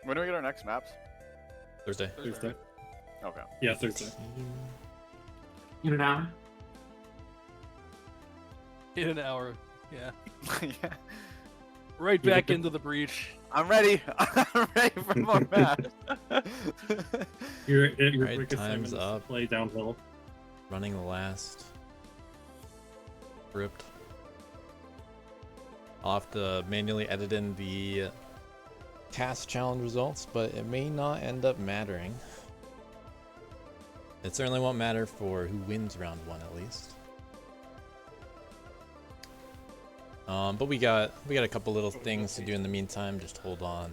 When do we get our next maps? Thursday. Thursday. Okay. Yeah, Thursday. In an hour. In an hour. Yeah. Yeah. Right Yeah, back but- into the breach. I'm ready. I'm ready for more maps. Your Alright, quick time's assignment is to up. play downhill. Running the last script. I'll have to manually edit in the task challenge results, but it may not end up mattering. It certainly won't matter for who wins round 1 at least. But we got a couple little things to do in the meantime. Just hold on,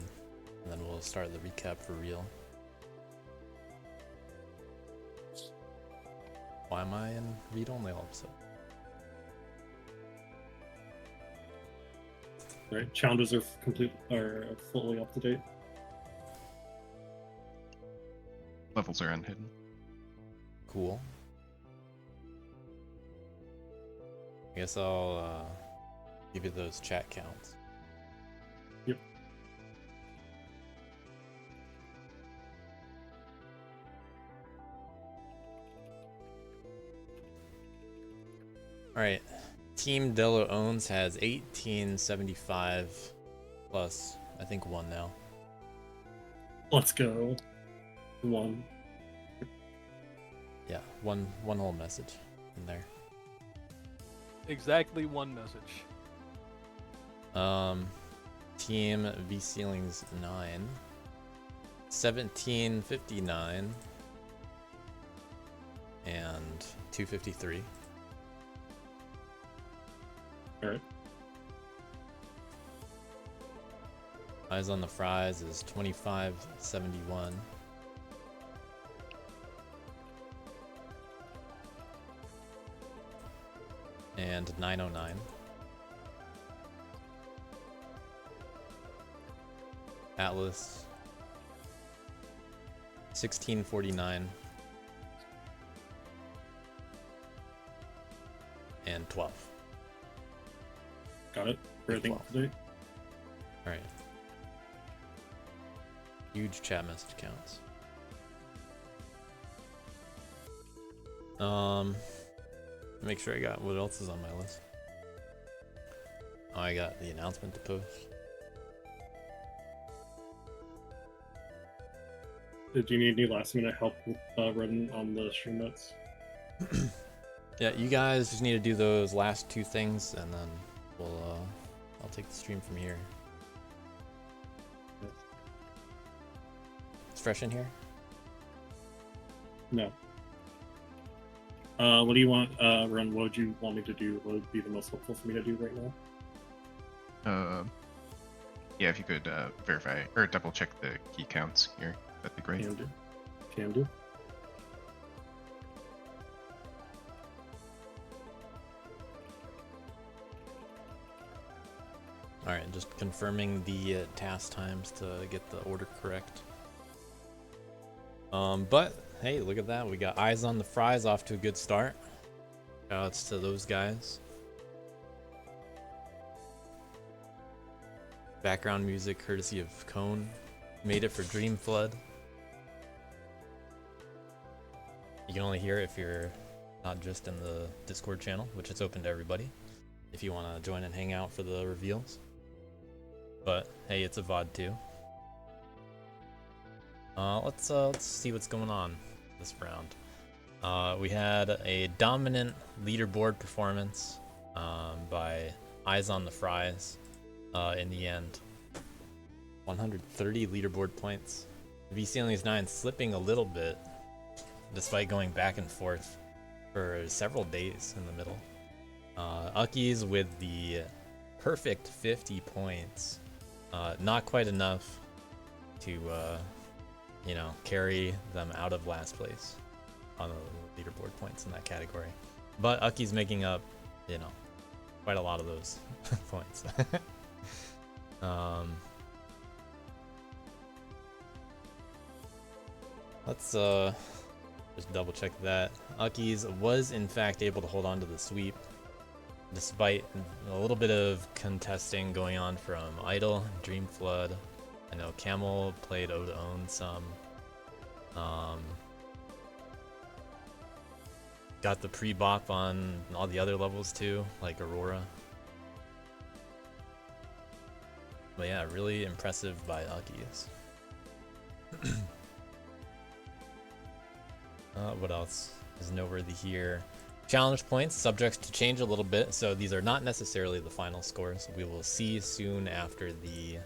and then we'll start the recap for real. Why am I in read-only all of a sudden? Right, challenges are fully up to date. Levels are unhidden. Cool. I guess I'll give you those chat counts. Yep. Alright. Team Delo Owns has 1875 plus, I think, 1 now. Let's go. One. Yeah, one whole message in there. Exactly one message. Team V Ceilings 9. 1759 and 253. Alright. Eyes on the Fries is 2571. And 909. Atlas 1649 and 12. Got it. Everything up to date. All right. Huge chat message counts. Make sure I got what else is on my list. Oh, I got the announcement to post. Did you need any last minute help with running on the stream notes? Yeah, you guys just need to do those last 2 things, and then I'll take the stream from here. It's fresh in here. No. What do you want, Ren? What would you want me to do? What would be the most helpful for me to do right now? Yeah, if you could verify or double check the key counts here, that'd be great. Can do. Can do. Alright, just confirming the task times to get the order correct. But hey, look at that. We got Eyes on the Fries off to a good start. Shoutouts to those guys. Background music courtesy of Cone. Made it for Dream Flood. You can only hear it if you're not just in the Discord channel, which is open to everybody, if you want to join and hang out for the reveals. But hey, it's a VOD too. Let's see what's going on this round. We had a dominant leaderboard performance by Eyes on the Fries in the end. 130 leaderboard points. V Ceilings 9 slipping a little bit despite going back and forth for several days in the middle. Uckies with the perfect 50 points. Not quite enough to carry them out of last place on the leaderboard points in that category. But Uckies making up, quite a lot of those points. Let's just double check that. Uckies was in fact able to hold on to the sweep despite a little bit of contesting going on from Idle, Dream Flood, I know Camel played Oda Own some. Got the pre-bop on all the other levels too, like Aurora. But yeah, really impressive by Uckies. What else is noteworthy here? Challenge points, subject to change a little bit, so these are not necessarily the final scores. We will see soon after the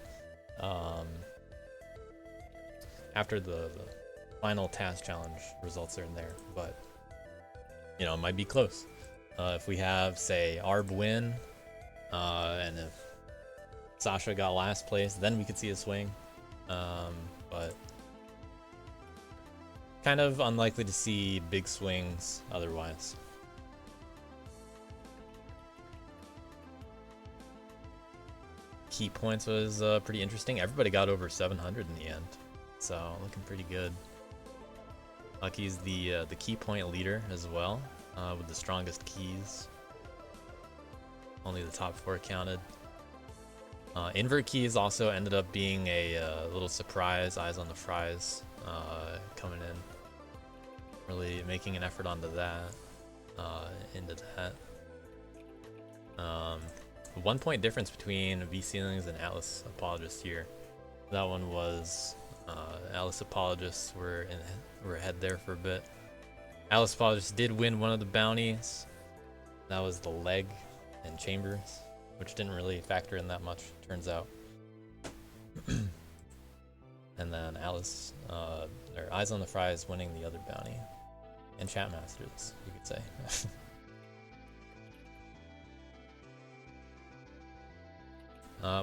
final task challenge results are in there, but you know, it might be close. If we have, say, Arb win, and if Sasha got last place, then we could see a swing. But kind of unlikely to see big swings otherwise. Key points was pretty interesting. Everybody got over 700 in the end, so looking pretty good. Lucky's the key point leader as well, with the strongest keys. Only the top 4 counted. Invert keys also ended up being a little surprise. Eyes on the fries coming in, really making an effort onto that. Into that. 1 point difference between V Ceilings and Atlas Apologists here. That one was Atlas Apologists were ahead there for a bit. Atlas Apologists did win one of the bounties. That was the leg and chambers, which didn't really factor in that much, turns out. And then Alice, or Eyes on the Fries winning the other bounty. And Chat Masters, you could say.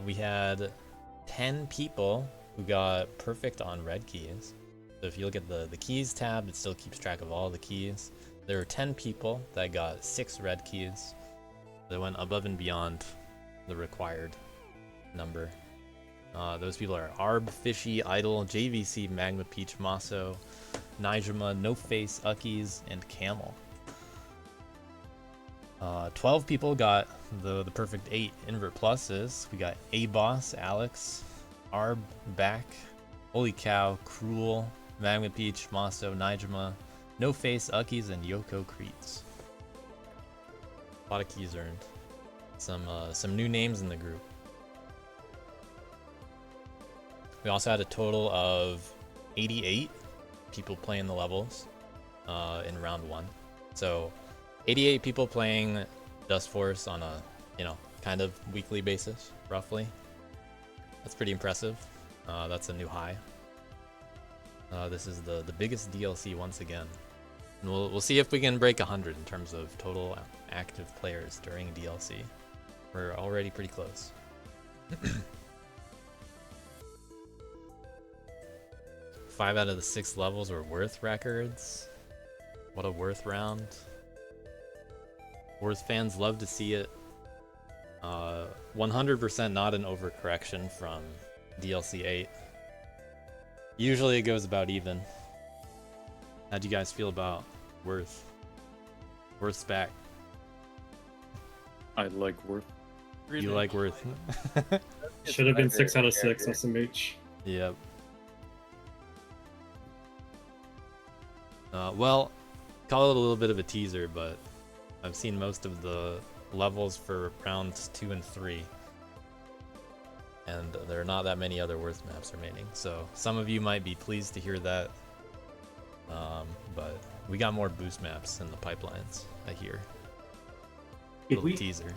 We had 10 people who got perfect on red keys. So if you look at the keys tab, it still keeps track of all the keys. There were 10 people that got 6 red keys. They went above and beyond the required number. Those people are Arb, Fishy, Idol, JVC, Magma Peach, Maso, Nijima, No Face, Uckies, and Camel. 12 people got the perfect 8 invert pluses. We got A-Boss, Alex, Arb, Back, Holy Cow, Cruel, Magma Peach, Maso, Nijima, No Face, Uckies, and Yoko Creets. A lot of keys earned. Some new names in the group. We also had a total of 88 people playing the levels in round 1. So 88 people playing Dust Force on a, kind of weekly basis, roughly. That's pretty impressive. That's a new high. This is the biggest DLC once again. And we'll see if we can break 100 in terms of total active players during DLC. We're already pretty close. 5 out of the 6 levels were Worth records. What a Worth round. Worth fans love to see it. 100% not an overcorrection from DLC 8. Usually it goes about even. How'd you guys feel about Worth? Worth's back. I like Worth. You like Worth? Should have been 6 out of 6 SMH. Yep. Well, call it a little bit of a teaser, but I've seen most of the levels for rounds 2 and 3. And there are not that many other Worth maps remaining, so some of you might be pleased to hear that. But we got more boost maps in the pipelines, I hear. Little teaser.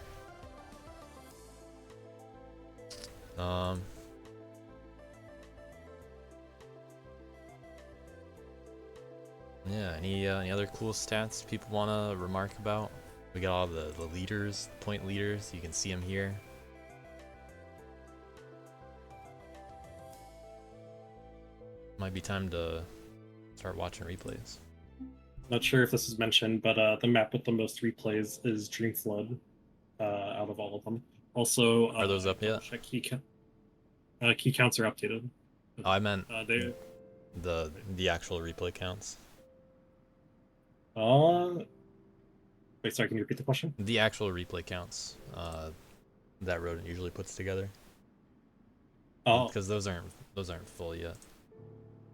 Yeah, any other cool stats people want to remark about? We got all the leaders, point leaders. You can see them here. Might be time to start watching replays. Not sure if this is mentioned, but the map with the most replays is Dream Flood, out of all of them. Also, Are those up yet? check key counts are updated. Oh, I meant They the actual replay counts. Wait, sorry, can you repeat the question? The actual replay counts that Rodent usually puts together. Oh, because those aren't full yet.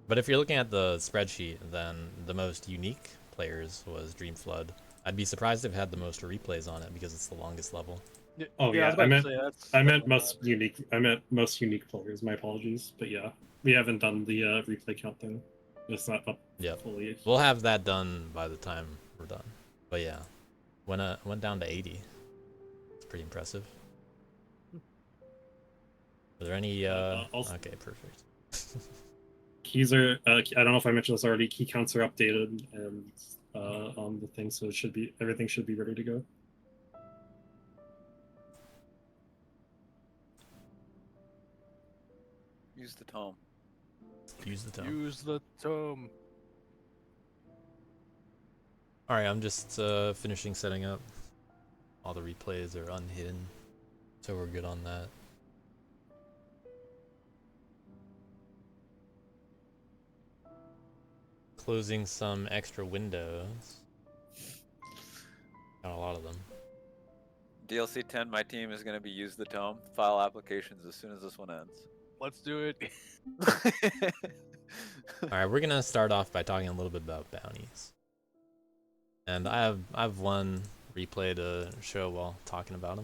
But if you're looking at the spreadsheet, then the most unique players was Dreamflood. I'd be surprised if it had the most replays on it because it's the longest level. oh yeah, I yeah. was about to say that's. I meant definitely most unique. I meant most unique players. My apologies, but yeah, we haven't done the replay count though. It's not up Yep. fully. We'll have that done by the time we're done. But yeah, went down to 80. It's pretty impressive. Are there any? Also- Okay, perfect. Keys are. I don't know if I mentioned this already. Key counts are updated and on the thing, so it should be everything should be ready to go. Use the tome. Use the tome. Use the tome. All right, I'm just finishing setting up. All the replays are unhidden, so we're good on that. Closing some extra windows. Got a lot of them. DLC 10, my team is going to be use the tome. File applications as soon as this one ends. Let's do it. All right, we're gonna start off by talking a little bit about bounties. And I've one replay to show while talking about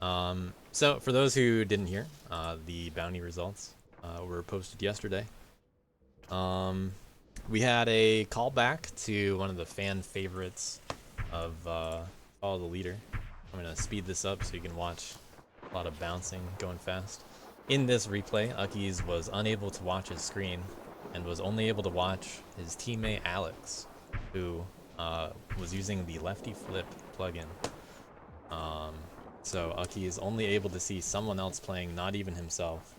them. So for those who didn't hear, the bounty results were posted yesterday. We had a callback to one of the fan favorites of Follow the Leader. I'm gonna speed this up so you can watch a lot of bouncing going fast. In this replay, Uckies was unable to watch his screen and was only able to watch his teammate Alex, who was using the Lefty Flip plugin. So Ucky is only able to see someone else playing, not even himself.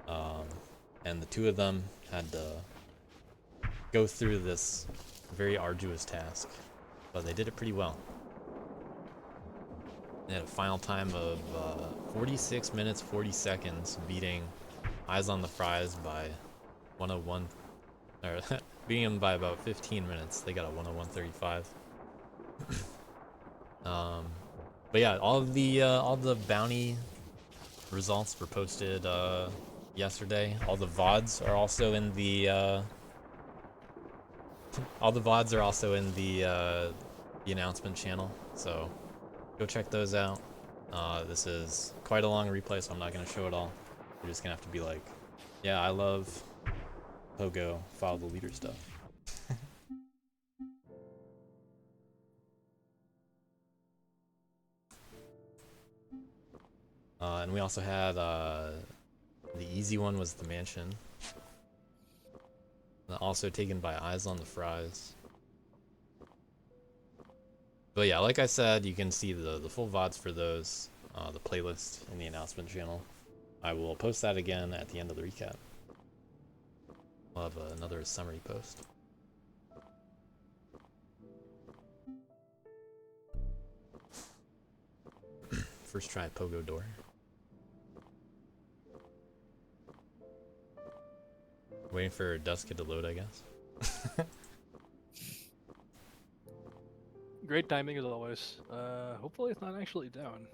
And the two of them had to go through this very arduous task, but they did it pretty well. They had a final time of 46 minutes 40 seconds, beating Eyes on the Fries by 101, or beating him by about 15 minutes. They got a 101.35. But yeah, all the bounty results were posted yesterday. All the VODs are also in the the announcement channel, so go check those out. This is quite a long replay, so I'm not gonna show it all. You're just gonna have to be like, yeah, I love Pogo, Follow the Leader stuff. And we also had the easy one was the mansion, also taken by Eyes on the Fries. But yeah, like I said, you can see the full VODs for those, the playlist in the announcement channel. I will post that again at the end of the recap. We'll have another summary post. First try Pogo Door. Waiting for Duska to load, I guess. Great timing as always. Hopefully it's not actually down.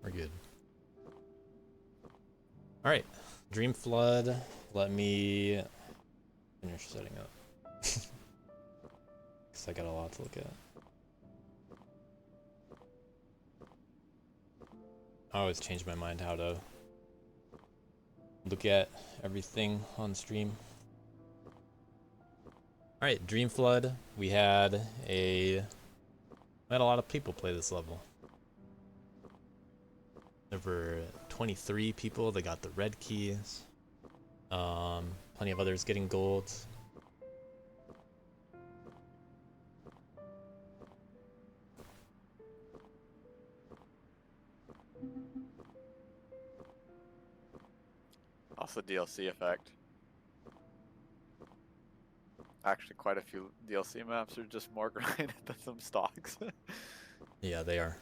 We're good. Alright, Dream Flood. Let me finish setting up. Because I got a lot to look at. I always change my mind how to look at everything on stream. Alright, Dream Flood. We had a lot of people play this level. There were 23 people that got the red keys. Plenty of others getting gold. Also DLC effect. Actually, quite a few DLC maps are just more grinded than some stocks. Yeah, they are.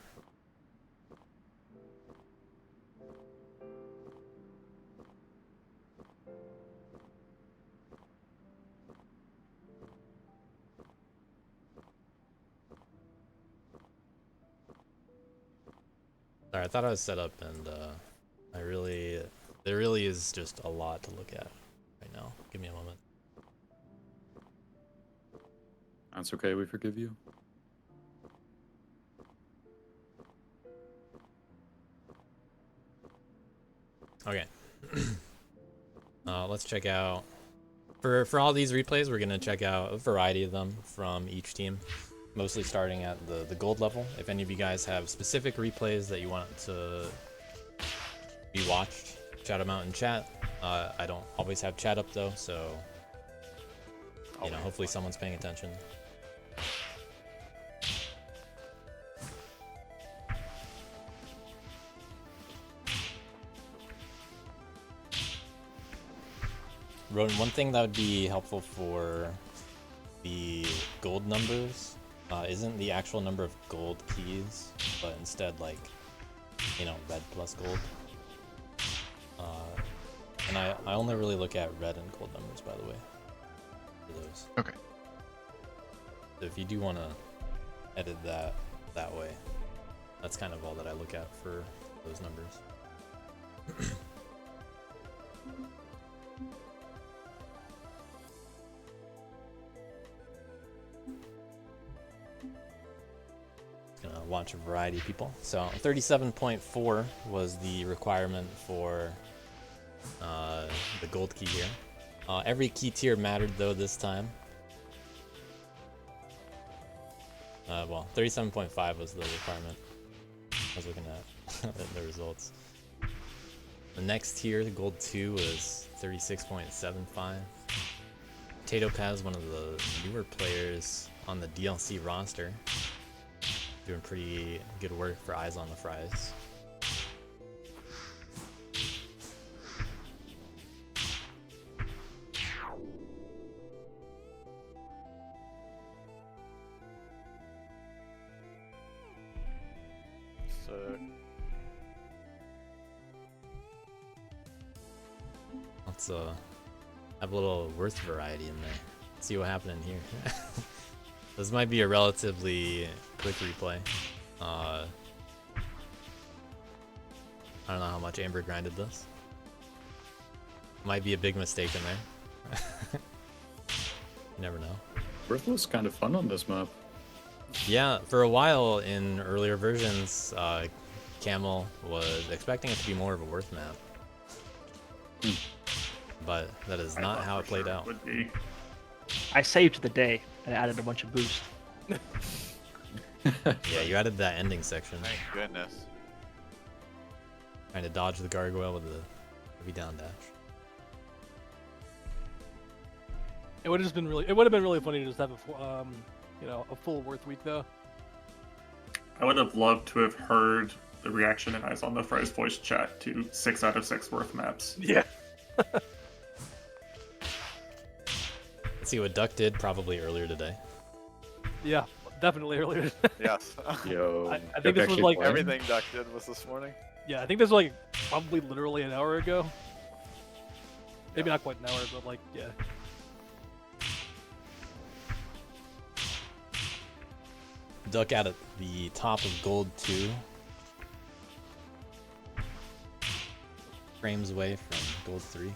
Sorry, I thought I was set up, and there really is just a lot to look at right now. Give me a moment. That's okay. We forgive you. Okay. Let's check out. For all these replays, we're gonna check out a variety of them from each team, mostly starting at the gold level. If any of you guys have specific replays that you want to be watched, shout them out in chat. I don't always have chat up though, so you know, hopefully someone's paying attention. Roden, one thing that would be helpful for the gold numbers isn't the actual number of gold keys, but instead like, you know, red plus gold. And I only really look at red and gold numbers, by the way, for those. Okay. So if you do want to edit that way, that's kind of all that I look at for those numbers. Gonna launch a variety of people. So 37.4 was the requirement for the gold key here. Every key tier mattered though this time. Well, 37.5 was the requirement. I was looking at the results. The next tier, the gold 2, was 36.75. Tato Paz, one of the newer players on the DLC roster, doing pretty good work for Eyes on the Fries. So Let's have a little worth variety in there. See what happened in here. This might be a relatively quick replay. I don't know how much Amber grinded this. Might be a big mistake in there. You never know. Worth was kind of fun on this map. Yeah, for a while in earlier versions, Camel was expecting it to be more of a Worth map. But that is not how it played out. Would be. I saved the day and added a bunch of boost. Yeah, you added that ending section. thank goodness. Trying to dodge the gargoyle with the heavy down dash. It would have been really funny to just have a full Worth week though. I would have loved to have heard the reaction in Eyes on the Fries voice chat to 6 out of 6 Worth maps. Yeah. Let's see what Duck did probably earlier today. Yeah, definitely earlier. Yes. Yo, I Duck think this was actually like playing? Everything Duck did was this morning. Yeah, I think this was like probably literally an hour ago. Maybe not quite an hour, but like yeah. Duck at the top of gold 2. Frames away from gold 3.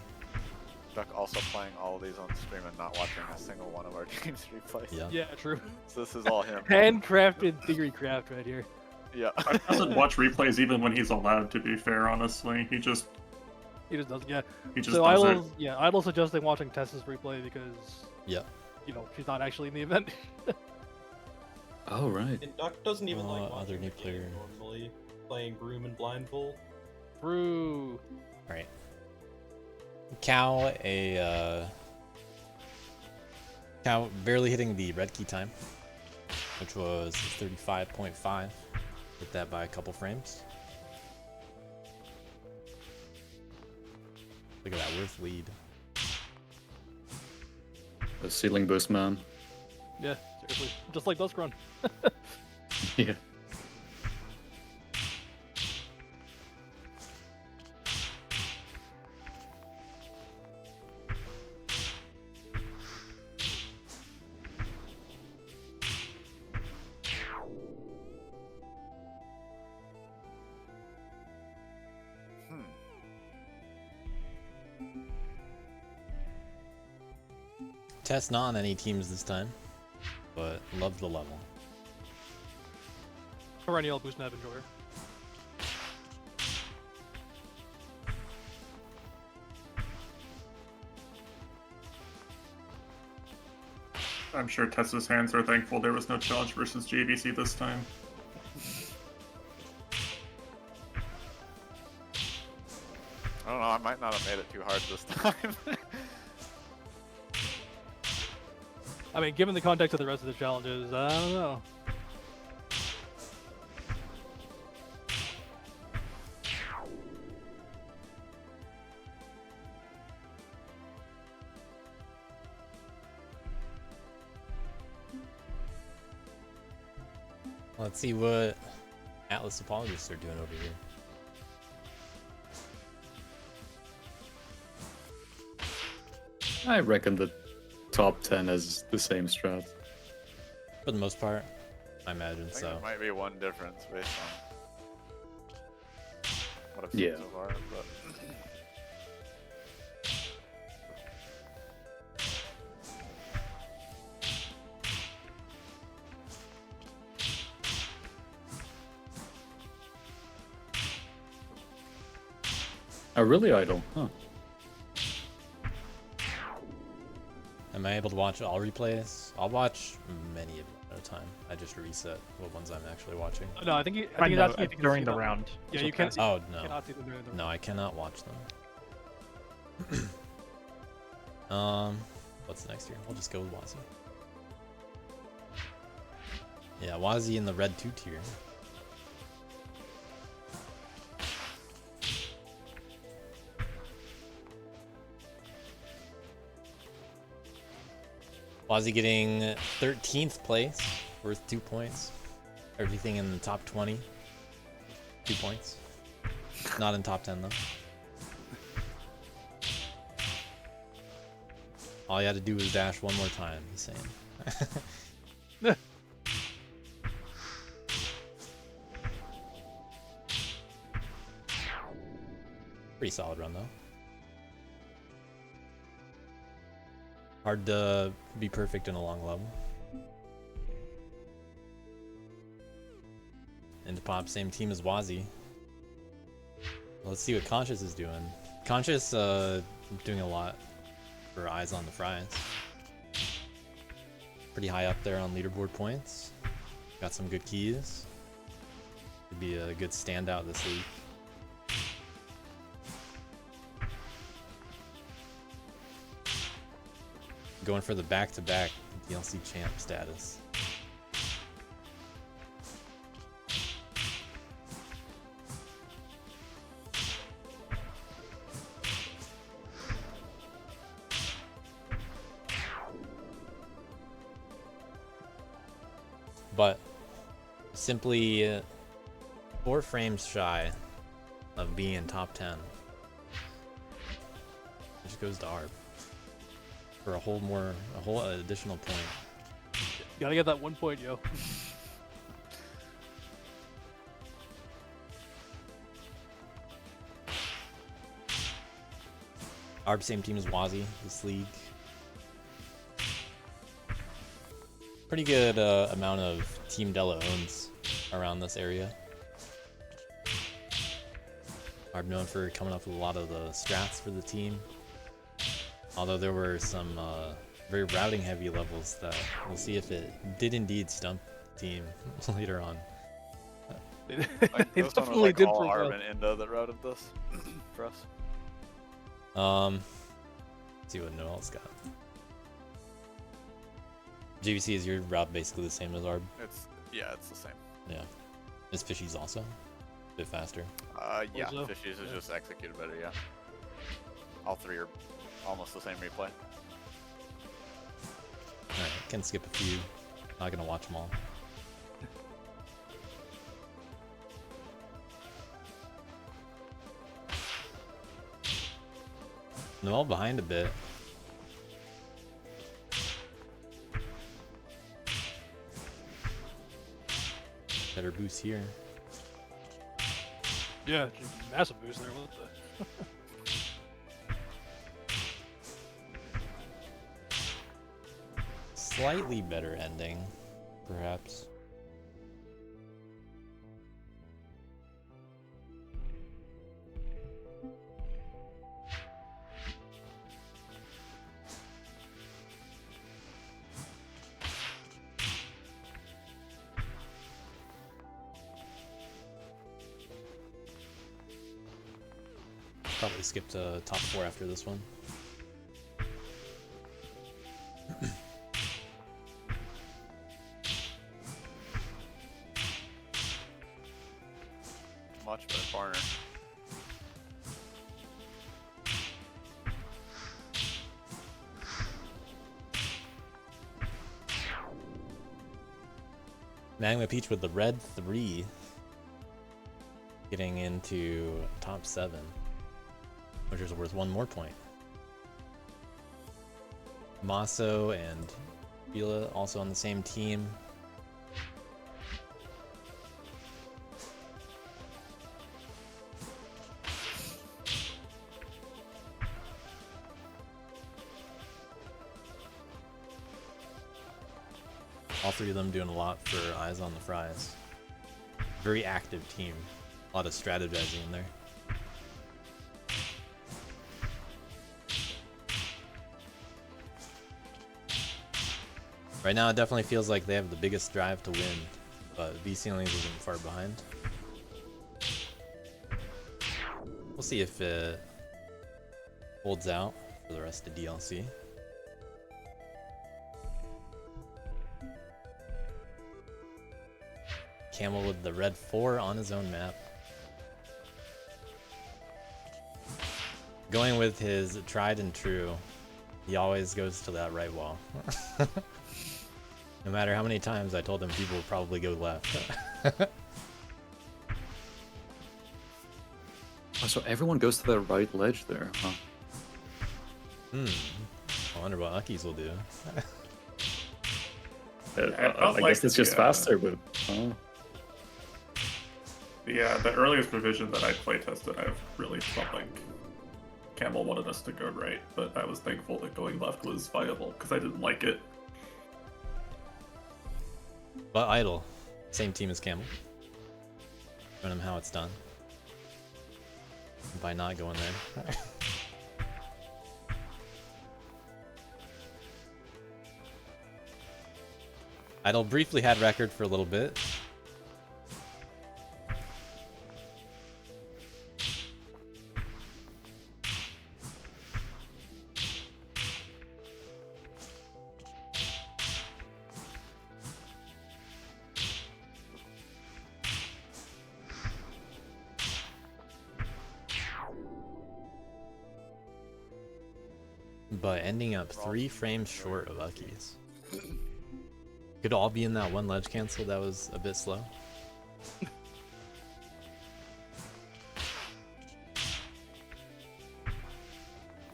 Duck also playing all of these on stream and not watching a single one of our team's replays. Yeah. Yeah, true. So this is all him. Handcrafted theory craft right here. Yeah. I doesn't watch replays even when he's allowed, to be fair, honestly. He just does, yeah. does So it. Idle's suggesting watching Tessa's replay because Yeah. she's not actually in the event. Oh, right. And Duck doesn't even like Other watching new the game player. normally, playing Broom and Blindfold. True. Alright. Cow barely hitting the red key time, which was 35.5. Hit that by a couple frames. Look at that Worth lead. The ceiling boost, man. Yeah, seriously. Just like Duskrun. Yeah. Test not on any teams this time, but love the level. Perennial boost nav enjoyer. I'm sure Tessa's hands are thankful there was no challenge versus JVC this time. I don't know. I might not have made it too hard this time. I mean, given the context of the rest of the challenges, I don't know. Let's see what Atlas Apologists are doing over here. I reckon the top 10 is the same strat. For the most part, I imagine I think so. there might be one difference based on what I've seen Yeah. so far, but Oh, really idle? Huh. Am I able to watch all replays? I'll watch many of them at a time. I just reset what ones I'm actually watching. No, I think you I know, that's during the round. Yeah, is you okay. can't see. Oh, You no. cannot see them during the round. No, I cannot watch them. What's next here? We'll just go with Wazi. Yeah, Wazi in the red 2 tier. Wazi getting 13th place, worth 2 points. Everything in the top 20, 2 points. Not in top 10 though. All you had to do was dash one more time, he's saying. Pretty solid run though. Hard to be perfect in a long level. And to pop, same team as Wazi. Let's see what Conscious is doing. Conscious doing a lot for Eyes on the Fries. Pretty high up there on leaderboard points. Got some good keys. Could be a good standout this week. Going for the back-to-back DLC champ status. But simply 4 frames shy of being in top 10. Which goes to ARB for a whole additional point. You gotta get that 1 point, yo. ARB same team as Wazi this league. Pretty good amount of Team Della owns around this area. ARB known for coming up with a lot of the strats for the team. Although there were some very routing heavy levels that we'll see if it did indeed stump the team later on. It like, this one was definitely like did all for ARB and Indo that routed this for us. Let's see what Noel's got. JVC, is your route basically the same as ARB? It's the same. Yeah. Is Fishy's also a bit faster? Yeah, so? Fishies is just executed better, yeah. All three are almost the same replay. Alright, can skip a few. Not gonna watch them all. Noel behind a bit. Better boost here. Yeah, massive boost there. What the? slightly better ending, perhaps. Probably skip to top 4 after this one. Much better partner. Magma Peach with the red 3. Getting into top 7. Which is worth 1 more point. Maso and Fila also on the same team. All 3 of them doing a lot for Eyes on the Fries. Very active team. A lot of strategizing in there. Right now, it definitely feels like they have the biggest drive to win, but V-Ceilings isn't far behind. We'll see if it holds out for the rest of DLC. Camel with the red 4 on his own map. Going with his tried and true, he always goes to that right wall. No matter how many times I told him people would probably go left. Oh, so everyone goes to the right ledge there, huh? I wonder what Uckies will do. I guess it's just faster, but... Oh. Yeah, the earliest revision that I play tested, I really felt like Camel wanted us to go right, but I was thankful that going left was viable because I didn't like it. But Idle, same team as Camel. Showing him how it's done. By not going there. Idle briefly had record for a little bit. But ending up 3 frames short of Uckies. Could all be in that one ledge cancel that was a bit slow.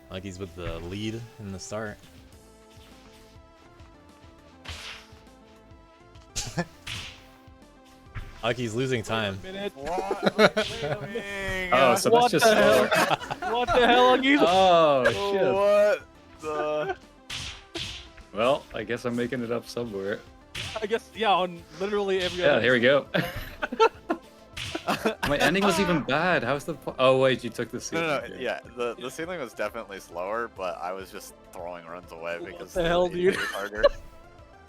Uckies with the lead in the start. Uckies losing time. Oh, so What that's just the hell? slower. What the hell, Uckies? Oh, shit. What the? Well, I guess I'm making it up somewhere. I guess, yeah, on literally every Yeah, other... here we go. My ending was even bad. How's the... Oh, wait, you took the seat. No, yeah, the ceiling was definitely slower, but I was just throwing runs away because the hell, ADB dude? was harder.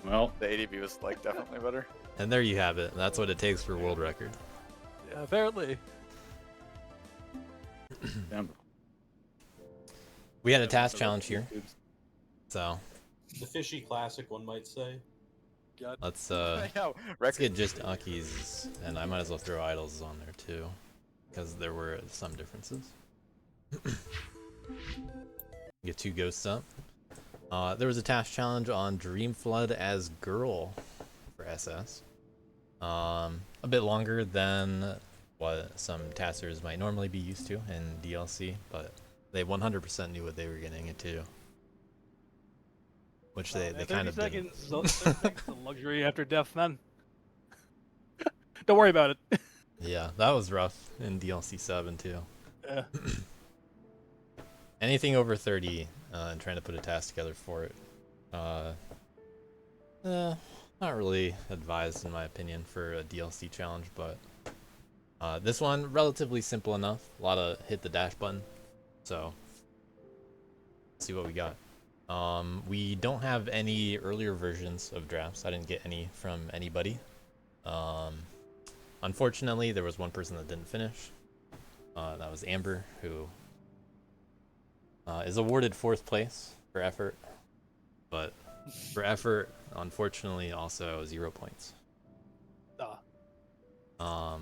Well, The ADB was like definitely better. And there you have it. That's what it takes for world record. Yeah, apparently. damn. We had a task challenge here, so The fishy classic, one might say. let's Yeah, let's record. get just Uckies, and I might as well throw Idols on there too, because there were some differences. Get 2 ghosts up. There was a task challenge on Dream Flood as girl for SS. A bit longer than what some taskers might normally be used to in DLC, but they 100% knew what they were getting into. Which they kind of didn't. Seconds, a luxury after death, man. Don't worry about it. Yeah, that was rough in DLC 7 too. Yeah. Anything over 30 and trying to put a task together for it Not really advised in my opinion for a DLC challenge, but this one relatively simple enough. A lot of hit the dash button, so let's see what we got. We don't have any earlier versions of drafts. I didn't get any from anybody. Unfortunately, there was one person that didn't finish. That was Amber, who is awarded 4th place for effort, but for effort, unfortunately, also 0 points. Well,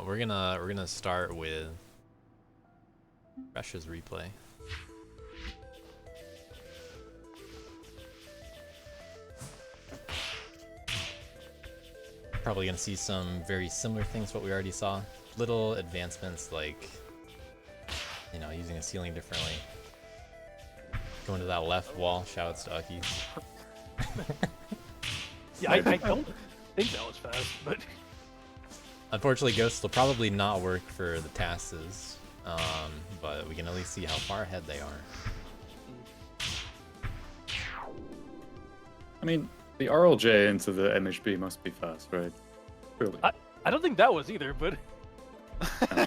we're gonna start with Fresh's replay. Probably gonna see some very similar things to what we already saw. Little advancements like, you know, using a ceiling differently. Going to that left wall. Shoutouts to Ucky. Yeah, I don't think that was fast, but Unfortunately, Ghosts will probably not work for the Tasses, but we can at least see how far ahead they are. I mean, the RLJ into the MHB must be fast, right? Surely. I don't think that was either. But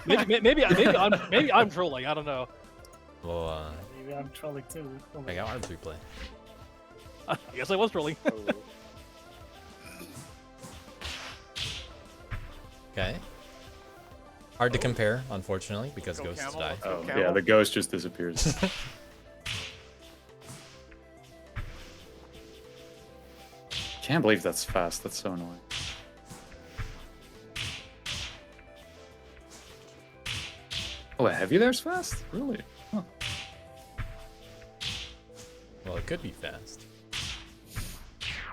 maybe I'm trolling. I don't know. Well, Maybe I'm trolling too. Oh my I got Arb's replay. I guess I was trolling. Okay. Hard to compare, unfortunately, because Go Ghosts Camel, die. let's go Oh, Camel. yeah, the ghost just disappears. Can't believe that's fast. That's so annoying. Oh, a heavy there's fast? Really? Huh. Well, it could be fast.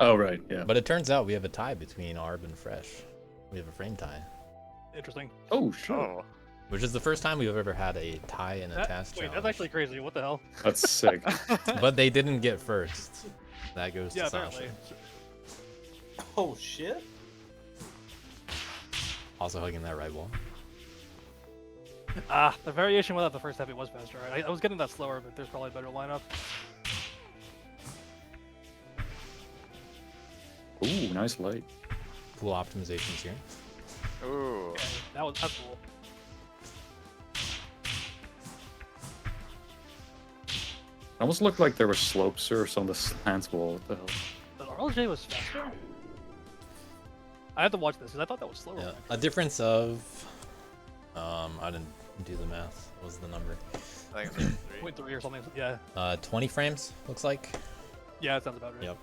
Oh, right, yeah. But it turns out we have a tie between Arb and Fresh. We have a frame tie. Interesting. Oh, sure. Oh, Which is the first time we've ever had a tie in a task Wait, challenge. that's actually crazy. What the hell? That's sick. But they didn't get first. That goes Yeah, to Sasha. apparently. Oh shit! Also hugging that right wall. The variation without the first heavy was faster. I was getting that slower, but there's probably a better lineup. Ooh, nice light. Cool optimizations here. ooh. Okay, that's cool. Almost looked like there were slope surfs on the slant wall. What the hell? The RLJ was faster. I have to watch this because I thought that was slower. Yeah, a difference of I didn't do the math. What was the number? I think it's 3. 0.3 or something. Yeah, 20 frames looks like. yeah, that sounds about right. Yep.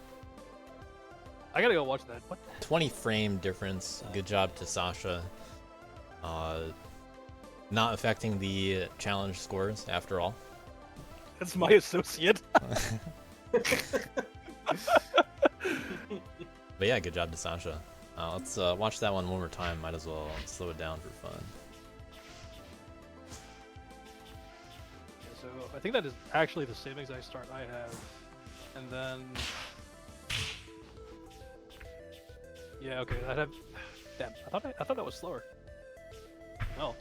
I gotta go watch that. What? 20 frame difference. Good job to Sasha. Not affecting the challenge scores after all. That's my associate. But yeah, good job to Sasha. Let's watch that one more time. Might as well slow it down for fun. So I think that is actually the same exact start I have, and then yeah, okay, I have. Damn, I thought that was slower. No.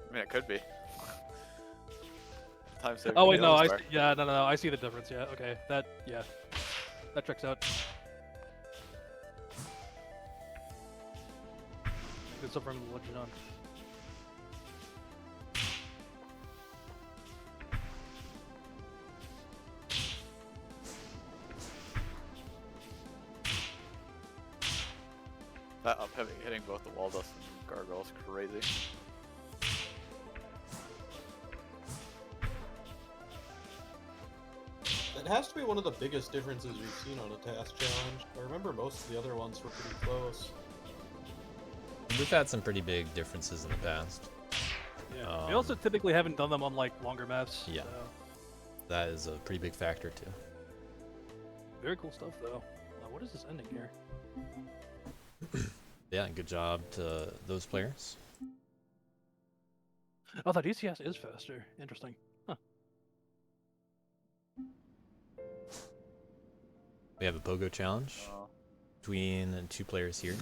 I mean, it could be. Time saving. Oh wait, no, healing bar. no, I see the difference. Yeah, okay, that checks out. Good stuff from the legend on. That up heavy hitting both the wall dust and gargoyles crazy. That has to be one of the biggest differences we've seen on a task challenge. I remember most of the other ones were pretty close. We've had some pretty big differences in the past. Yeah. We also typically haven't done them on like longer maps. Yeah. So. That is a pretty big factor too. Very cool stuff though. What is this ending here? Yeah, good job to those players. Oh, that ECS is faster. Interesting. Huh. We have a pogo challenge Oh. between 2 players here.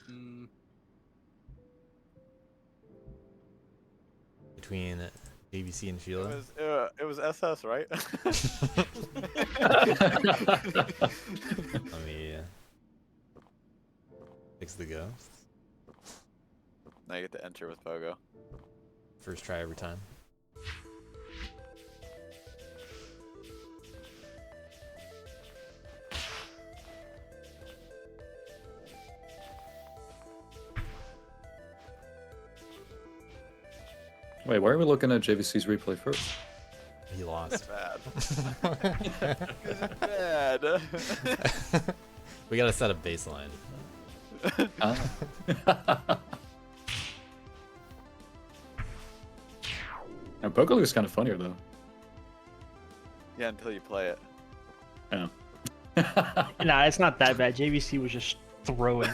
Mm, Between ABC and It Sheila. was SS, right? Let me fix the ghost. Now you get to enter with Pogo. First try every time. Wait, why are we looking at JVC's replay first? He lost. Bad. Bad. We gotta set a baseline. And Poker looks kind of funnier though. Yeah, until you play it. Yeah. Nah, it's not that bad. JVC was just throwing.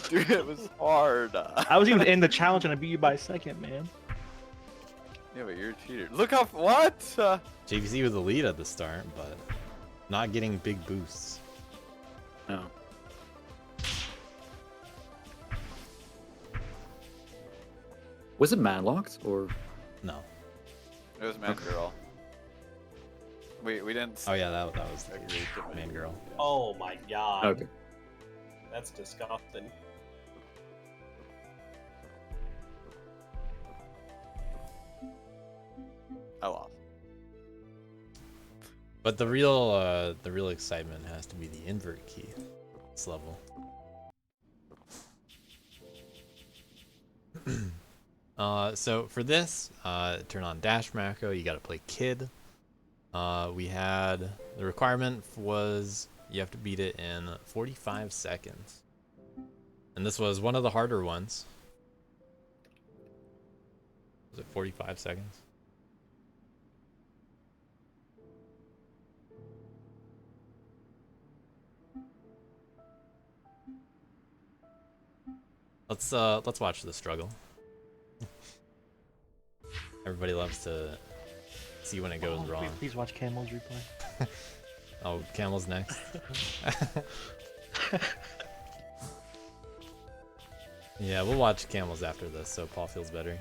Dude, it was hard. I was even in the challenge and I beat you by a second, man. Yeah, but you're a cheater. Look how what? JVC with the lead at the start, but not getting big boosts. No. Was it manlocked or? No. It was man girl. We didn't. Oh yeah, that was the agree to man girl. Oh my god. Okay. That's disgusting. I lost. But the real excitement has to be the invert key. This level. So for this, turn on dash macro. You got to play Kid. We had the requirement was you have to beat it in 45 seconds, and this was one of the harder ones. Was it 45 seconds? Let's watch the struggle. Everybody loves to see when it goes wrong. Please watch Camel's replay. Oh, Camel's next. Yeah, we'll watch Camel's after this, so Paul feels better.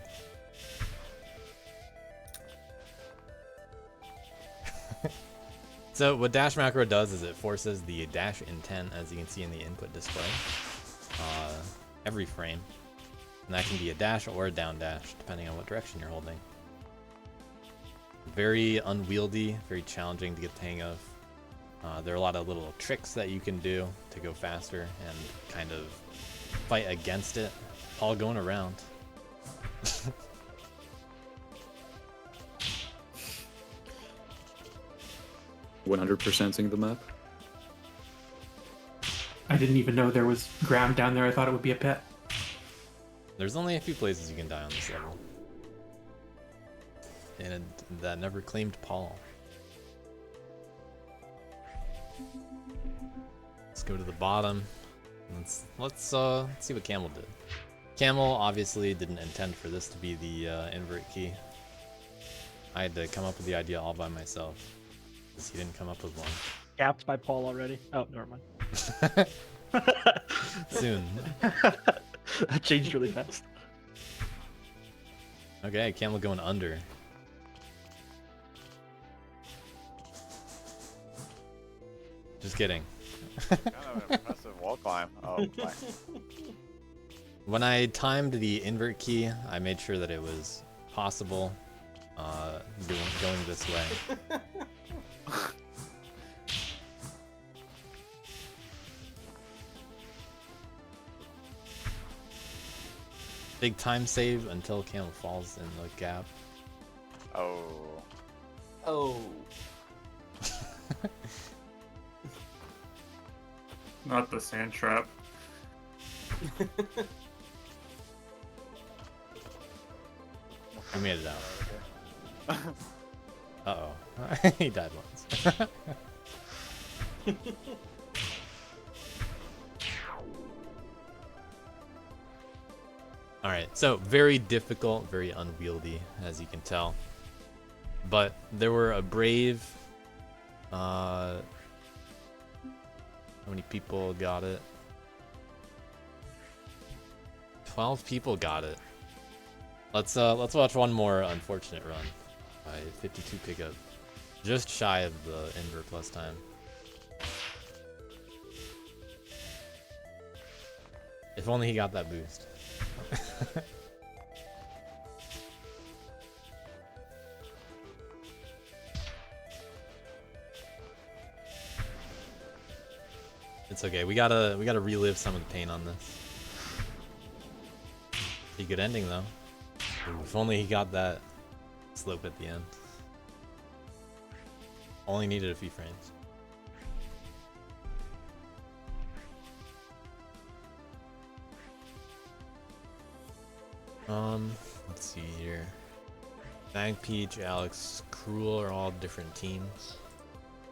So what dash macro does is it forces the dash intent, as you can see in the input display, every frame, and that can be a dash or a down dash depending on what direction you're holding. Very unwieldy, very challenging to get the hang of. There are a lot of little tricks that you can do to go faster and kind of fight against it. Paul going around. 100%ing the map. I didn't even know there was ground down there. I thought it would be a pit. There's only a few places you can die on this level. And that never claimed Paul. Let's go to the bottom. Let's see what Camel did. Camel obviously didn't intend for this to be the invert key. I had to come up with the idea all by myself, because he didn't come up with one. Gapped by Paul already. Oh, never mind. Soon. That changed really fast. Okay, Camel going under. Just kidding. Kind of an impressive wall climb. Oh my. When I timed the invert key, I made sure that it was possible going this way. Big time save until Camel falls in the gap. Oh. Oh. Not the sand trap. I made it out. Uh-oh. He died once. Alright, so very difficult, very unwieldy, as you can tell. But there were a brave... how many people got it? 12 people got it. Let's watch one more unfortunate run by 52 pickup, just shy of the Inver plus time. If only he got that boost. It's okay. We gotta relive some of the pain on this. Pretty good ending though. If only he got that slope at the end. Only needed a few frames. Let's see here. Bang, Peach, Alex, Cruel are all different teams.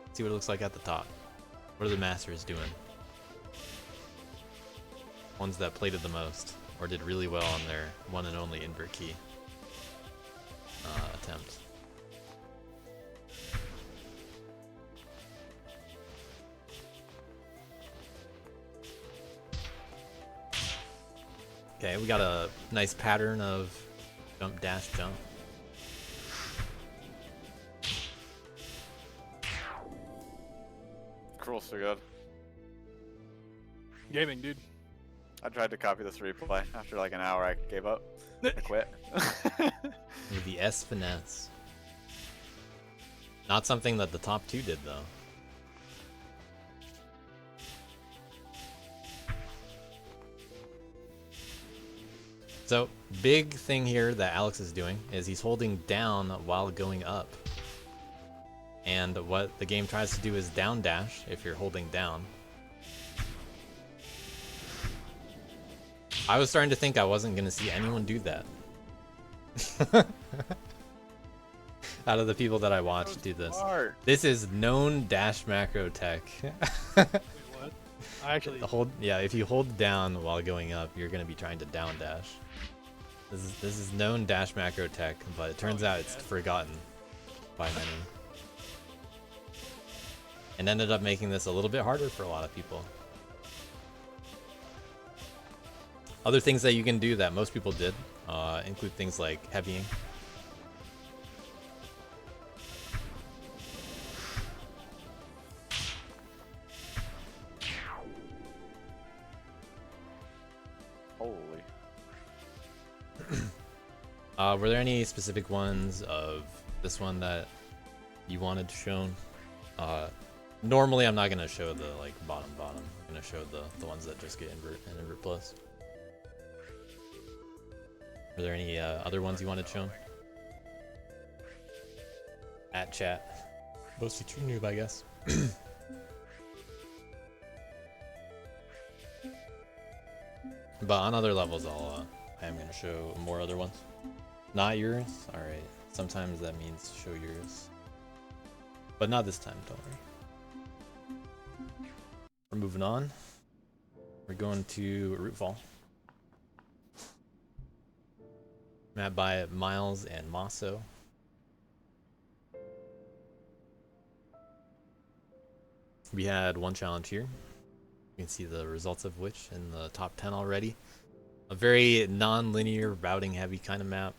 Let's see what it looks like at the top. What are the Masters doing? Ones that plated the most, or did really well on their one and only invert key attempt. Okay, we got a nice pattern of jump, dash, jump. Cruel's so good. Gaming, dude. I tried to copy this replay. After like an hour, I gave up. I quit. With the S finesse. Not something that the top two did though. So, big thing here that Alex is doing is he's holding down while going up. And what the game tries to do is down dash if you're holding down. I was starting to think I wasn't going to see anyone do that. Out of the people that I watched do this. This is known dash macro tech. Wait, what? I actually... If you hold down while going up, you're going to be trying to down dash. This is known dash macro tech, but it turns out it's forgotten by many. And ended up making this a little bit harder for a lot of people. Other things that you can do that most people did include things like heavying. Holy. Were there any specific ones of this one that you wanted shown? Normally I'm not gonna show the like bottom. I'm gonna show the ones that just get invert and invert plus. Were there any other ones you wanted shown? At chat. Mostly true noob, I guess. But on other levels, I am gonna show more other ones. Not yours? Alright. Sometimes that means show yours. But not this time, don't worry. We're moving on. We're going to Rootfall. Map by Miles and Maso. We had one challenge here. You can see the results of which in the top 10 already. A very non-linear, routing heavy kind of map.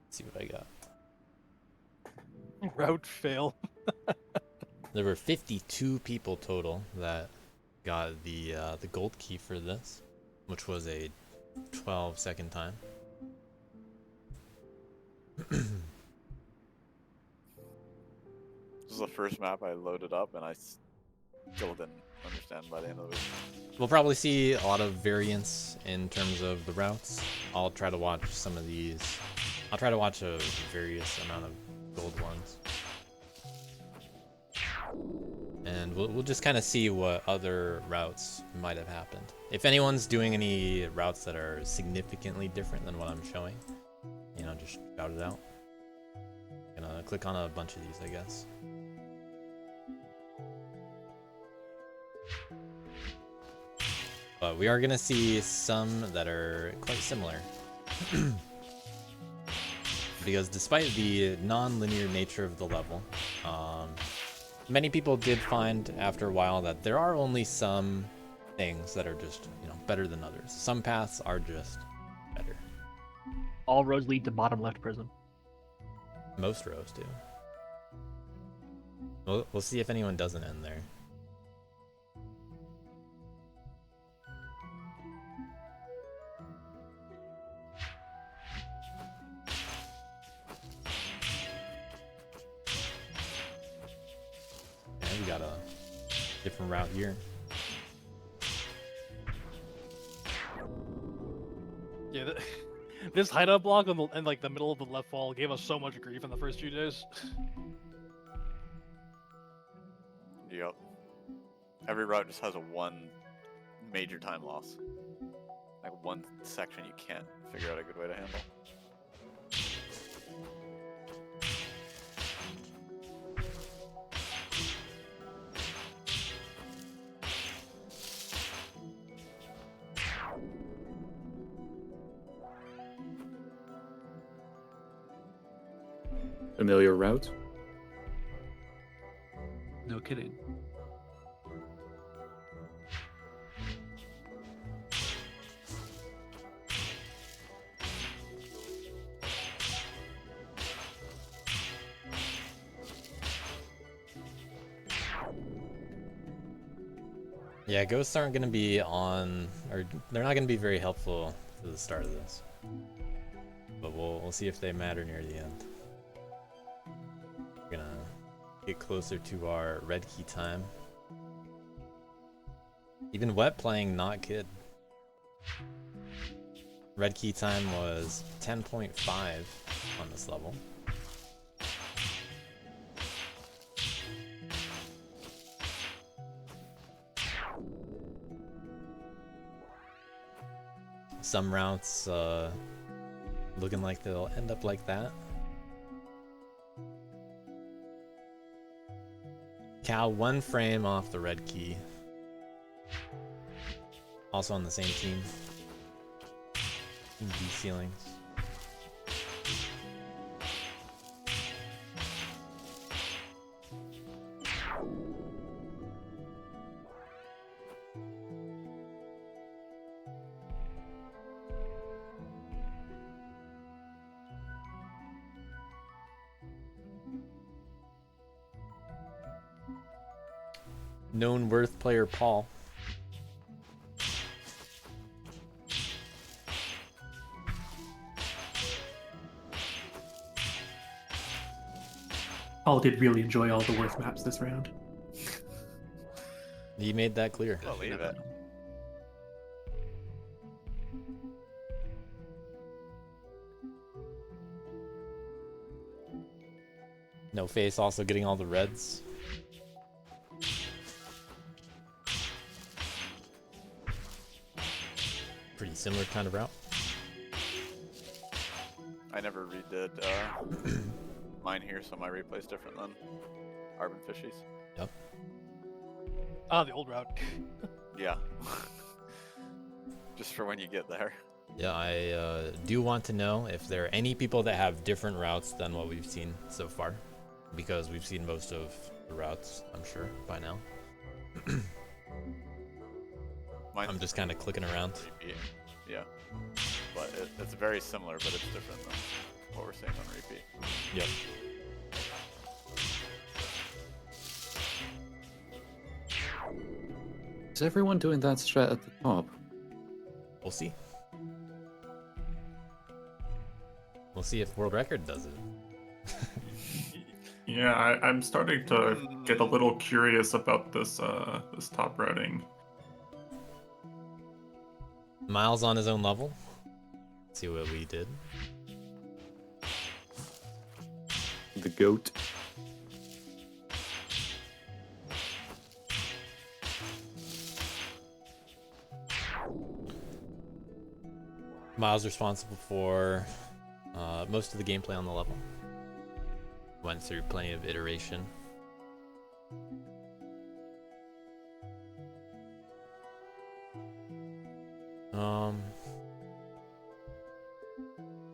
Let's see what I got. Route fail. There were 52 people total that got the gold key for this, which was a 12-second time. This is the first map I loaded up, and I still didn't understand by the end of it. We'll probably see a lot of variance in terms of the routes. I'll try to watch some of these. I'll try to watch a various amount of gold ones. And we'll just kind of see what other routes might have happened. If anyone's doing any routes that are significantly different than what I'm showing, you know, just shout it out. I'm gonna click on a bunch of these, I guess. But we are gonna see some that are quite similar. Because despite the non-linear nature of the level, Many people did find after a while that there are only some things that are just, better than others. Some paths are just better. All roads lead to bottom left prison. Most rows do. We'll see if anyone doesn't end there. Yeah, we got a different route here. Yeah, this hideout block in like the middle of the left wall gave us so much grief in the first few days. Yep. Every route just has a one major time loss. Like one section you can't figure out a good way to handle. Familiar route? No kidding. Yeah, ghosts aren't going to be on, or they're not going to be very helpful to the start of this. But we'll see if they matter near the end. We're gonna get closer to our red key time. Even Wet playing not kid. Red key time was 10.5 on this level. Some routes looking like they'll end up like that. Cal, one frame off the red key. Also on the same team. V ceilings. Known Worth player Paul. Paul did really enjoy all the Worth maps this round. He made that clear. Believe it. No Face also getting all the reds. Pretty similar kind of route. I never redid mine here, so my replay's different than Arbin Fishies. Yep. Ah, the old route. Yeah. Just for when you get there. Yeah, I do want to know if there are any people that have different routes than what we've seen so far. Because we've seen most of the routes, I'm sure, by now. I'm just kind of clicking around. Repeat. Yeah. But it's very similar, but it's different than what we're seeing on repeat. Yep. Is everyone doing that strat at the top? We'll see. We'll see if World Record does it. Yeah, I'm starting to get a little curious about this this top routing. Miles on his own level. Let's see what we did. The goat. Miles responsible for most of the gameplay on the level. Went through plenty of iteration.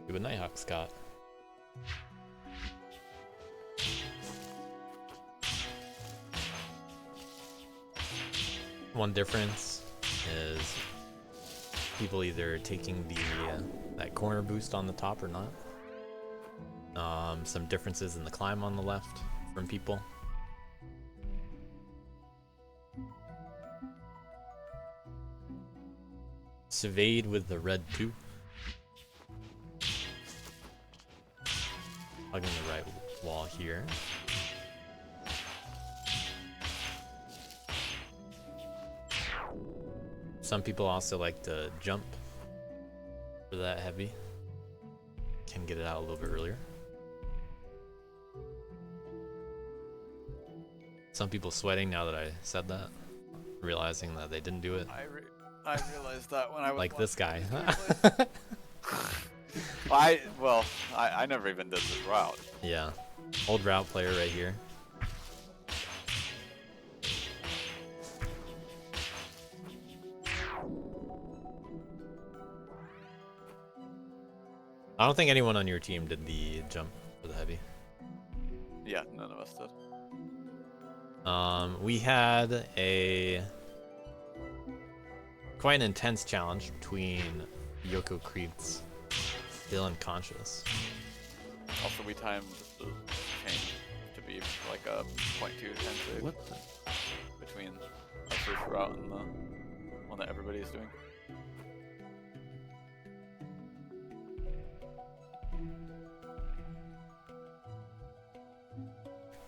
See what Nighthawk's got. One difference is people either taking the that corner boost on the top or not. Some differences in the climb on the left from people. Surveyed with the red 2. Hugging the right wall here. Some people also like to jump for that heavy. Can get it out a little bit earlier. Some people sweating now that I said that, realizing that they didn't do it. I realized that when I was Like this guy. I never even did this route. Yeah, old route player right here. I don't think anyone on your team did the jump for the heavy. Yeah, none of us did. We had a quite an intense challenge between Yoko Creeps, still unconscious. Also, we timed the change to be like a 0.2 10 What between our first route and the one that everybody is doing.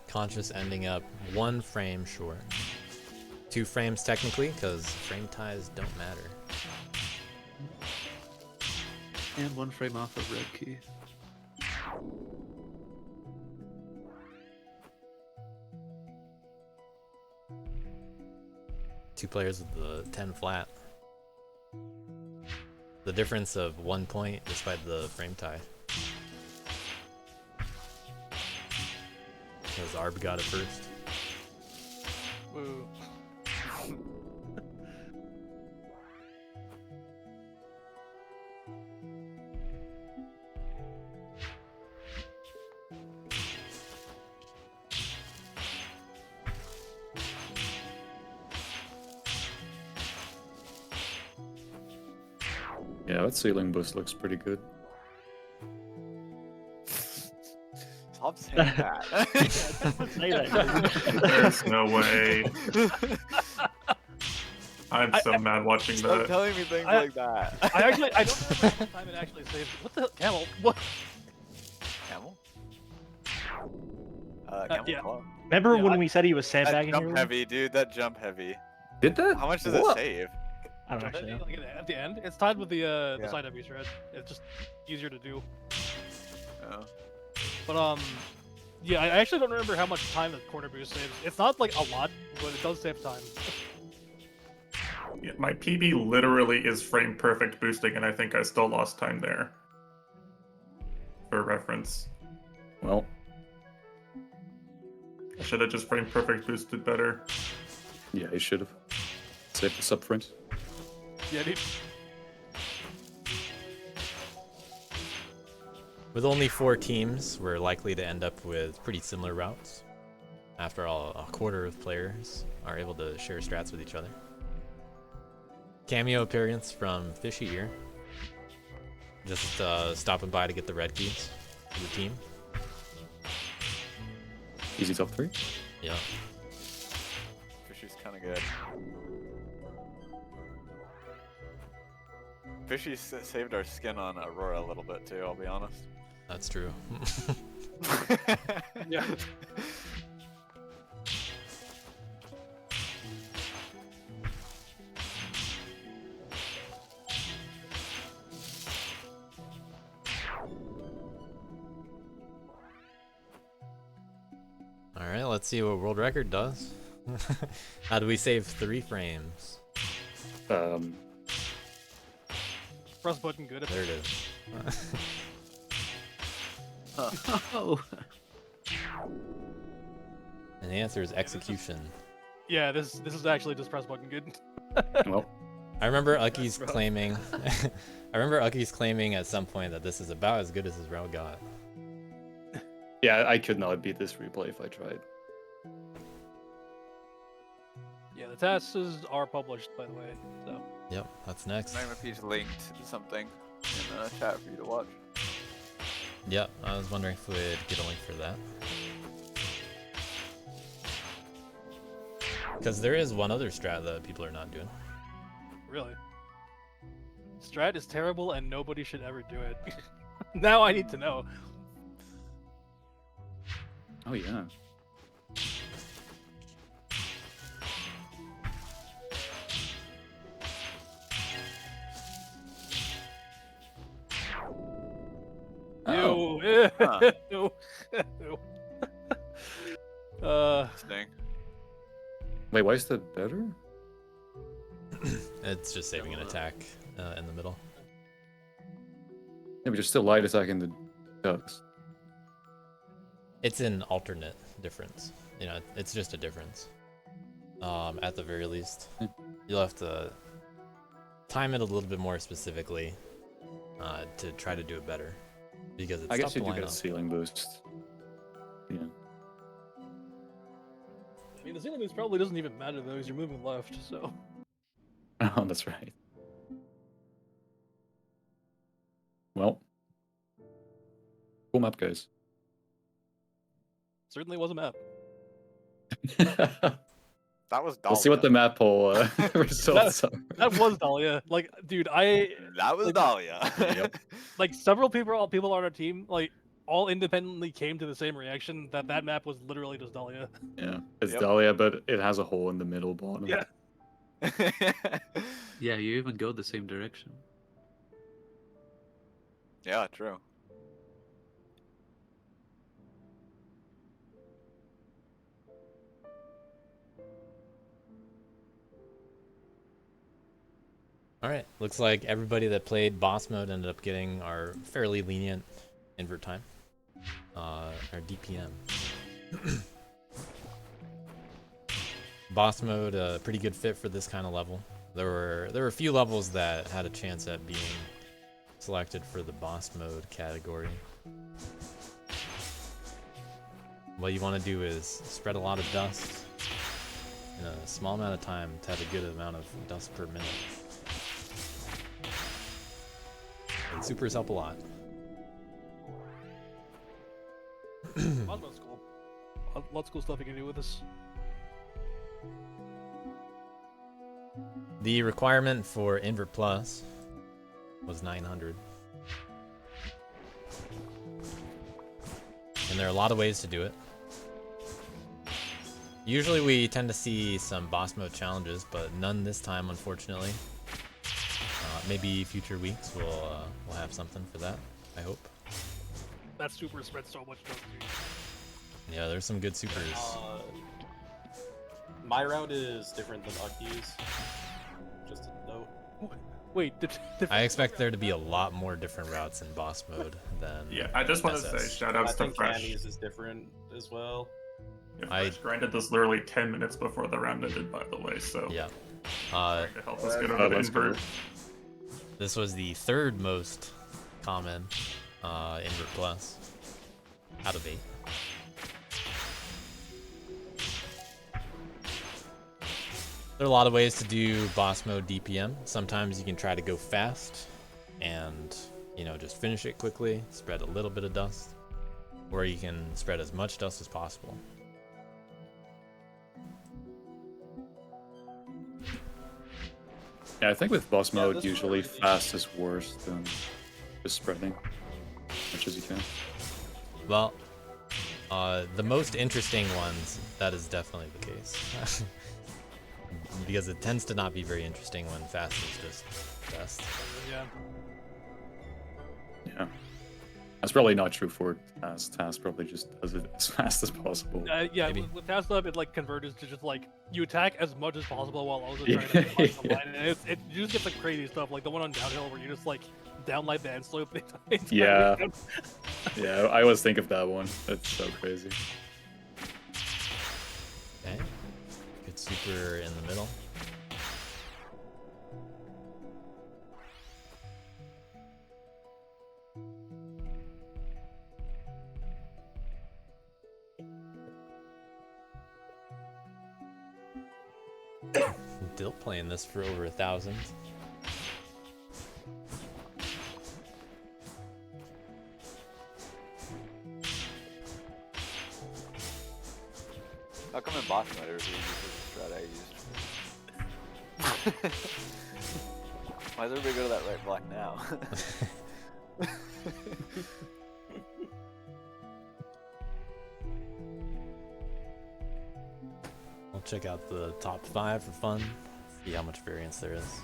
Conscious ending up 1 frame short. 2 frames technically, because frame ties don't matter. And 1 frame off of red key. Two players with the 10 flat. The difference of 1 point despite the frame tie. Because Arb got it first. Woo. Yeah, that ceiling boost looks pretty good. Stop saying that. Say that. There's no way. I'm so mad watching Stop that. telling me things like that. I don't know what time it actually saved. What the hell? Camel? What? Camel? Camel? yeah. Hello? Remember Yeah, when we said he was That sandbagging jump everyone? heavy, dude. That jump heavy. Did that? How much does What? it save? I don't actually know. Like at the end, it's tied with the Yeah. side heavy shred. It's just easier to do. Oh. But yeah, I actually don't remember how much time the corner boost saves. It's not like a lot, but it does save time. Yeah, my PB literally is frame perfect boosting, and I think I still lost time there. For reference. Well, I should have just frame perfect boosted better. yeah, he should have. Save the subframes. Yeah, dude. With only 4 teams, we're likely to end up with pretty similar routes. After all, a quarter of players are able to share strats with each other. Cameo appearance from Fishy here. Just stopping by to get the red keys for the team. Easy top 3. Yeah. Fishy's kind of good. Fishy saved our skin on Aurora a little bit too, I'll be honest. That's true. Yeah. Alright, let's see what world record does. How do we save 3 frames? Press button good. There it is. Oh. And the answer is execution. Yeah, this is actually just press button good. Well, I remember Ucky's claiming I remember Ucky's claiming at some point that this is about as good as his route got. yeah, I could not beat this replay if I tried. Yeah, the tasks are published, by the way. So Yep, that's next. Magma Peach linked something in the chat for you to watch. Yep, I was wondering if we'd get a link for that. Because there is one other strat that people are not doing. really, Strat is terrible, and nobody should ever do it. Now I need to know. Oh yeah. Oh. Ew. Huh. Ew. Ew. Interesting. Wait, why is that better? It's just saving an attack in the middle. Yeah, but you're still light attacking the ducks. It's an alternate difference. You know, it's just a difference. At the very least, you'll have to time it a little bit more specifically to try to do it better. Because it's I tough guess you to do line get a up. ceiling boost. Yeah. I mean, the ceiling boost probably doesn't even matter though, because you're moving left. So Oh, that's right. Well, cool map, guys. certainly was a map. That was We'll see what the map poll results are. That was Dahlia. Like, dude, That was like, Dahlia. Yep. like several people on our team, like, all independently came to the same reaction that that map was literally just Dahlia. Yeah, it's Yep. Dahlia, but it has a hole in the middle bottom. Yeah. Yeah, you even go the same direction. Yeah, true. Alright, looks like everybody that played boss mode ended up getting our fairly lenient invert time. Our DPM. Boss mode, a pretty good fit for this kind of level. There were a few levels that had a chance at being selected for the boss mode category. What you want to do is spread a lot of dust in a small amount of time to have a good amount of dust per minute. And supers help a lot. Osmo's cool. Lots of cool stuff you can do with this. The requirement for Invert Plus was 900. And there are a lot of ways to do it. Usually we tend to see some boss mode challenges, but none this time, unfortunately. Maybe future weeks we'll have something for that, I hope. That super spreads so much dust, dude. Yeah, there's some good supers. My route is different than Aki's. Just a note. Wait, I expect there to be a lot more different routes in boss mode than Yeah, I just want to say SS. shout I outs to think Fresh. Annie's is different as well. Yeah, Fresh grinded this literally 10 minutes before the round ended, by the way, so Yeah. trying to help us get over the that's invert. This was the third most common Invert Plus out of 8. There are a lot of ways to do boss mode DPM. Sometimes you can try to go fast and, you know, just finish it quickly, spread a little bit of dust, or you can spread as much dust as possible. Yeah, I think with boss Yeah, mode, this usually one- fast is worse than just spreading as much as you can. Well, the most interesting ones, that is definitely the case. Because it tends to not be very interesting when fast is just best. Yeah. Yeah. That's probably not true for Task. Task probably just does it as fast as possible. Yeah, Maybe. with Task Lab, it like converges to just like you attack as much as possible while also Yeah, trying to find the yeah. line. And you just get some crazy stuff, like the one on Downhill where you just like downlight the end slope. the entire Yeah. round. Yeah, I always think of that one. That's so crazy. Okay. Good super in the middle. Still playing this for over 1,000. How come in boss mode everybody uses the strat I used? Why does everybody go to that right block now? I'll check out the top 5 for fun, see how much variance there is.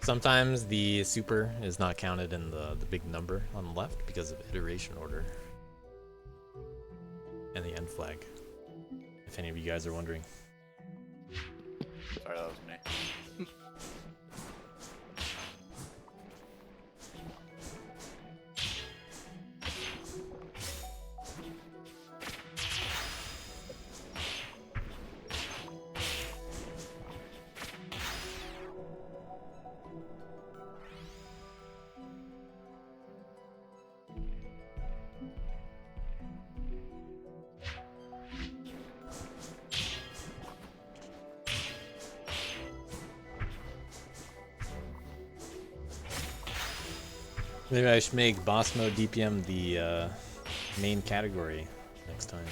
Sometimes the super is not counted in the big number on the left because of iteration order. And the end flag, if any of you guys are wondering. Sorry, that was me. Maybe I should make boss mode DPM the main category next time.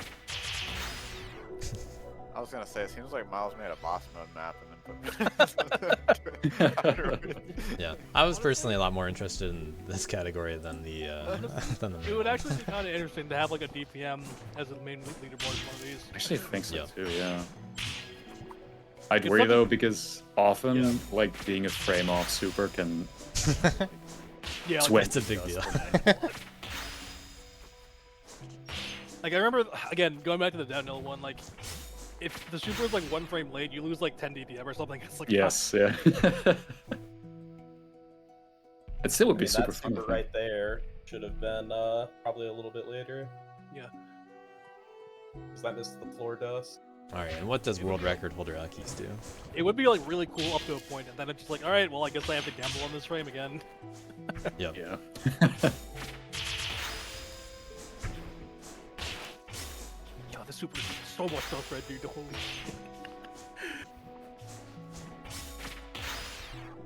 I was gonna say, it seems like Miles made a boss mode map and then put. Yeah, I was personally a lot more interested in this category than the than the main It would one. actually be kind of interesting to have like a DPM as a main leaderboard for one of these. I actually think so Yeah. too. Yeah. I'd It's worry something- though because often Yeah. like being a frame off super can Yeah, sway. It's a big deal. Like I remember, again, going back to the downhill one, like if the super is like 1 frame late, you lose like 10 DPM or something. It's like Yes, yeah. It still would be super That fun. I super think. right there should have been probably a little bit later. Yeah. Because that missed the floor dust. Alright, and what does world record holder Akis do? It would be like really cool up to a point, and then it's just like, all right, well, I guess I have to gamble on this frame again. Yep. Yeah. God, this super is so much stuff, red dude. Holy shit.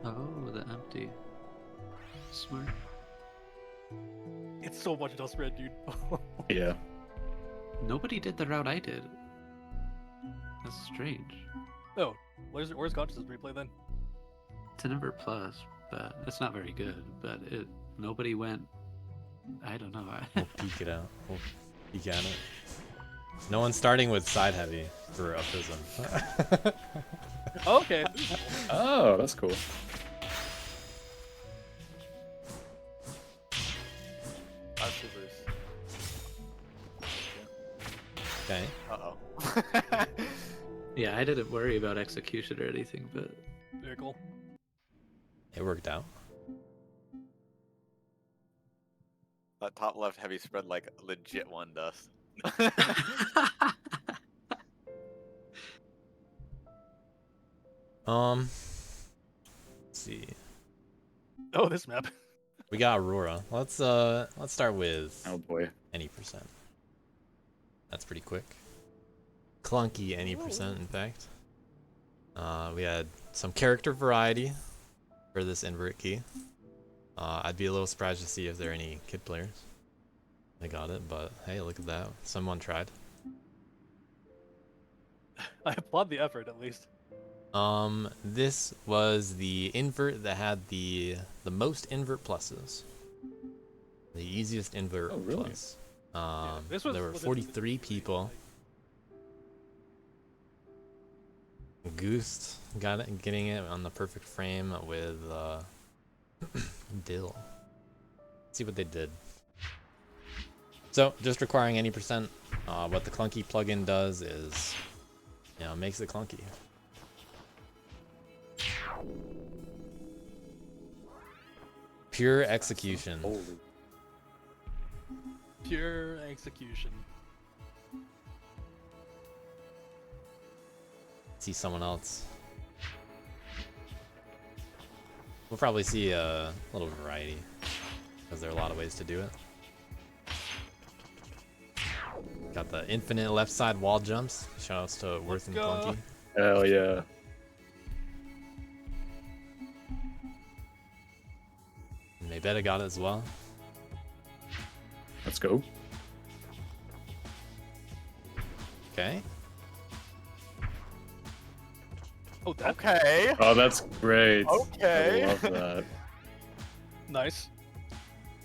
Oh, the empty. Smart. It's so much dust red, dude. Yeah. Nobody did the route I did. That's strange. Oh, where's Consciousness replay then? It's a number plus, but it's not very good. But nobody went. I don't know. We'll peek it out. We'll peek at it. No one's starting with side heavy for a prism. Oh, okay. Oh, that's cool. Our supers. Okay. Uh-oh. Yeah, I didn't worry about execution or anything, but Very cool. It worked out. That top left heavy spread like legit 1 dust. Let's see. Oh, this map. We got Aurora. Let's start with Oh boy. any percent. That's pretty quick. Clunky any percent, in fact. We had some character variety for this invert key. I'd be a little surprised to see if there are any kid players. They got it, but hey, look at that. Someone tried. I applaud the effort, at least. This was the invert that had the most invert pluses. The easiest invert Oh, really? plus. this was There were within- 43 people. Goose got it, getting it on the perfect frame with Dill. Let's see what they did. So, just requiring any percent. What the clunky plugin does is, makes it clunky. Pure execution. Holy. Pure execution. See someone else. We'll probably see a little variety, because there are a lot of ways to do it. Got the infinite left side wall jumps. Shoutouts to Worth and Clunky. Hell yeah. And Maybetta got it as well. Let's go. Okay. Oh, that Okay. Oh, that's great. Okay. I love that. nice.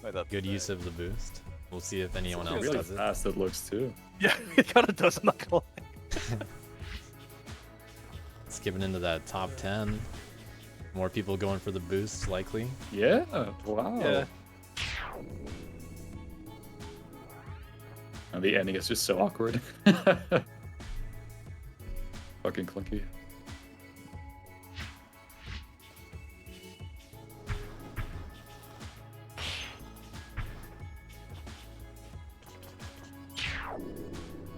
Wait, that's Good use of the boost. We'll see if anyone else Really does it. fast it looks too. Yeah, it kind of does. I'm not gonna lie. Skipping into that top 10. More people going for the boost, likely. Yeah. Wow. Yeah. And the ending is just so awkward. Fucking clunky.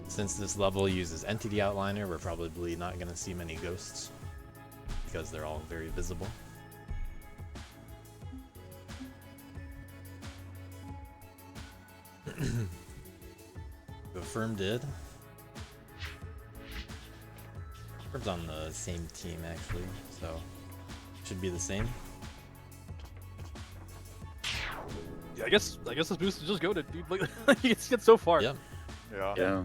Since this level uses Entity Outliner, we're probably not going to see many ghosts, because they're all very visible. But Firm did. Firm's on the same team, actually, so should be the same. Yeah, I guess this boost is just goated, dude. Like, you get so far. Yep. Yeah. Yeah.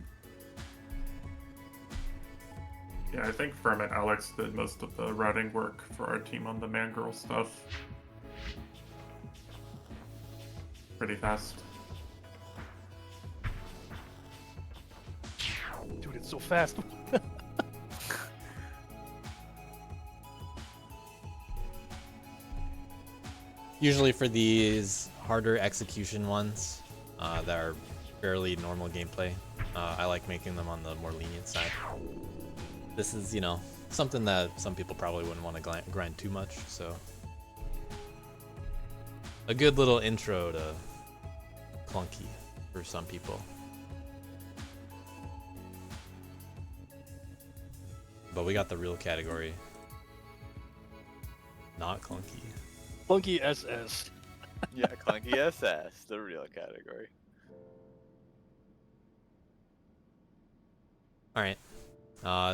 Yeah, I think Firm and Alex did most of the routing work for our team on the man-girl stuff. Pretty fast. Dude, it's so fast. Usually for these harder execution ones that are fairly normal gameplay, I like making them on the more lenient side. This is, you know, something that some people probably wouldn't want to grind too much, so a good little intro to clunky for some people. But we got the real category, not clunky. Clunky SS. Yeah, Clunky SS, the real category. Alright.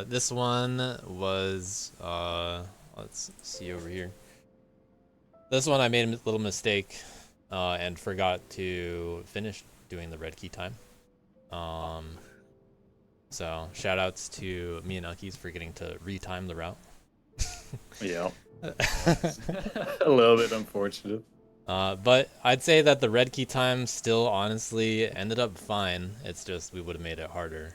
This one was, let's see over here. This one I made a little mistake, and forgot to finish doing the red key time. So shoutouts to me and Uckies for getting to retime the route. Yeah. A little bit unfortunate. But I'd say that the red key time still honestly ended up fine. It's just we would have made it harder.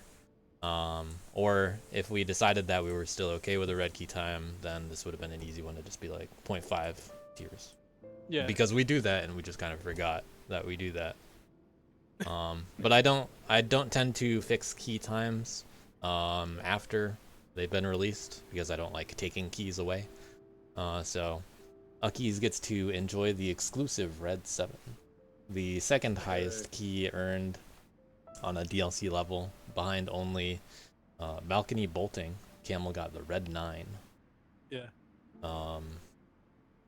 Or if we decided that we were still okay with the red key time, then this would have been an easy one to just be like 0.5 tiers. Yeah. Because we do that and we just kind of forgot that we do that. But I don't tend to fix key times after they've been released because I don't like taking keys away. So Uckies gets to enjoy the exclusive red 7. The second highest key earned on a DLC level, behind only Balcony Bolting. Camel got the red 9. Yeah.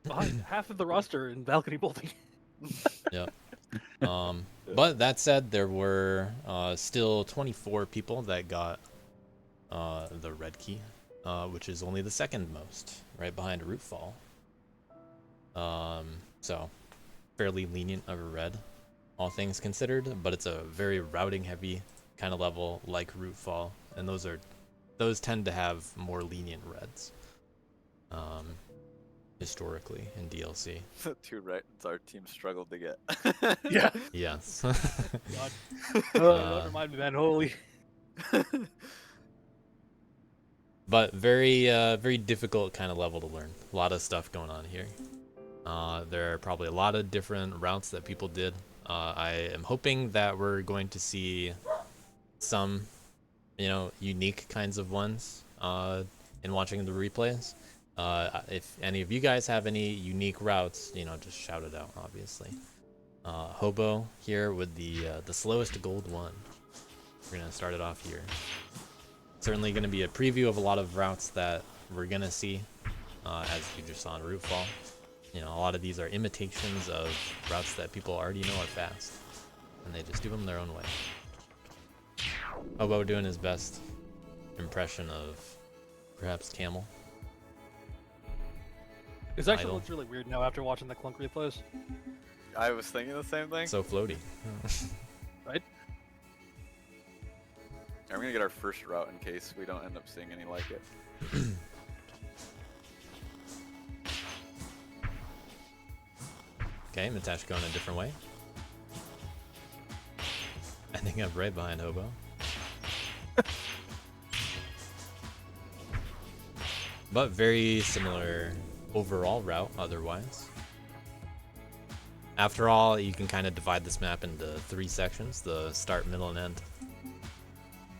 Behind half of the roster in Balcony Bolting. Yep. But that said, there were still 24 people that got the red key, which is only the second most, right behind Rootfall. So fairly lenient of a red, all things considered, but it's a very routing heavy kind of level like Rootfall, and those tend to have more lenient reds. Historically in DLC. The 2 reds our team struggled to get. Yeah. Yes. God. Don't remind me, man. Holy. But very very difficult kind of level to learn. A lot of stuff going on here. There are probably a lot of different routes that people did. I am hoping that we're going to see some, unique kinds of ones in watching the replays. If any of you guys have any unique routes, just shout it out, obviously. Hobo here with the slowest gold one. We're gonna start it off here. Certainly gonna be a preview of a lot of routes that we're gonna see, as you just saw in Rootfall. You know, a lot of these are imitations of routes that people already know are fast, and they just do them their own way. Hobo doing his best impression of perhaps Camel. This actually Idle. looks really weird now after watching the Clunk replays. I was thinking the same thing. So floaty. Right? I'm gonna get our first route in case we don't end up seeing any like it. Okay, Mitash going a different way. I think I'm right behind Hobo. But very similar overall route otherwise. After all, you can kind of divide this map into 3 sections, the start, middle, and end.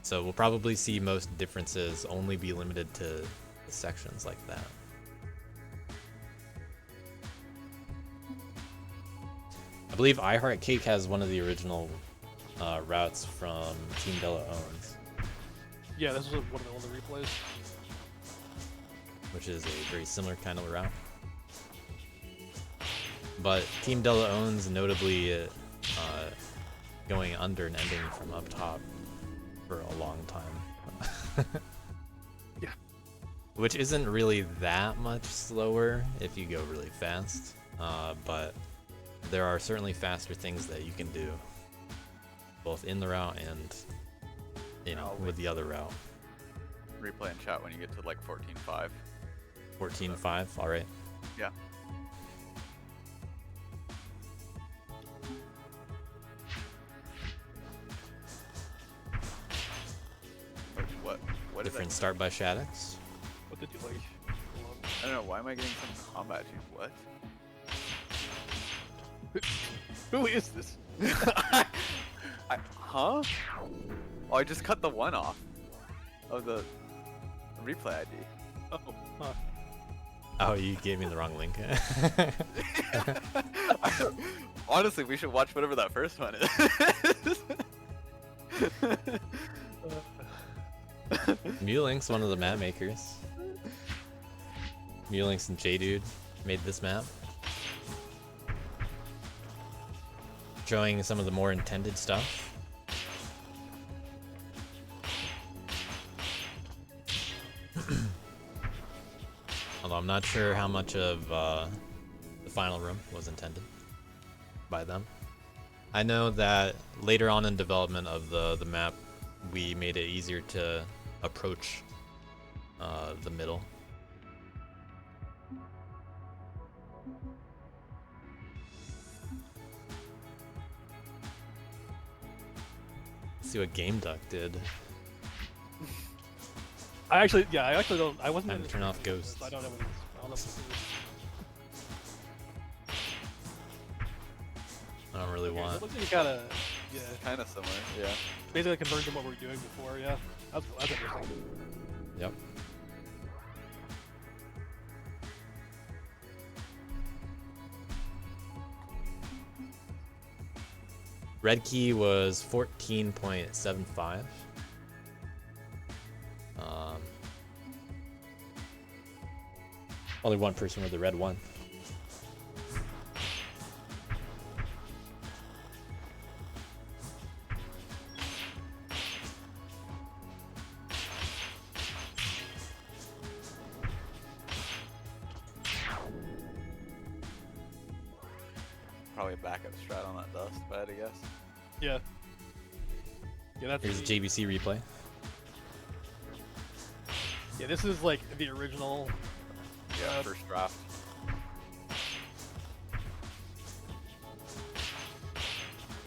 So we'll probably see most differences only be limited to the sections like that. I believe iHeart Cake has one of the original routes from Team Della Owens, Yeah, this is one of the older replays. which is a very similar kind of route. But Team Della Owens notably going under and ending from up top for a long time. Yeah. Which isn't really that much slower if you go really fast, but there are certainly faster things that you can do, both in the route and, you know, with the other route. Replay in chat when you get to like 14.5. 14.5, alright. Yeah. What did Different start by Shaddix. What did you like? I don't know, why am I getting some combat tube? What? Who is this? Huh? Oh, I just cut the 1 off of the replay ID. Oh, huh. Oh, you gave me the wrong link. Honestly, we should watch whatever that first one is. Mulinx, one of the map makers. Mulinx and J-Dude made this map. Showing some of the more intended stuff. Although I'm not sure how much of the final room was intended by them. I know that later on in development of the map, we made it easier to approach the middle. Let's see what Game Duck did. I actually don't. I wasn't. Time to turn off ghosts. I don't know what it is. I don't know what this is. I don't really want. It looks like you gotta, yeah. Kind of similar, yeah. Basically convert to what we were doing before, yeah. That's interesting. Yep. Red key was 14.75. Only one person with the red one. Probably a backup strat on that dust, if I had to guess. Yeah. Yeah, that's. Here's a JBC replay. Yeah, this is like the original. Yeah, first draft.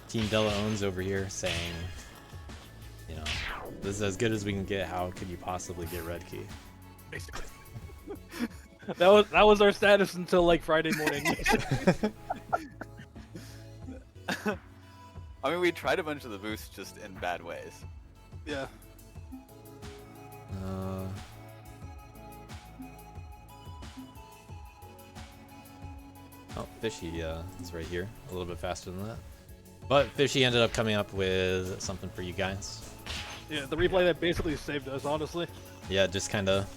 Team Della Owens over here saying, you know, this is as good as we can get. How could you possibly get red key? Basically. that was our status until like Friday morning. I mean, we tried a bunch of the boosts just in bad ways. Yeah. Oh, Fishy is right here, a little bit faster than that. But Fishy ended up coming up with something for you guys. Yeah, the replay that basically saved us, honestly. Yeah, just kind of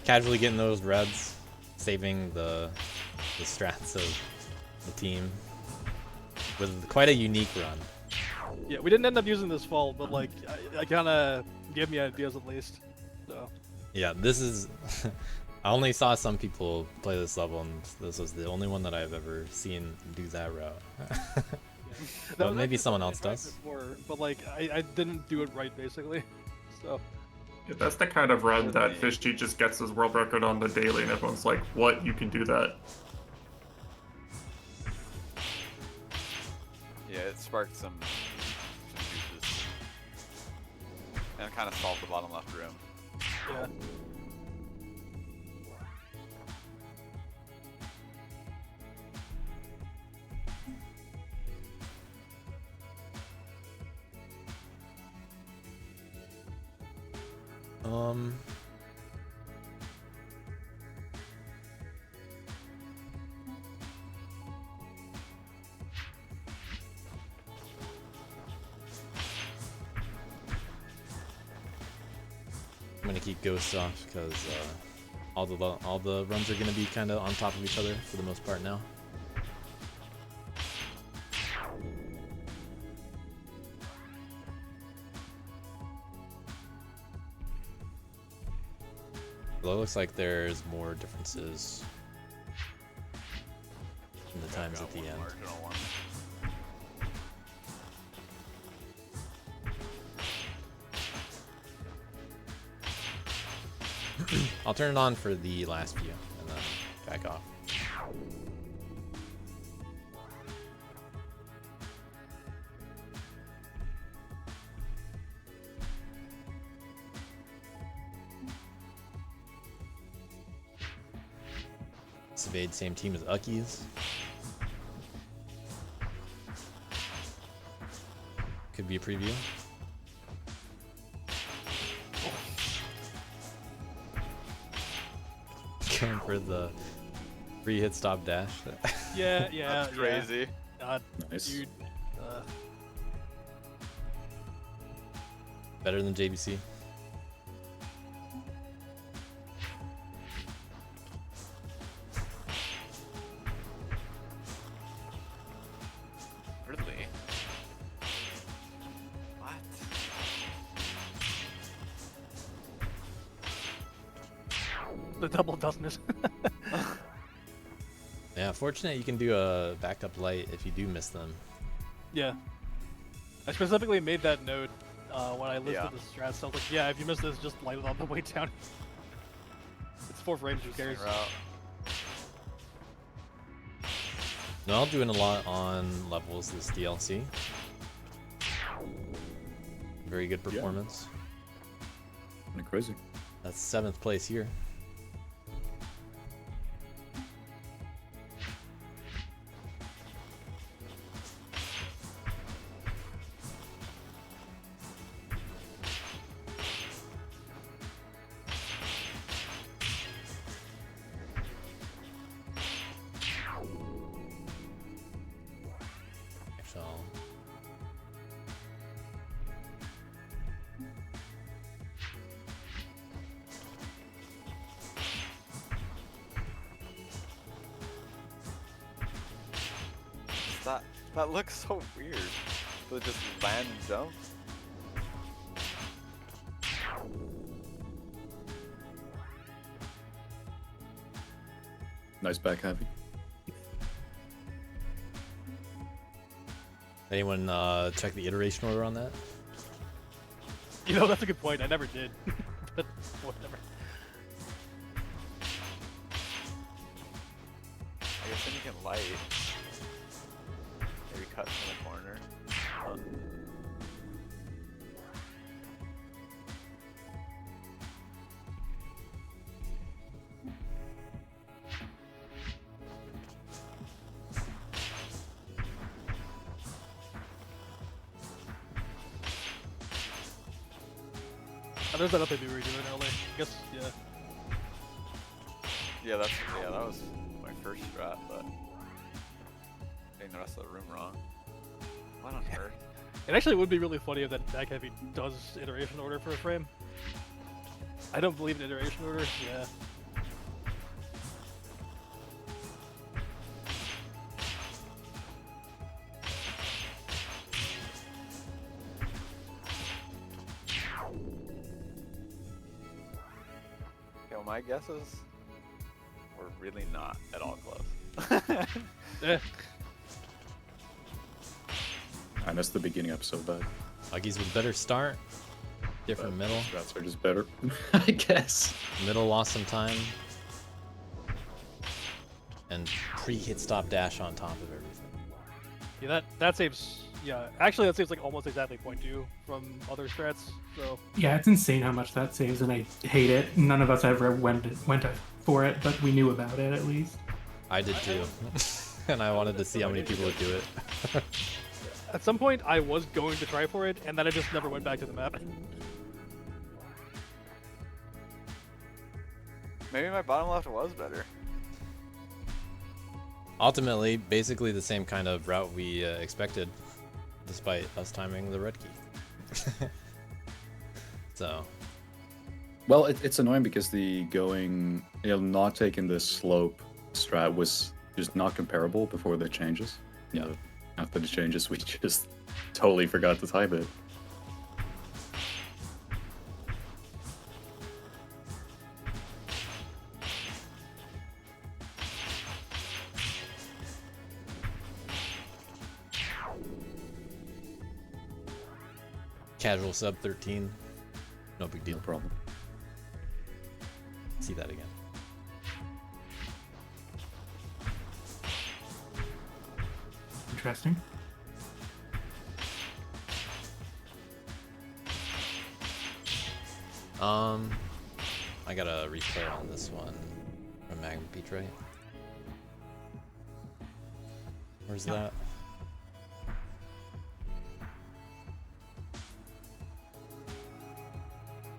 casually getting those reds, saving the strats of the team with quite a unique run. Yeah, we didn't end up using this fall, but like, I kind of gave me ideas at least. So. Yeah, this is. I only saw some people play this level, and this was the only one that I've ever seen do that route. But maybe someone else does. Before, but like, I didn't do it right, basically. So. Yeah, that's the kind of run that Fishy just gets his world record on the daily, and everyone's like, "What? You can do that?" Yeah, it sparked some juices. And kind of solved the bottom left room. Yeah. I'm gonna keep Ghosts off because all the runs are gonna be kind of on top of each other for the most part now. Well, it looks like there's more differences in the times at the end. I'll turn it on for the last few and then back off. Evade, same team as Uckies. Could be a preview. Going for the free hit stop dash. Yeah, That's crazy. Yeah. Nice. Dude. Better than JBC. Really? What? The double toughness. Yeah, fortunate you can do a backup light if you do miss them. Yeah. I specifically made that note when I listed Yeah. the strats. So I was like, yeah, if you miss this, just light it on the way down. It's 4 frames, who cares? No, I'm doing a lot on levels this DLC. Very good performance. Kind of crazy. That's 7th place here. That looks so weird. Does it just land and jump? Nice back heavy. Anyone check the iteration order on that? You know, that's a good point. I never did. But whatever. I guess then you can light. Maybe cut from the corner. Oh, there's that update we were doing earlier. I guess, yeah. Yeah, that was my first strat, but reading the rest of the room wrong. What on earth? It actually would be really funny if that back heavy does iteration order for a frame. I don't believe in iteration order. Yeah. Yo, my guesses were really not at all close. Eh. I missed the beginning up so bad. Uggies with better start. Different middle. Strats are just better, I guess. Middle lost some time. And pre-hit stop dash on top of everything. Yeah, that saves. Yeah, actually, that saves like almost exactly 0.2 from other strats. So Yeah, it's insane how much that saves, and I hate it. None of us ever went for it, but we knew about it at least. I did too. And I wanted to see how many people would do it. at some point, I was going to try for it, and then I just never went back to the map. Maybe my bottom left was better. Ultimately, basically the same kind of route we expected, despite us timing the red key. So. Well, it's annoying because the going, not taking the slope strat was just not comparable before the changes. Yeah. After the changes, we just totally forgot to type it. Casual sub 13. No big deal. No problem. See that again. Interesting. I got a replay on this one from Magma Beach, right? Where's that?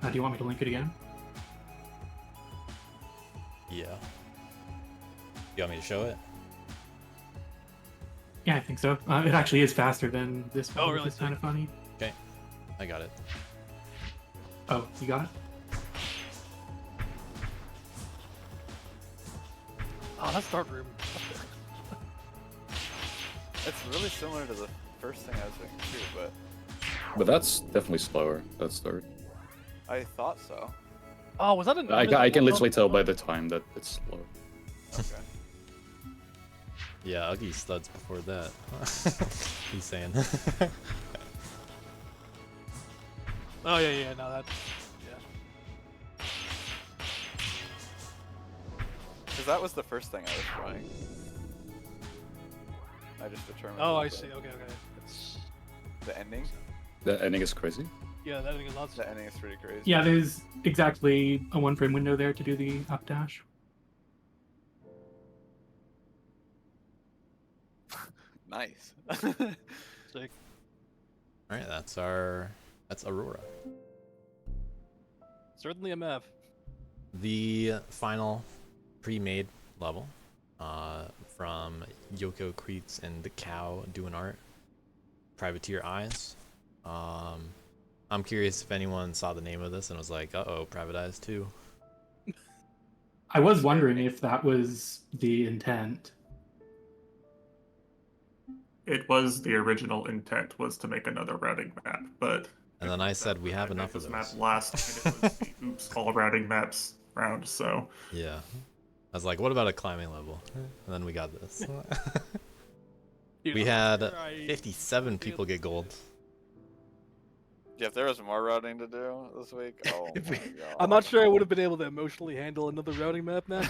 Do you want me to link it again? Yeah. You want me to show it? Yeah, I think so. It actually is faster than this one. Oh, really? It's kind of funny. Okay, I got it. Oh, you got it? Oh, that start room. It's really similar to the first thing I was doing too, But that's definitely slower, that start. but I thought so. Oh, was that an? I can literally tell by the time that it's slow. Okay. Yeah, Uggy studs before that. He's saying. Oh yeah, no that. Yeah. Because that was the first thing I was trying. I just determined. Oh, that I see. Okay. It's The ending. The ending is crazy. yeah, that thing is nuts. The ending is pretty crazy. Yeah, there's exactly a one frame window there to do the up dash. Nice. Sick. Alright, that's Aurora. Certainly a map. The final pre-made level from Yoko Creets and the Cow doing art. Privateer Eyes. I'm curious if anyone saw the name of this and was like, uh-oh, Private Eyes 2. I was wondering if that was the intent. It was the original intent was to make another routing map, but And then I said, we have enough of this map those. last and it was the oops all routing maps round, so Yeah. I was like, what about a climbing level? And then we got this. Dude, We I'm had sure I- 57 people get gold. Yeah, if there was more routing to do this week, oh my god. I'm not sure I would have been able to emotionally handle another routing map now.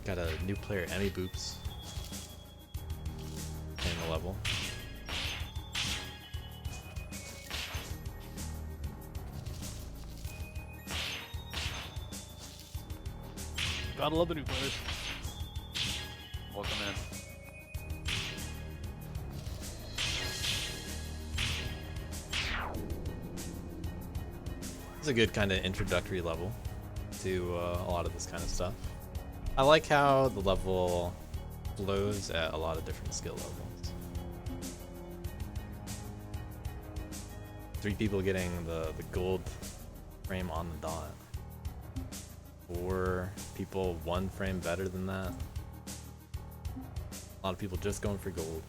Got a new player, Emmy Boops, in the level. Gotta love the new players. Welcome in. It's a good kind of introductory level to a lot of this kind of stuff. I like how the level flows at a lot of different skill levels. 3 people getting the gold frame on the dot. 4 people 1 frame better than that. A lot of people just going for gold.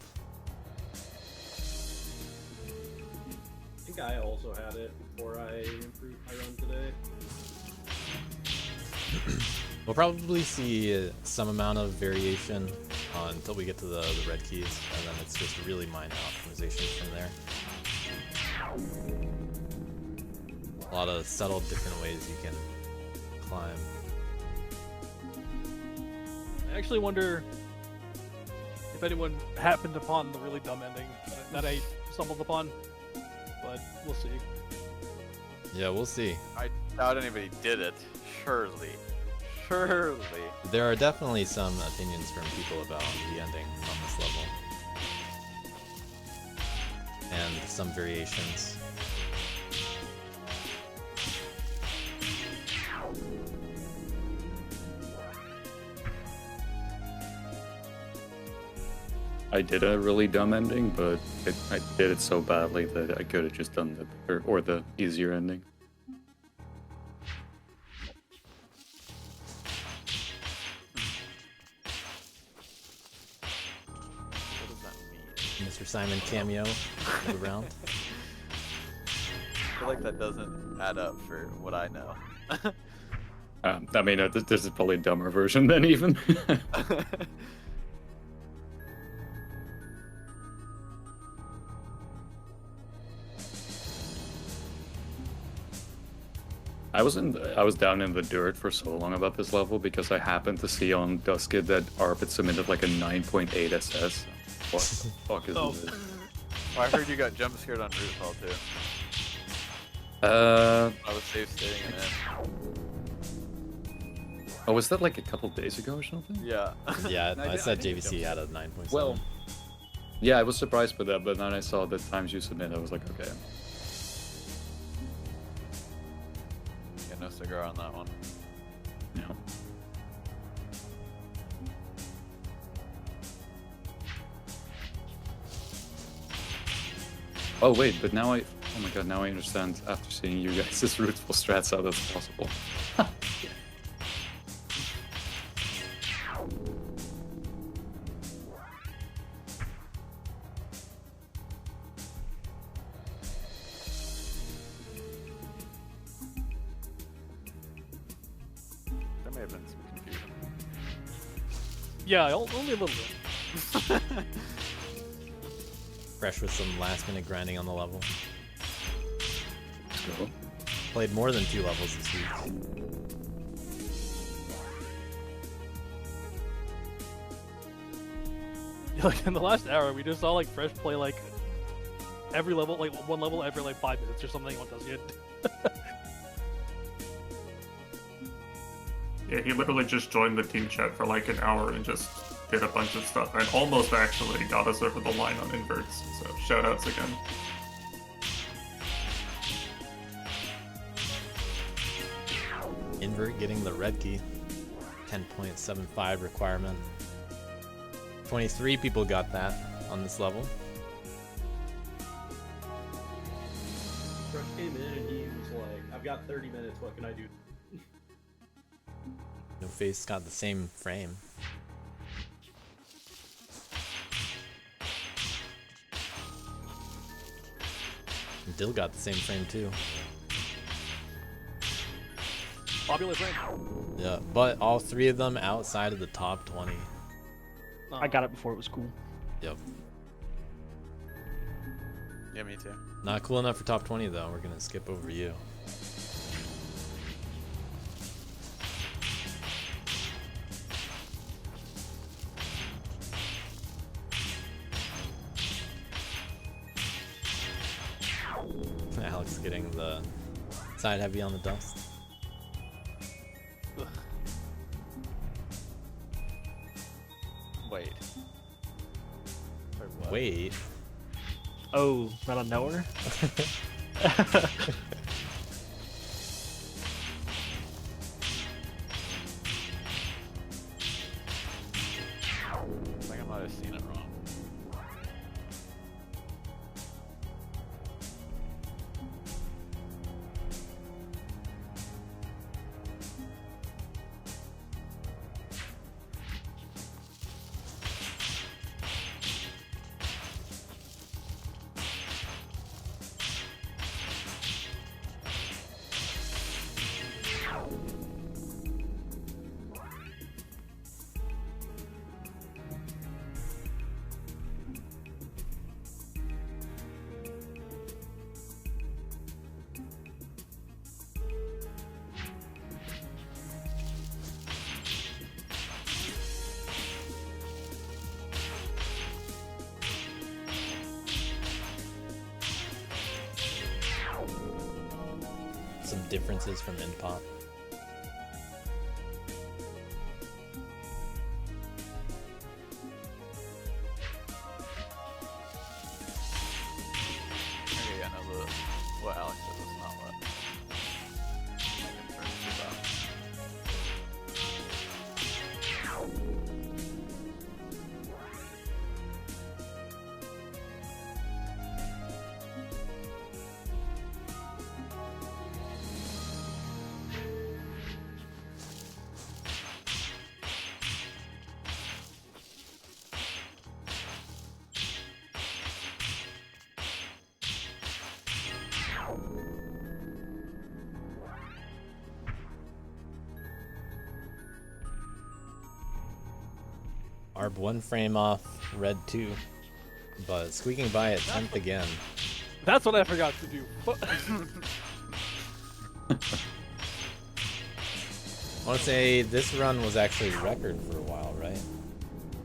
I think I also had it before I improved my run today. We'll probably see some amount of variation until we get to the red keys, and then it's just really minor optimizations from there. A lot of subtle different ways you can climb. I actually wonder if anyone happened upon the really dumb ending that I stumbled upon, but we'll see. Yeah, we'll see. I doubt anybody did it. Surely. There are definitely some opinions from people about the ending on this level. And some variations. I did a really dumb ending, but I did it so badly that I could have just done the better or the easier ending. What does that mean? Mr. Simon cameo of the round. I feel like that doesn't add up for what I know. I mean, this is probably a dumber version than even. I was down in the dirt for so long about this level because I happened to see on Duskid that Arpit submitted like a 9.8 SS. What the fuck is this? Oh, I heard you got jump scared on Rootfall too. I I was safe stating it in. Oh, was that like a couple days ago or something? Yeah. Yeah, And I did- said didn't JVC jump had a 9.7. Well, yeah, I was surprised by that, but then I saw the times you submit, I was like, okay. Yeah, no cigar on that one. Yeah. Oh wait, but now oh my god, now I understand after seeing you guys' rootful strats how that's possible. There may have been some confusion. Yeah, only a little bit. Fresh with some last minute grinding on the level. Let's go. Played more than 2 levels this week. Like in the last hour, we just saw like Fresh play like every level, like one level every like 5 minutes or something. What does it? Yeah, he literally just joined the team chat for like an hour and just did a bunch of stuff and almost actually got us over the line on inverts. So shoutouts again. Invert getting the red key. 10.75 requirement. 23 people got that on this level. Fresh came in and he was like, I've got 30 minutes, what can I do? No Face got the same frame. And Dill got the same frame too. Popular frame. Yeah, but all 3 of them outside of the top 20. I got it before it was cool. Yep. Yeah, me too. Not cool enough for top 20 though. We're gonna skip over you. Alex getting the side heavy on the dust. Wait. Sorry, what? Wait. Oh, not a knower? I think I might have seen it wrong. Some differences from Inpop. Okay, yeah, no, what Alex said was not what my concerns about. Arb 1 frame off red 2, but squeaking by at 10th again. That's what I forgot to do. I want to say this run was actually record for a while, right?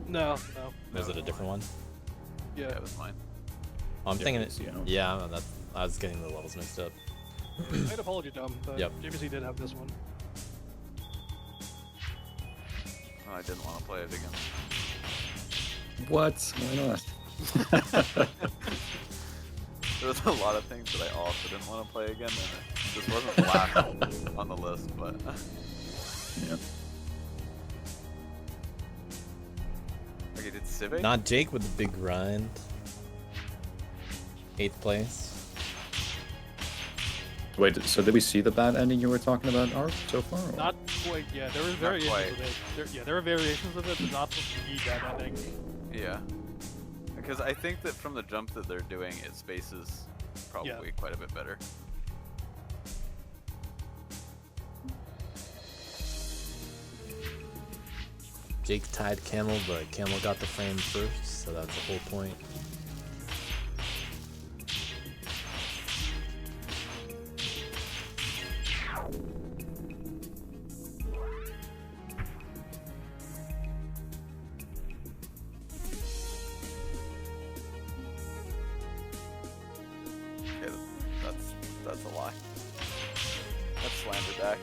No. Was it a different one? Yeah, That was mine. Oh, I'm thinking it. Seattle. Yeah, I was getting the levels mixed up. I had apology dumb, but Yep. JVC did have this one. Oh, I didn't want to play it again. What? Why not? There was a lot of things that I also didn't want to play again, and this wasn't the last on the list, but Yeah. okay, did Civic? Not Jake with the big grind. 8th place. Wait, so did we see the bad ending you were talking about, Arp, so far? or- Not quite. Yeah, there were Not variations quite. of it. There were variations of it, but not the bad ending. Yeah, because I think that from the jump that they're doing, it spaces probably quite a bit better. Jake tied Camel, but Camel got the frame first, so that's the whole point. Okay, that's a lie. That's slander back.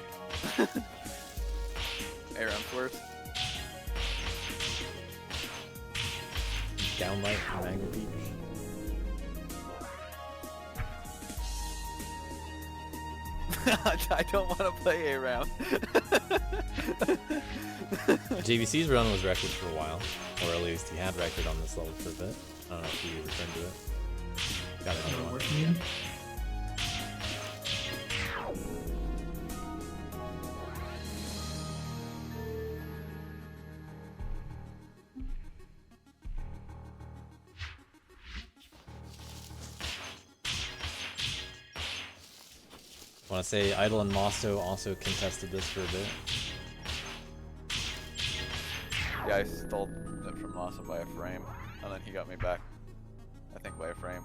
Aaron's worse. Downlight from Mango Beach. I don't want to play a round. JVC's run was record for a while, or at least he had record on this level for a bit. I don't know if he returned to it. Got another one. Working. I want to say Idle and Mosto also contested this for a bit. Yeah, I stole it from Lawson by a frame, and then he got me back, I think, by a frame.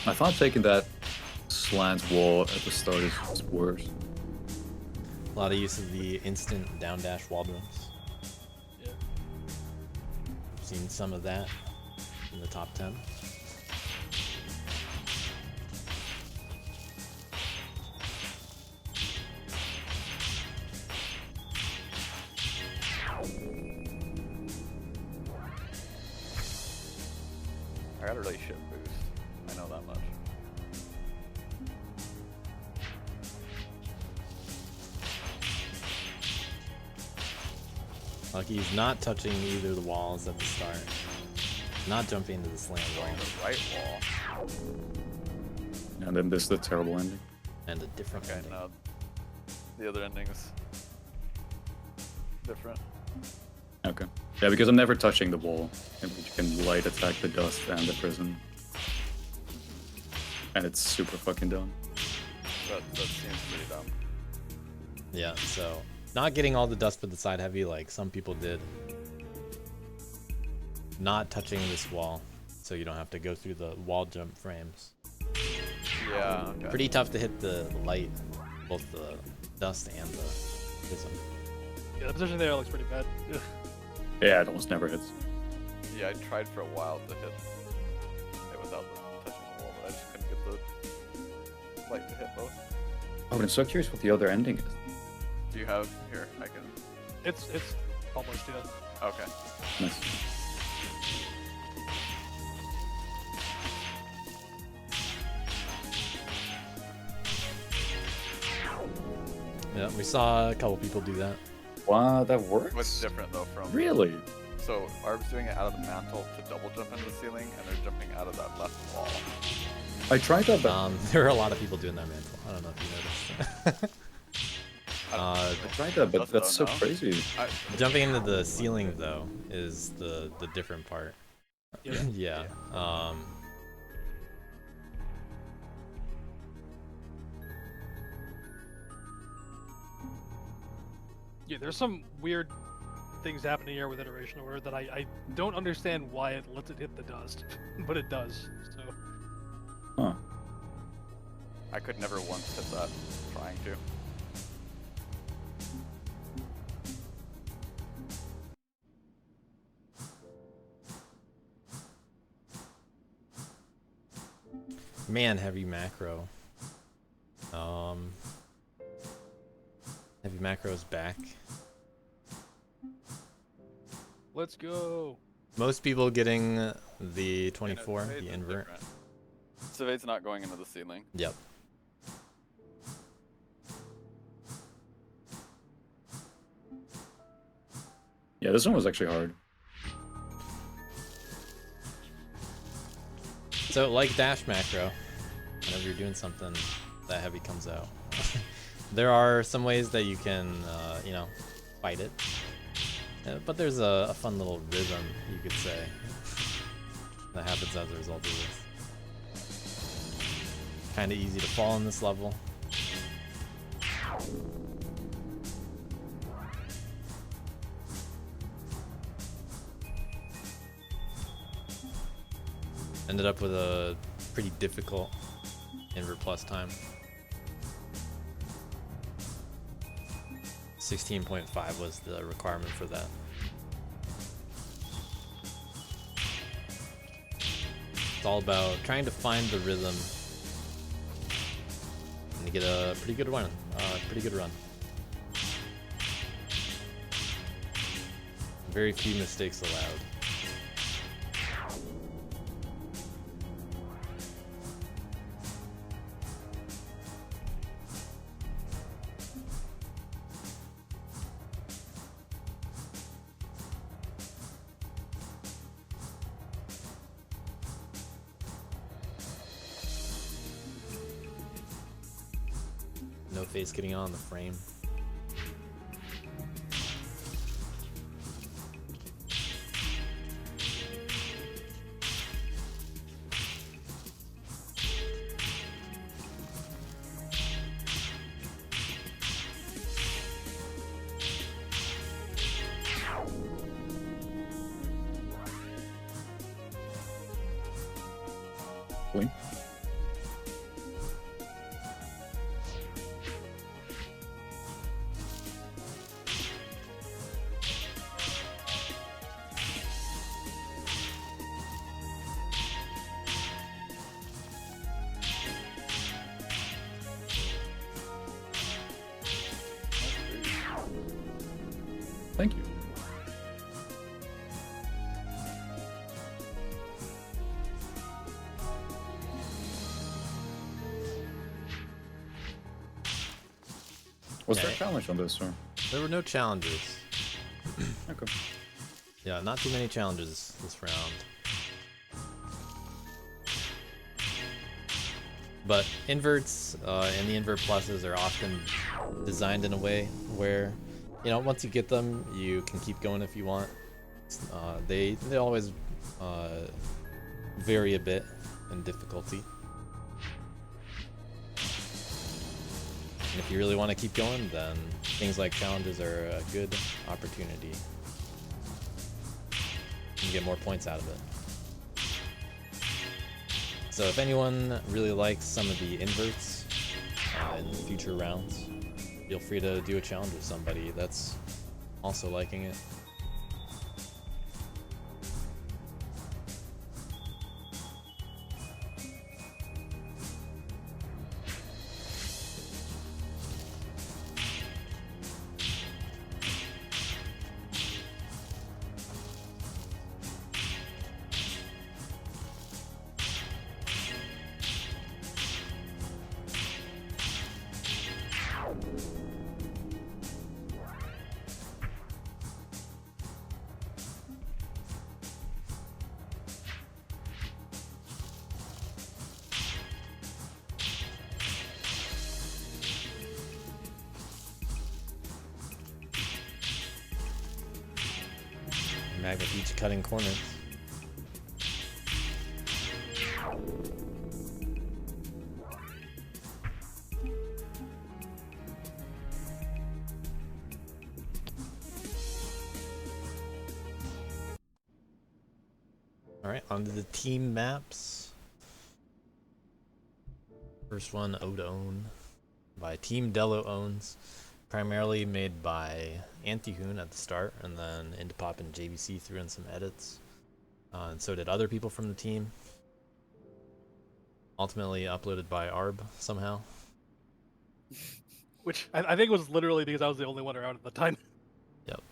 I thought taking that slant wall at the start is worse. A lot of use of the instant down dash wall jumps. Yeah. Seen some of that. in the top 10. I got a really shit boost. I know that much. Lucky's not touching either of the walls at the start. Not jumping into the slam wall. Going the right wall. And then this is the terrible ending. And a different Okay, ending. now the other ending's different. Okay. Yeah, because I'm never touching the wall. And you can light attack the dust and the prison. And it's super fucking dumb. That seems pretty dumb. Yeah, so not getting all the dust for the side heavy like some people did. Not touching this wall, so you don't have to go through the wall jump frames. Yeah, okay. Pretty tough to hit the light, both the dust and the prism. Yeah, the position there looks pretty bad. Yeah, it almost never hits. Yeah, I tried for a while to hit it without touching the wall, but I just couldn't get the light to hit both. Oh, but I'm so curious what the other ending is. Do you have here? I can. It's published, yeah. Okay. Nice. Yeah, we saw a couple people do that. Wow, that works? What's different though from? Really? So Arb's doing it out of the mantle to double jump into the ceiling, and they're jumping out of that left wall. I tried that, but There are a lot of people doing that mantle. I don't know if you noticed. I tried that, but that's so crazy. Jumping into the ceiling though is the different part. Yeah. Yeah. Yeah, there's some weird things happening here with Iteration Order that I don't understand why it lets it hit the dust, but it does. So. Huh. I could never once hit that trying to. Man, heavy macro. Heavy macro's back. Let's go. Most people getting the 24, Civade's the is invert. different. Civade's not going into the ceiling. Yep. Yeah, this one was actually hard. So like dash macro, whenever you're doing something, that heavy comes out. There are some ways that you can, you know, fight it. But there's a fun little rhythm, you could say, that happens as a result of this. Kind of easy to fall in this level. Ended up with a pretty difficult invert plus time. 16.5 was the requirement for that. It's all about trying to find the rhythm and to get a pretty good run. Very few mistakes allowed. No face getting on the frame. Wing. Was Yeah. there a challenge on this, or? There were no challenges. Okay. Yeah, not too many challenges this round. But inverts and the invert pluses are often designed in a way where, you know, once you get them, you can keep going if you want. They always vary a bit in difficulty. And if you really want to keep going, then things like challenges are a good opportunity. You can get more points out of it. So if anyone really likes some of the inverts in future rounds, feel free to do a challenge with somebody that's also liking it. Magma Beach cutting corners. Alright, onto the team maps. First one, Ode Own by Team Delo Owns. Primarily made by Antihoon at the start, and then Indipop and JBC threw in some edits. And so did other people from the team. Ultimately uploaded by Arb somehow. Which I think was literally because I was the only one around at the time. Yep.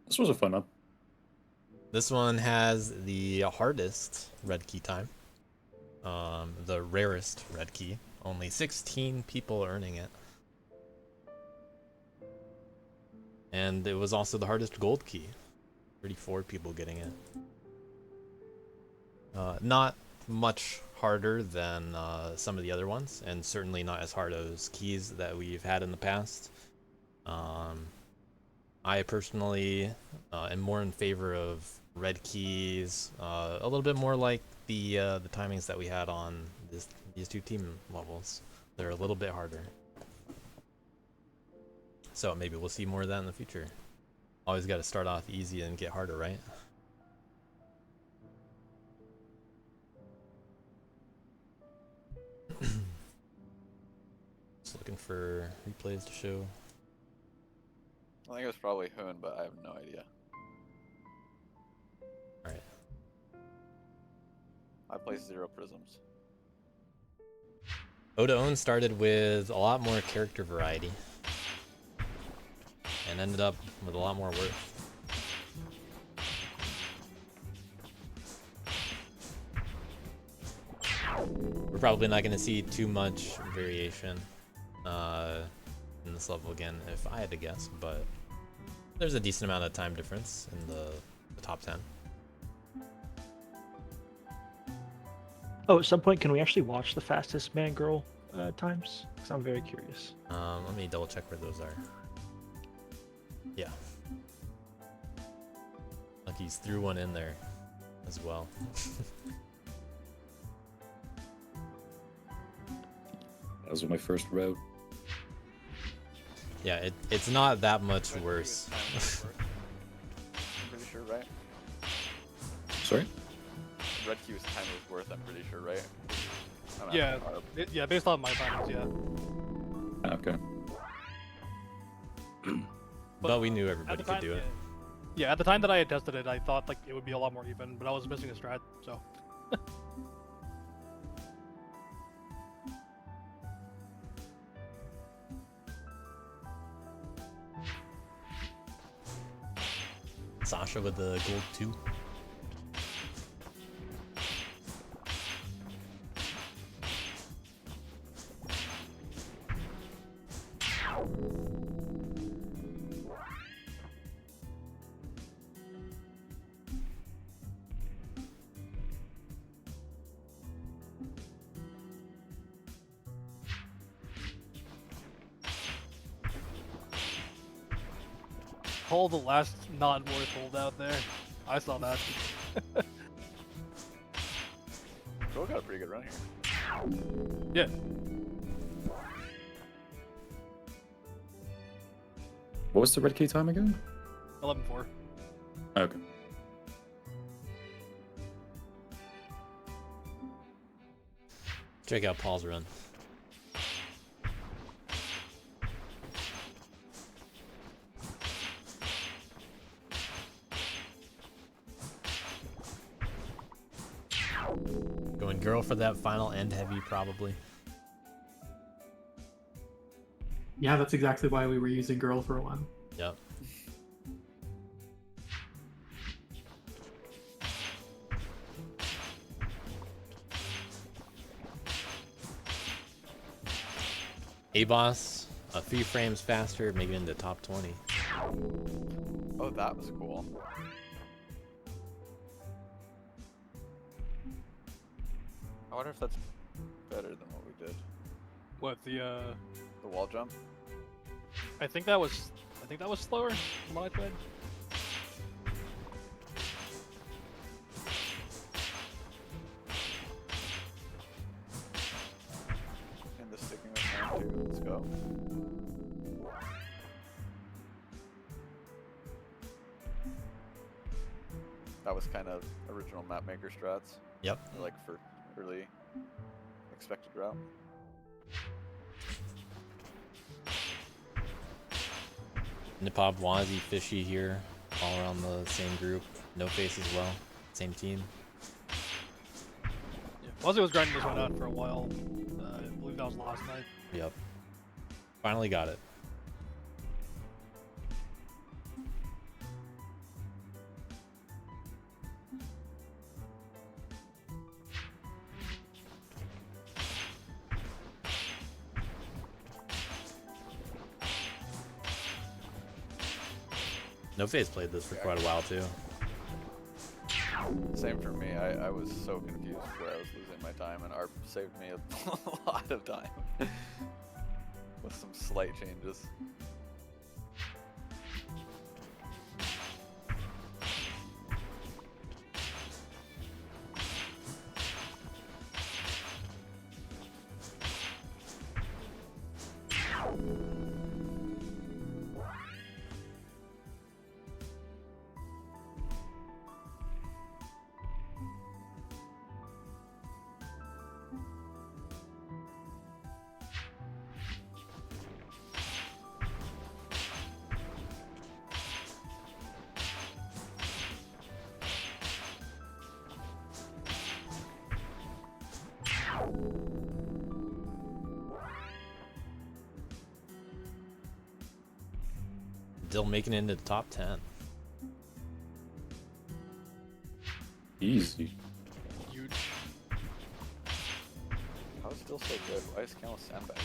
This was a fun one. This one has the hardest red key time. The rarest red key. Only 16 people earning it. And it was also the hardest gold key. 34 people getting it. Not much harder than some of the other ones, and certainly not as hard as keys that we've had in the past. I personally am more in favor of red keys, a little bit more like the timings that we had on these two team levels. They're a little bit harder. So maybe we'll see more of that in the future. Always got to start off easy and get harder, right? Just looking for replays to show. I think it was probably Hoon, but I have no idea. Alright. I play 0 prisms. Ode Own started with a lot more character variety. And ended up with a lot more worth. We're probably not going to see too much variation in this level again, if I had to guess, but there's a decent amount of time difference in the top 10. Oh, at some point, can we actually watch the fastest man girl times? Because I'm very curious. Let me double check where those are. Yeah. Lucky's threw one in there as well. That was my first route. Yeah, it's not that much worse. I'm pretty sure, right? Sorry? Red Q's time was worth, I'm pretty sure, right? I'm Yeah, asking Arb. yeah, based on my timings, yeah. Okay. But we knew everybody could do it. Yeah, at the time that I had tested it, I thought like it would be a lot more even, but I was missing a strat, so. Sasha with the gold 2. Paul, the last non-worth holdout there. I saw that. Joel got a pretty good run here. Yeah. What was the red key time again? 11-4. Okay. Check out Paul's run. Going girl for that final end heavy, probably. Yeah, that's exactly why we were using girl for one. Yep. A-Boss, a few frames faster, maybe in the top 20. Oh, that was cool. I wonder if that's better than what we did. What, The wall jump? I think that was slower from what I tried. And the sticking with mine too. Let's go. That was kind of original map maker strats. Yep. Like for early expected route. Nipop, Wazi, Fishy here, all around the same group. No face as well, same team. Yeah, Wazzy was grinding this one out for a while. I believe that was last night. Yep. Finally got it. No Face played this for quite a while too. Same for me. I was so confused where I was losing my time, and ARP saved me a lot of time with some slight changes. Still making it into the top 10. Easy. Huge. I was still so good. Why is Camel sandbagging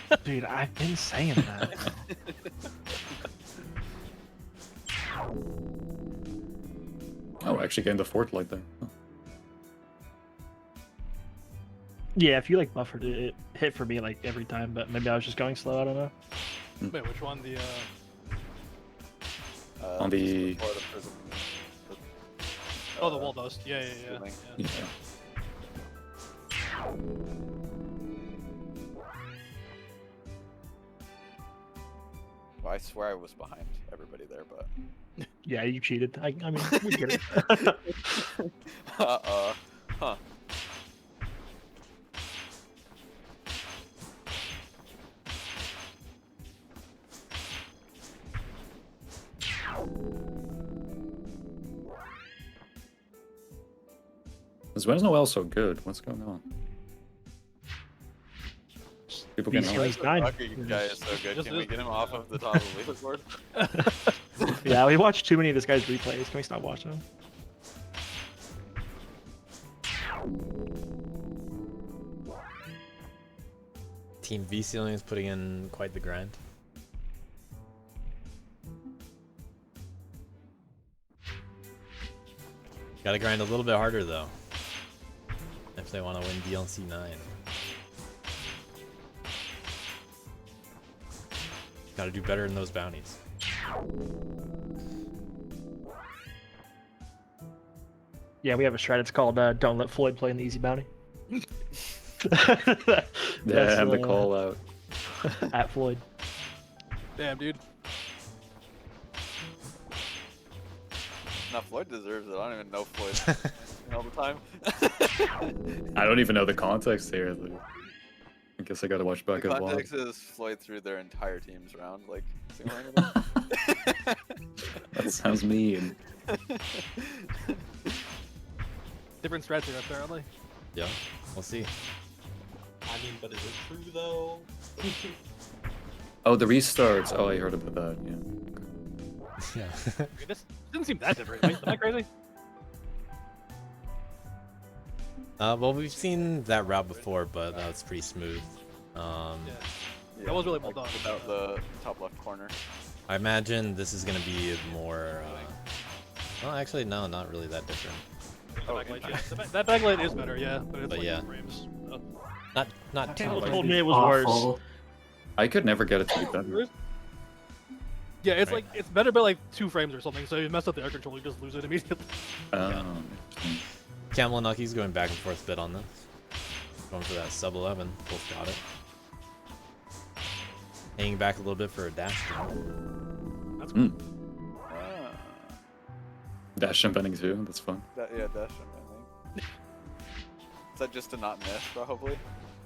me? Dude, I've been saying that. Oh, actually getting the fort light there. Huh. Yeah, if you like buffered it, it hit for me like every time, but maybe I was just going slow. I don't know. Wait, which one? The On the- before the prison, oh, the wall dust. Yeah. ceiling. Yeah. Well, I swear I was behind everybody there, but Yeah, you cheated. I mean, we get it. huh. Is When's Noel so good? What's going on? People Beast getting Wars 9. Fuck, you guys are so good. Just Can we is- get him off of the top of the leaderboard? Yeah, we watched too many of this guy's replays. Can we stop watching them? Team V Ceiling is putting in quite the grind. Gotta grind a little bit harder though, if they want to win DLC 9. Gotta do better in those bounties. Yeah, we have a strat. It's called "Don't Let Floyd Play in the Easy Bounty." Yeah, That's, and the call out. at Floyd. Damn, dude. Now Floyd deserves it. I don't even know Floyd all the time. I don't even know the context here. Like, I guess I gotta watch back The as well. context is Floyd threw their entire teams around, like, single-handedly. That sounds mean. Different strats here, apparently. Yeah, we'll see. I mean, but is it true though? Oh, the restarts. Oh, I heard about that. Yeah. Yeah. This doesn't seem that different. Am I crazy? Well, we've seen that route before, but that was pretty smooth. Yeah. That was really well done. Without the top left corner. I imagine this is gonna be more. Well, actually, no, not really that different. Backlight, yeah. That backlight is better, yeah, but it's But like yeah. frames. Not too. People much. told me it was worse. Awful. I could never get it to be better. Yeah, it's Right. like it's better by like 2 frames or something. So if you mess up the air control, you just lose it immediately. Camel and Nucky's going back and forth a bit on this. Going for that sub 11. Both got it. Hanging back a little bit for a dash jump. That's cool. Dash jump ending too. That's fun. Yeah, dash jump, I think. Is that just to not miss, probably?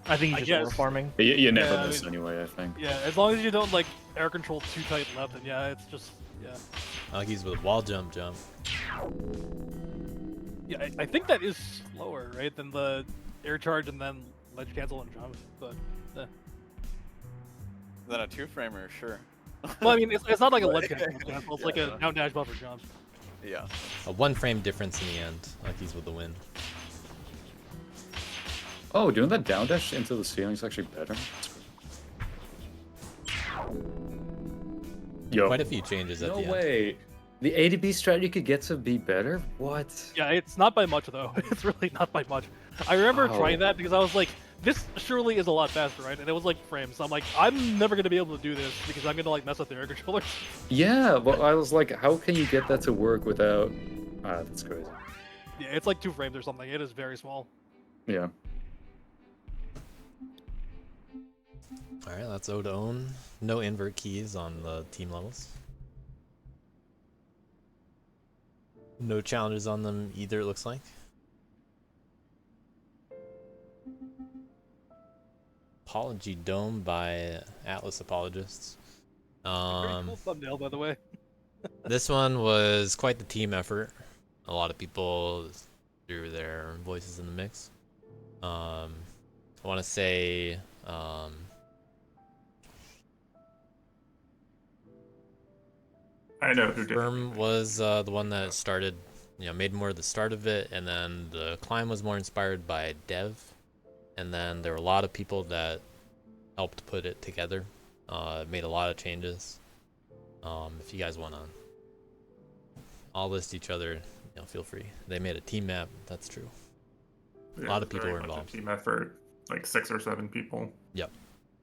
I think I he's guess. just farming. You never Yeah, I miss mean- anyway. I think. Yeah, as long as you don't like air control too tight left, then yeah, it's just Nucky's with a wall jump. yeah. I think that is slower, right, than the air charge and then ledge cancel and jump. But Then a 2-framer, sure. well, I mean, it's not like a ledge cancel. It's like a down dash buffer jump. Yeah. A 1 frame difference in the end. Nucky's with the win. Oh, doing that down dash into the ceiling is actually better. Yo. Quite a few changes at No the end. way. The ADB strategy could get to be better? What? Yeah, it's not by much though. It's really not by much. I remember Oh. trying that because I was like, this surely is a lot faster, right? And it was like frames. So I'm like, I'm never gonna be able to do this because I'm gonna like mess up the air controller. Yeah, but I was like, how can you get that to work without... Ah, that's crazy. Yeah, it's like 2 frames or something. It is very small. Yeah. Alright, that's O to own. No invert keys on the team levels. No challenges on them either, it looks like. Apology Dome by Atlas Apologists. Very cool thumbnail, by the way. This one was quite the team effort. A lot of people threw their voices in the mix. I want to say I know who did. Firm was the one that started, made more of the start of it, and then the climb was more inspired by Dev, and then there were a lot of people that helped put it together, made a lot of changes. If you guys want to all list each other, feel free. They made a team map, that's true. A lot of people very were much a involved. team effort, like 6 or 7 people. Yep.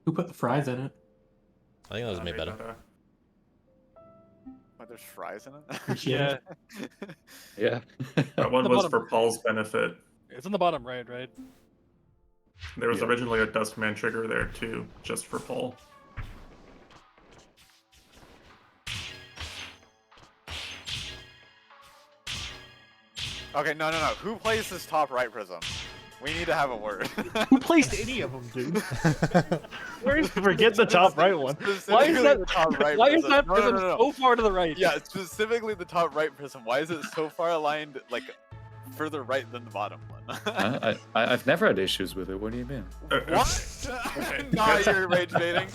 Who put the fries in it? I think that was made better. Why, there's fries in it? Yeah. Yeah. That one The was bottom- for Paul's benefit. It's in the bottom right, right? There was Yeah. originally a Duskman trigger there too, just for Paul. Okay, no. Who plays this top right prism? We need to have a word. Who placed any of them, dude? Forget the top right one. Why is Specifically that? the top right Why is prism. that No, prism no. So far to the right. Yeah, specifically the top right prism. Why is it so far aligned, like, further right than the bottom one? I've never had issues with it. What do you mean? What? Nah, you're rage baiting.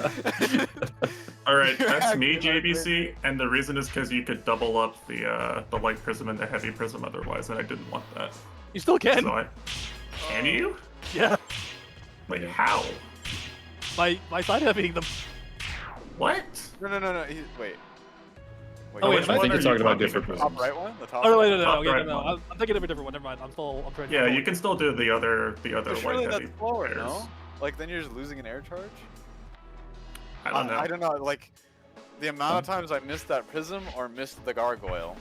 Alright, You're that's me, acting like JBC, and the reason is because you could double up the light prism and the heavy prism otherwise, and I didn't want that. You still can. So can you? Yeah. Like, how? By side heavying them. What? No. Wait. Oh, wait, which I one think are you're talking about talking different about? prisms. Top right one? The top Oh no, right wait, no, Top no, right no. one. I'm thinking of a different one. Never mind. I'm trying. Yeah, you can still do the other But surely light that's heavy slower, pairs. no? Like, then you're just losing an air charge? I don't know. I don't know, like, The amount of times I missed that prism or missed the gargoyle.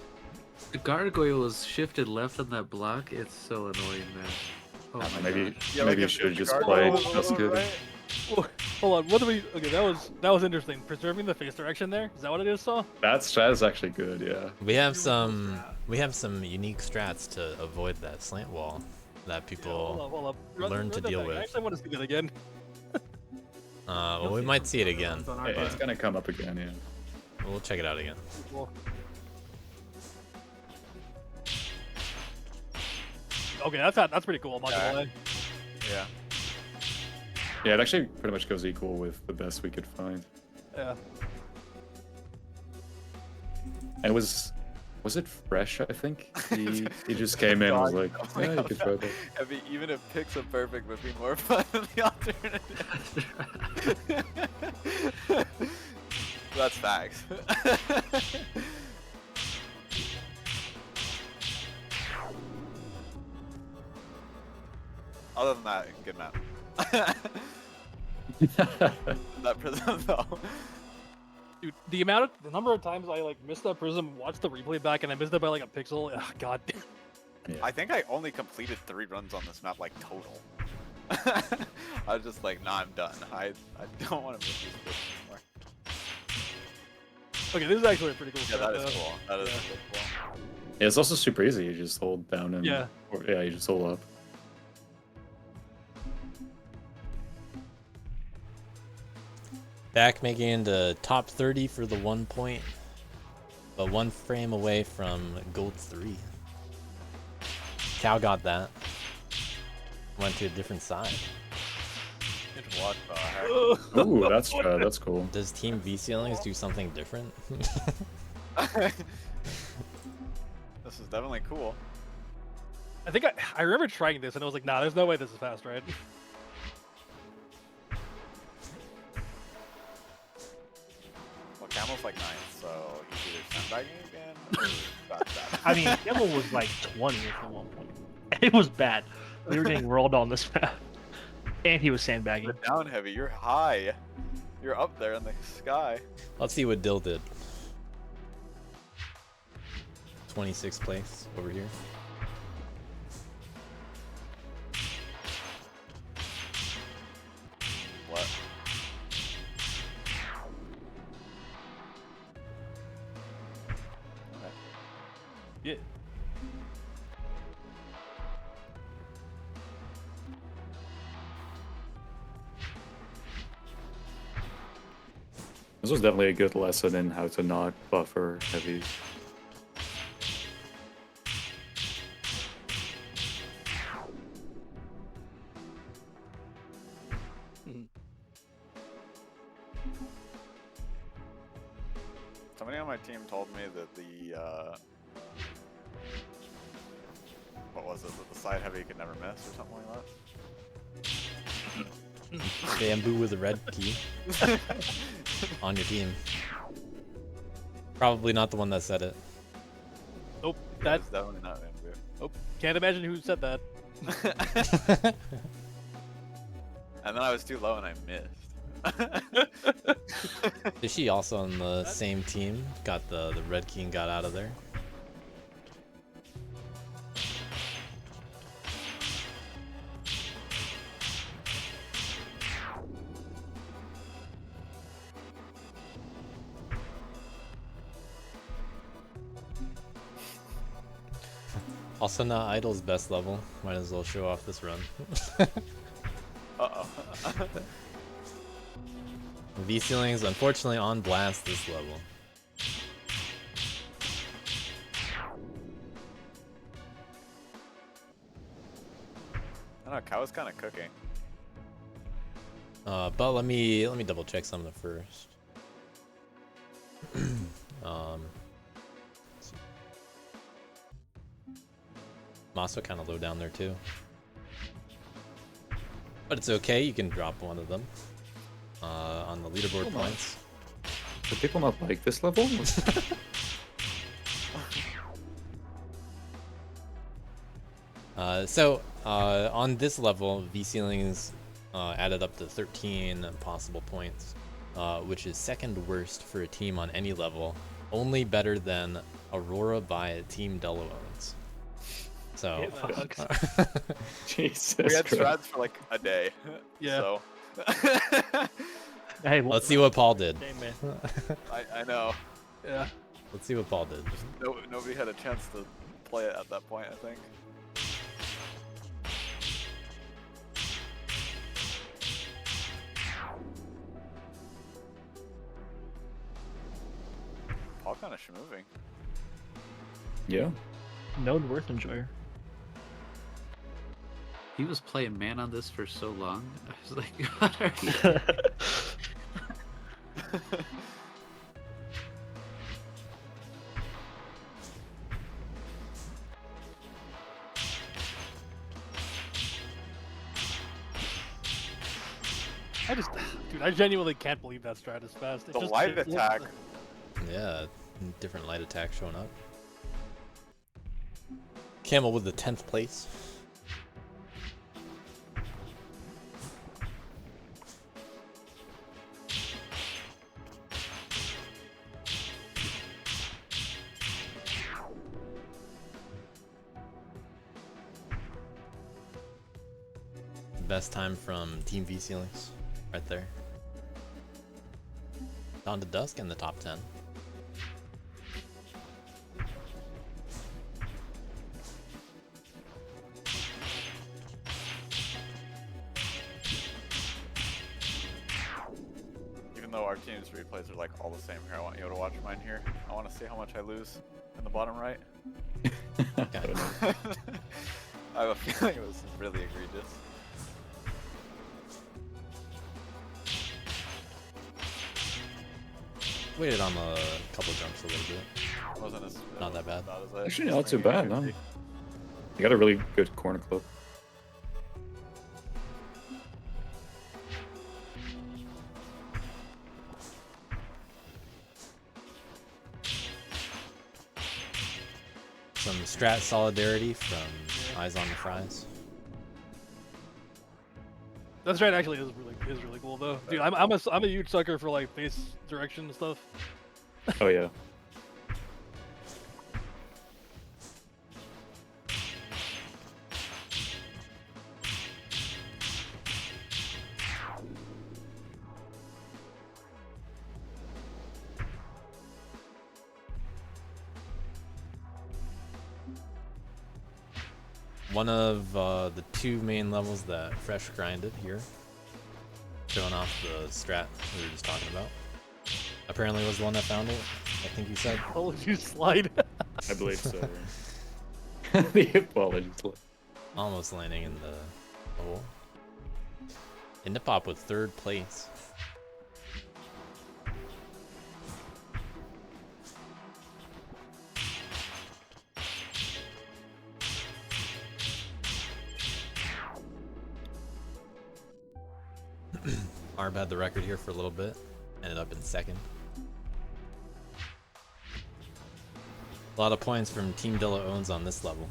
The gargoyle is shifted left on that block. It's so annoying, man. Oh my Maybe gosh. Yeah, maybe you if should the just gargoyle play was just good. right- Hold on, what do we? Okay, that was interesting. Preserving the face direction there. Is that what it is, Saw? That strat is actually good, yeah. We have some unique strats to avoid that slant wall that people Hold up. learn to that deal back. with. I actually want to see that again. Well, we might see it again. On our Hey, it's part. gonna come up again, yeah. We'll check it out again. Cool. Okay, that's pretty cool. I'm not gonna lie. Yeah. Yeah, it actually pretty much goes equal with the best we could find. Yeah. And was it Fresh, I think? He just came in and was like, yeah, you could try that. Heavy, even if picks a perfect would be more fun than the alternative. That's facts. Other than that, good map. That prism though. Dude, the number of times I like missed that prism, watched the replay back, and I missed it by like a pixel. Ugh, God. I think I only completed 3 runs on this map, like total. I was just like, nah, I'm done. I don't want to miss this prism anymore. Okay, this is actually a pretty cool. Yeah, strat, that is though. cool. That is Yeah. really cool. Yeah, it's also super easy. You just hold down and Yeah. or, yeah, you just hold up. Back making into top 30 for the 1 point, but 1 frame away from gold 3. Cal got that. Went to a different side. Good luck, Ooh, that's cool. Does Team V Ceilings do something different? This is definitely cool. I think I remember trying this, and I was like, nah, there's no way this is fast, right? Well, Camel's like 9, so he's either sandbagging again or that's bad. I mean, Camel was like 20th at one point. It was bad. We were getting rolled on this map. And he was sandbagging. You're down heavy, you're high. You're up there in the sky. Let's see what Dill did. 26th place over here. What? Yeah. This was definitely a good lesson in how to not buffer heavies. Somebody on my team told me that the what was it? That the side heavy could never miss or something like that. Bamboo with a red key on your team. Probably not the one that said it. Nope. That's definitely not bamboo. Nope. Can't imagine who said that. And then I was too low and I missed. Is she also on the same team? Got the red key and got out of there. Also not Idol's best level. Might as well show off this run. Uh-oh. V Ceilings unfortunately on blast this level. I don't know, Cow was kind of cooking. But let me double check something first. Maso kind of low down there too. But it's okay, you can drop one of them on the leaderboard points. Do people not like this level? On this level, V Ceilings added up to 13 possible points which is second worst for a team on any level, only better than Aurora by Team Dello owns. So, Jesus. We had Christ. strats for like a day. Yeah. So. Hey, let's see what Paul did. Hey, man. I know. Yeah. Let's see what Paul did. Nobody had a chance to play it at that point, I think. Paul kind of schmoving. Yeah. Known worth enjoyer. He was playing man on this for so long. I was like, what are you? Dude, I genuinely can't believe that strat is fast. The light attack. Yeah, different light attack showing up. Camel with the 10th place. Best time from Team V Ceilings, right there. Dawn to Dusk in the top 10. Even though our team's replays are like all the same here, I want you to watch mine here. I want to see how much I lose in the bottom right. I have a feeling it was really egregious. Waited on a couple jumps a little bit. Wasn't as Not that bad. bad as I Actually, not too think it bad, could no. be. You got a really good corner clip. Some strat solidarity from Eyes on the Fries. That strat actually is really cool though. Dude, I'm a huge sucker for like face direction and stuff. Oh yeah. One of the two main levels that Fresh grinded here, showing off the strat we were just talking about. Apparently was the one that found it, I think you said. Apologies slide. I believe so. The apologies. Almost landing in the hole. Into Pop with 3rd place. Arb had the record here for a little bit, ended up in 2nd. A lot of points from Team Dilla owns on this level.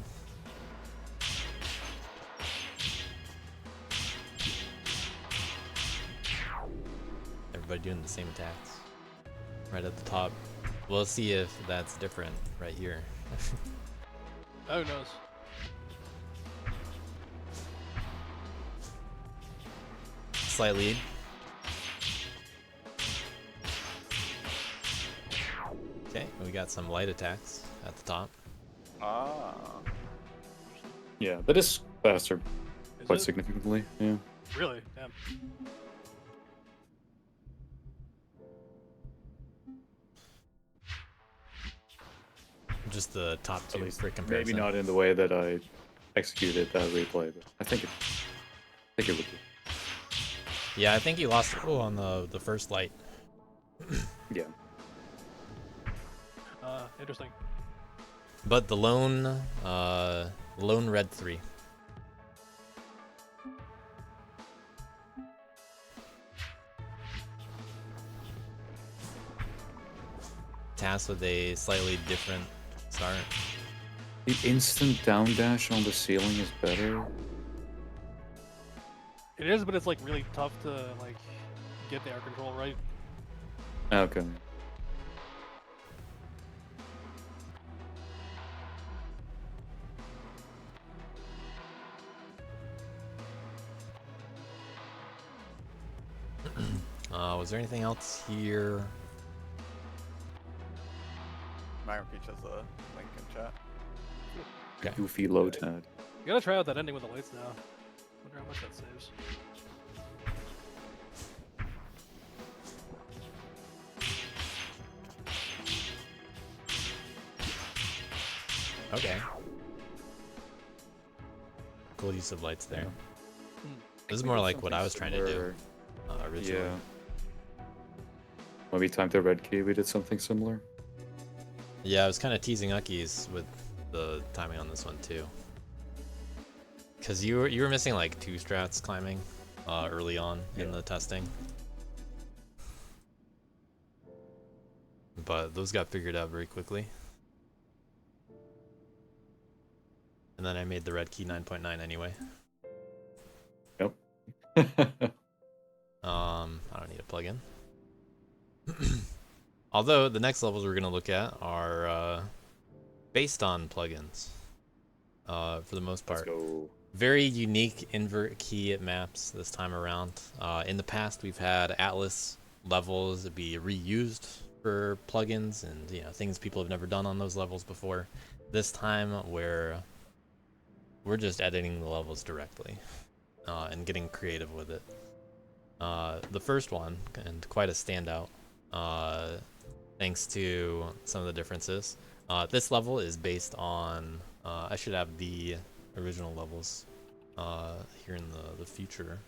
Everybody doing the same attacks. Right at the top. We'll see if that's different right here. Who knows? Slight lead. Okay, we got some light attacks at the top. Ah. Yeah, that is faster Is quite it? significantly. Yeah. Really? Damn. Just the top At two least for comparison. maybe not in the way that I executed that replay, but I think it would be. Yeah, I think he lost on the first light. Yeah. Interesting. But the lone red 3. Task with a slightly different start. The instant down dash on the ceiling is better. It is, but it's like really tough to like get the air control right. Okay. Was there anything else here? Myron Peach has a link in chat. Okay. Goofy low tad. You gotta try out that ending with the lights now. Wonder how much that saves. Okay. Cool use of lights there. This is more like what I was trying to do originally. Yeah. When we timed the red key, we did something similar. Yeah, I was kind of teasing Uckies with the timing on this one too. Cause you were missing like 2 strats climbing early on in the testing. But those got figured out very quickly. And then I made the red key 9.9 anyway. Yep. I don't need a plugin. Although the next levels we're gonna look at are based on plugins. For the most part. Let's go. Very unique invert key maps this time around. In the past, we've had Atlas levels be reused for plugins and things people have never done on those levels before. This time, we're just editing the levels directly and getting creative with it. The first one, and quite a standout, thanks to some of the differences. This level is based on. I should have the original levels here in the future.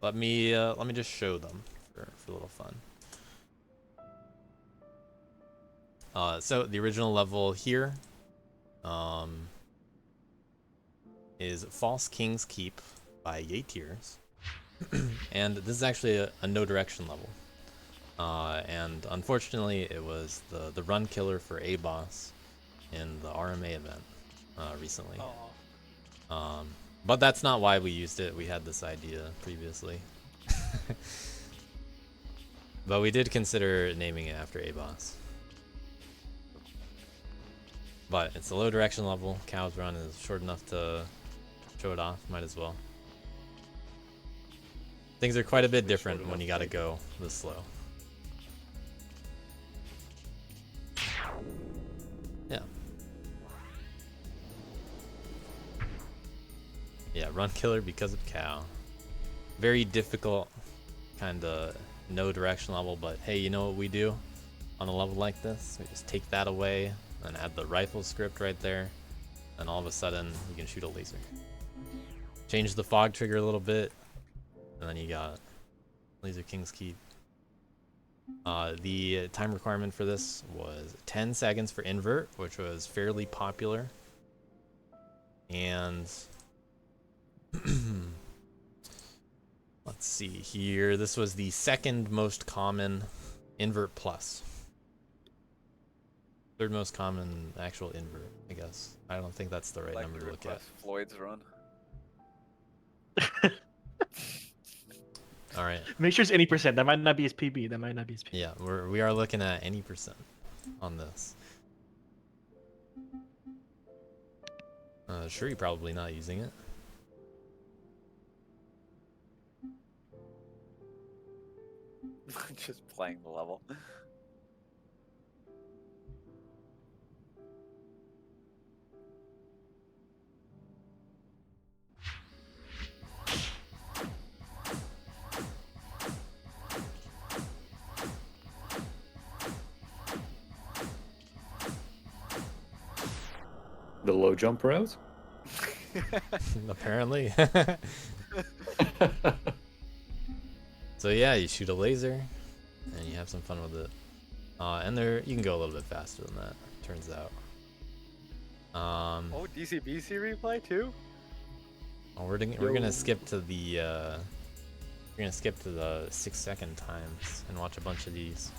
Let me just show them for a little fun. So the original level here is False King's Keep by Yeatiers. And this is actually a no direction level. And unfortunately it was the run killer for A boss in the RMA event recently. But that's not why we used it. We had this idea previously. But we did consider naming it after A boss. But it's a low direction level. Cow's Run is short enough to show it off. Might as well. Things are quite a bit different when you gotta go this slow. Yeah. Yeah, run killer because of cow. Very difficult, kinda no direction level, but hey, you know what we do on a level like this? We just take that away and add the rifle script right there, and all of a sudden you can shoot a laser. Change the fog trigger a little bit, and then you got Laser King's Keep. The time requirement for this was 10 seconds for invert, which was fairly popular. And let's see here. This was the second most common invert plus. Third most common actual invert, I guess. I don't think that's the right number to look at. Floyd's run. All right. Make sure it's any percent. That might not be his PB. That might not be his PB. Yeah, we are looking at any percent on this. Sure, you're probably not using it. Just playing the level. The low jump route? Apparently. So yeah, you shoot a laser, and you have some fun with it. And you can go a little bit faster than that, turns out. Oh, DCBC replay too? Oh, we're gonna skip to the we're gonna skip to the 6-second times and watch a bunch of these.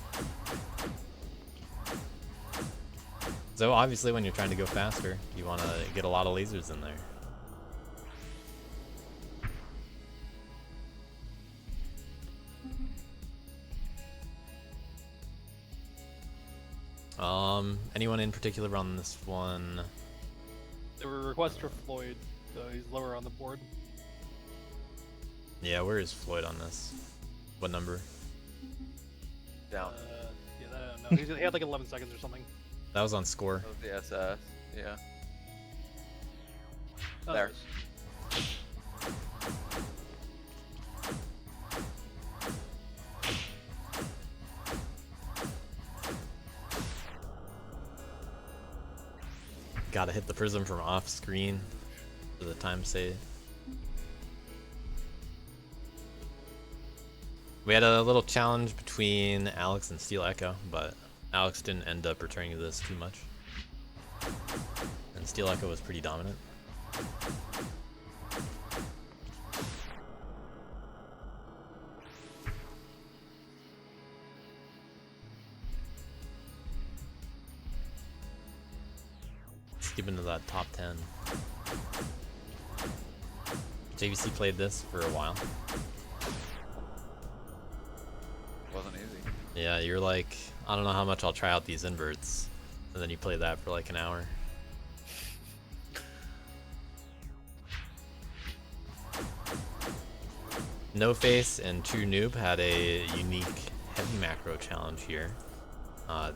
So obviously when you're trying to go faster, you want to get a lot of lasers in there. Anyone in particular on this one? There were requests for Floyd, so he's lower on the board. Yeah, where is Floyd on this? What number? Down. Yeah, I don't know. He had like 11 seconds or something. That was on score. That was the SS. Yeah. Oh, There. Gotta hit the prism from off screen for the time save. We had a little challenge between Alex and Steel Echo, but Alex didn't end up returning to this too much. And Steel Echo was pretty dominant. Skip into that top 10. JVC played this for a while. Wasn't easy. Yeah, you're like, I don't know how much I'll try out these inverts. And then you play that for like an hour. No Face and True Noob had a unique heavy macro challenge here.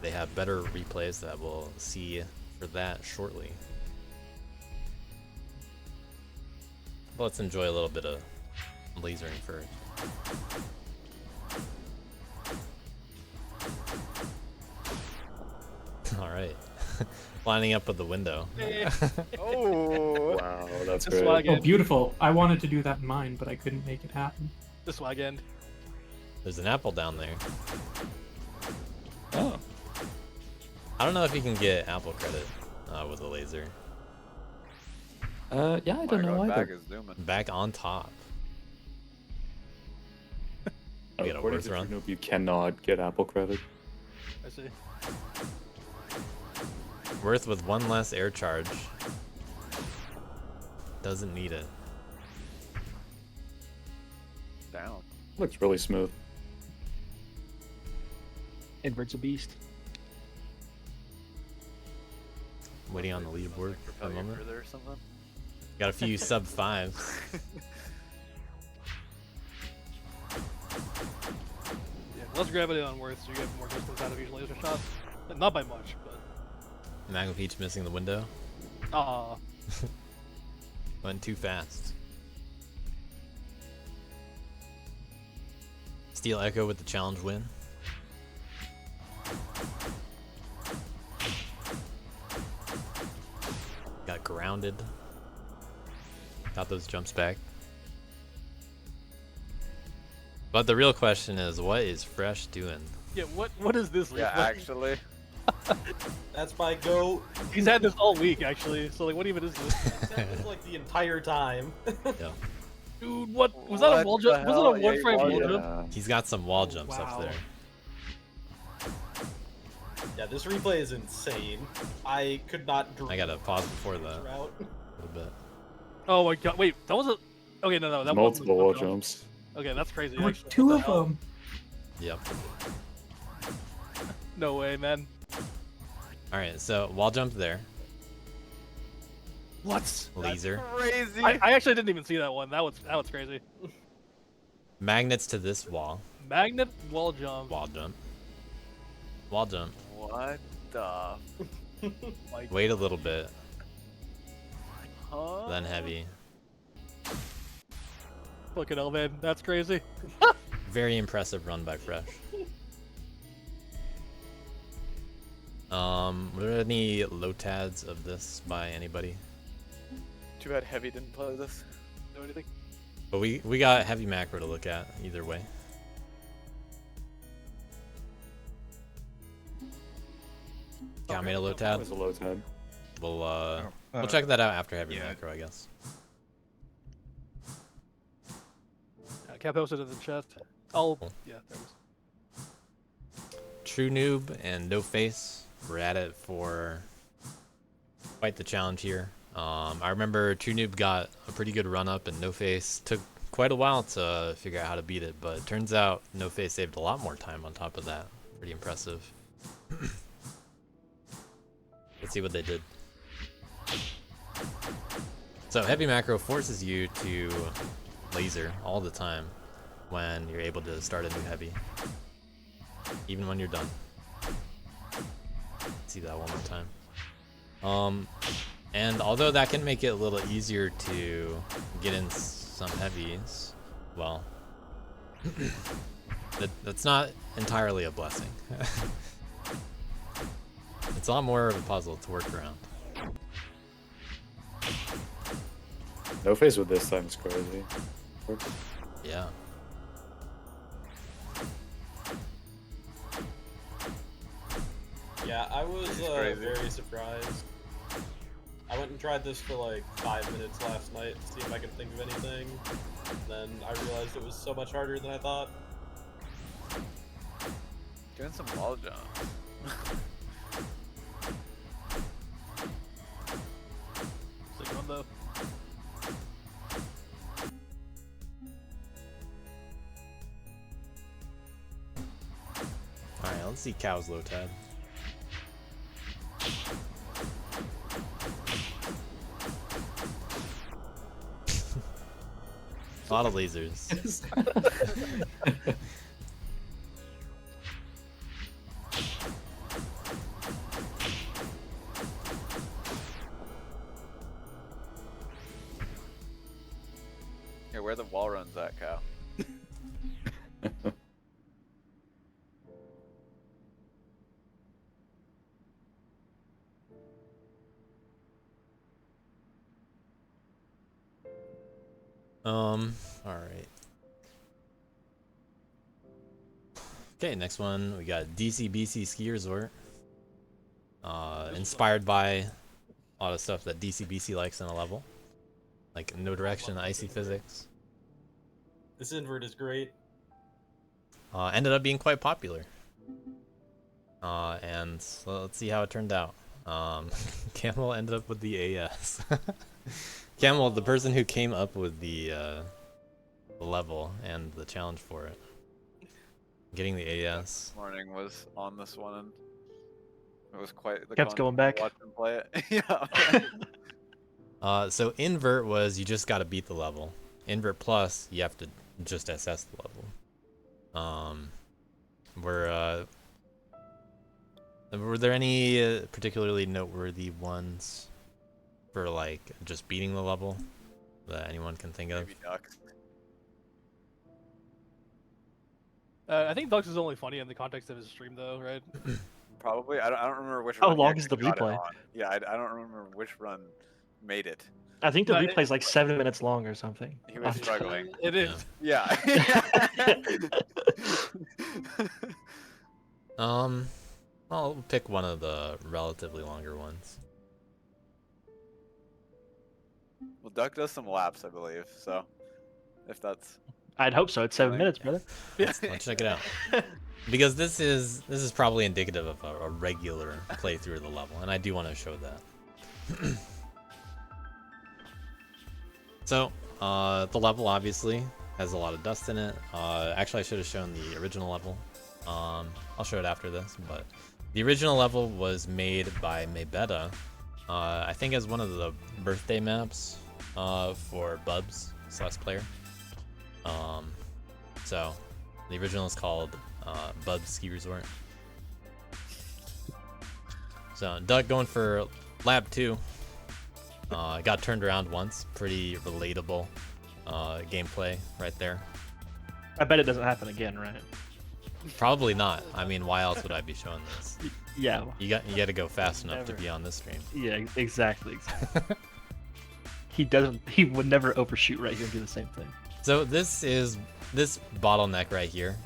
They have better replays that we'll see for that shortly. Let's enjoy a little bit of lasering first. Alright. Lining up with the window. Oh! Wow, that's The great. swag Oh, end. beautiful. I wanted to do that in mine, but I couldn't make it happen. The swag end. There's an apple down there. Oh. I don't know if you can get apple credit with a laser. Yeah, I don't know Back either. is zooming. Back on top. We got a According worth to run. True Noob, you cannot get Apple credit. I see. Worth with one less air charge. Doesn't need it. Down. Looks really smooth. Invert's a beast. Waiting on the leaderboard for a Propel you moment. further or something? Got a few sub 5s. Yeah, less gravity on Worth, so you get more distance out of each laser shot. Not by much, but. Magma Peach missing the window. Aw. Went too fast. Steel Echo with the challenge win. Got grounded. Got those jumps back. But the real question is, what is Fresh doing? Yeah, what is this? Yeah, replay? actually. That's my goat. He's had this all week, actually. So like, what even is this? That was like the entire time. Yeah. Dude, what was that? A wall jump? Was it a one frame wall jump? He's got some wall jumps up Wow. there. Yeah, this replay is insane. I could not. I gotta pause before that a Route. little bit. Oh my god! Wait, that was a. Okay, no, that Multiple wall wasn't- jumps. Okay, that's crazy. Like actually. two What of the hell? them. Yep. No way, man. Alright, so wall jump there. What? Laser. Crazy. I actually didn't even see that one. That was crazy. Magnets to this wall. Magnet wall jump. Wall jump. Wall jump. What the? Like, Wait a little bit. Huh? Then heavy. fucking hell, man. That's crazy. Very impressive run by Fresh. Were there any low-tads of this by anybody? Too bad Heavy didn't play this. Know anything? But we got heavy macro to look at either way. Got made a low That tad. was a low tad. We'll check that out after heavy macro, I guess. Cap posted in the chat. Oh, Cool. yeah, there it is. True Noob and No Face were at it for quite the challenge here. I remember True Noob got a pretty good run up and No Face took quite a while to figure out how to beat it, but it turns out No Face saved a lot more time on top of that. Pretty impressive. Let's see what they did. So heavy macro forces you to laser all the time when you're able to start a new heavy, even when you're done. Let's see that one more time. And although that can make it a little easier to get in some heavies, well, that's not entirely a blessing. It's a lot more of a puzzle to work around. No face with this time is crazy. Yeah. Yeah, I was crazy. very surprised. I went and tried this for like 5 minutes last night to see if I could think of anything. Then I realized it was so much harder than I thought. Doing some wall jumps. Sick one though. Alright, let's see Cow's low tab. A lot of lasers. Yeah, where the wall runs at, Cow? Alright. Okay, next one we got DCBC Ski Resort. Inspired by a lot of stuff that DCBC likes in a level. Like No Direction, Icy Physics. This invert is great. Ended up being quite popular. And so let's see how it turned out. Camel ended up with the AS. Camel, the person who came up with the level and the challenge for it. Getting the AS. This morning was on this one and it was quite the Kept going back. watch him play it. Yeah. So invert was you just gotta beat the level. Invert plus, you have to just assess the level. Were there any particularly noteworthy ones for like just beating the level that anyone can think of? Maybe ducks. I think Dux is only funny in the context of his stream, though, right? Probably. I don't remember which. How run he long is actually the got it replay? on. Yeah, I don't remember which run made it. I think the No, replay is like 7 minutes long or something. He was struggling. It is. Yeah. I'll pick one of the relatively longer ones. Well, Duck does some laps, I believe. So, if that's I'd hope so. It's 7 Like- minutes, brother. Let's check it out. Because this is probably indicative of a regular playthrough of the level, and I do want to show that. So, the level obviously has a lot of dust in it. Actually, I should have shown the original level. I'll show it after this, but the original level was made by Maybetta, I think as one of the birthday maps for Bubs / player. So, the original is called Bubs Ski Resort. So, Doug going for lap 2. Got turned around once. Pretty relatable gameplay right there. I bet it doesn't happen again, right? Probably not. I mean, why else would I be showing this? Yeah. You got to go fast enough to Never. be on this stream. Yeah, exactly. He would never overshoot right here and do the same thing. So this bottleneck right here,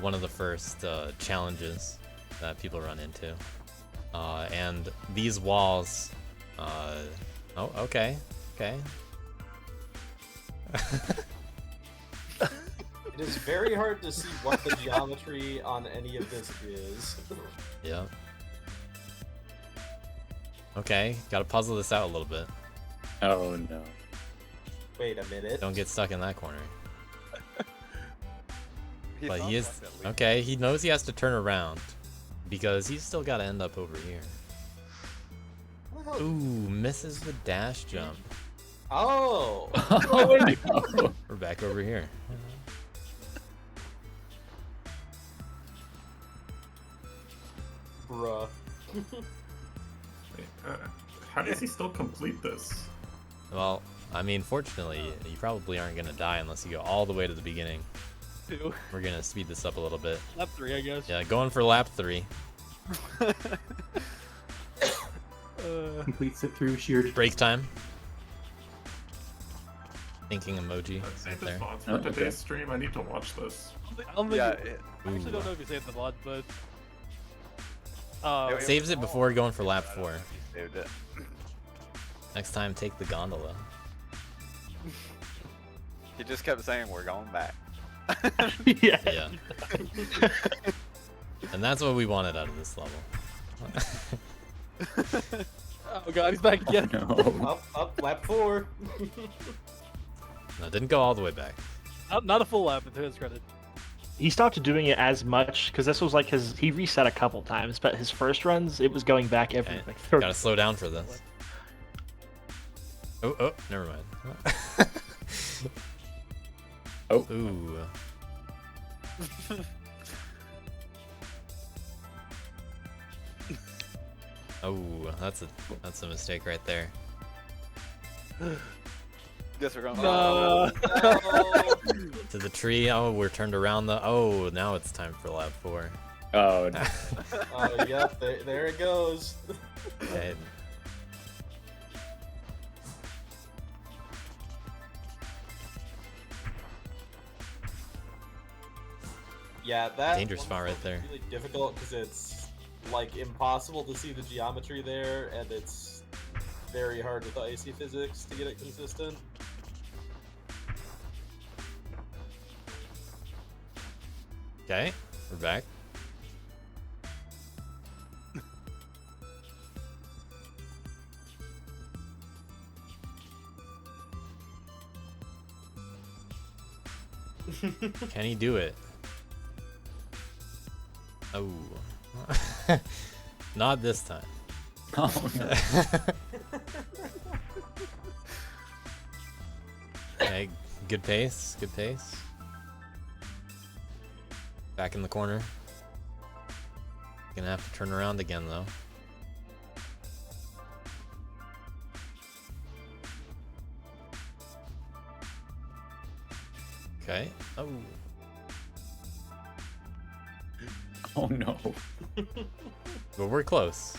one of the first challenges that people run into, and these walls. Oh, okay. It is very hard to see what the geometry on any of this is. Yeah. Okay, gotta puzzle this out a little bit. Oh no. Wait a minute. Don't get stuck in that corner. He But thought he is that at least. okay. He knows he has to turn around because he's still got to end up over here. What? Ooh, misses the dash jump. Oh. Oh no. We're back over here. Bruh. Wait, how does he still complete this? Well, I mean, fortunately, you probably aren't gonna die unless you go all the way to the beginning. 2. We're gonna speed this up a little bit. Lap 3, I guess. Yeah, going for lap 3. Completes it through sheer. Break time. Thinking emoji Let's right save the there. spots for Oh, okay. today's stream. I need to watch this. I don't think Yeah, I actually don't know if you saved the VOD, but It- Saves it before going for lap 4. saved it. Next time, take the gondola. He just kept saying we're going back. Yeah. Yeah. And that's what we wanted out of this level. oh god, he's back again. No. Up, lap 4. No, didn't go all the way back. Not a full lap, but to his credit. He stopped doing it as much because this was like his. He reset a couple times, but his first runs, it was going back every Okay, like 30. gotta slow down for this. Oh, never mind. Oh. Ooh. Oh, that's a mistake right there. Guess we're going. No. To the tree. Oh, we're turned around the. Oh, now it's time for lap 4. Oh no. Oh, yep, there it goes. Okay. Yeah, that Dangerous one spot right is there. really difficult because it's like impossible to see the geometry there, and it's very hard with the icy physics to get it consistent. Okay, we're back. Can he do it? Oh. Not this time. Oh no. Okay, good pace, good pace. Back in the corner. Gonna have to turn around again though. Okay. Oh. Oh no. But we're close.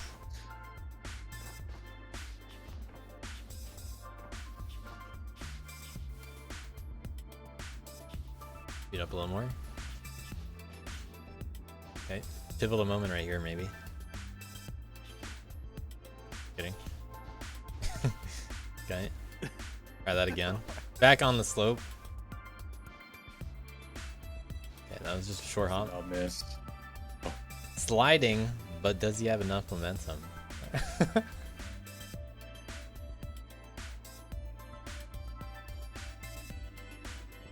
Speed up a little more. Okay. Pivotal moment right here, maybe. Kidding. Okay. Try that again. Back on the slope. Okay, that was just a short hop. I missed. Sliding, but does he have enough momentum?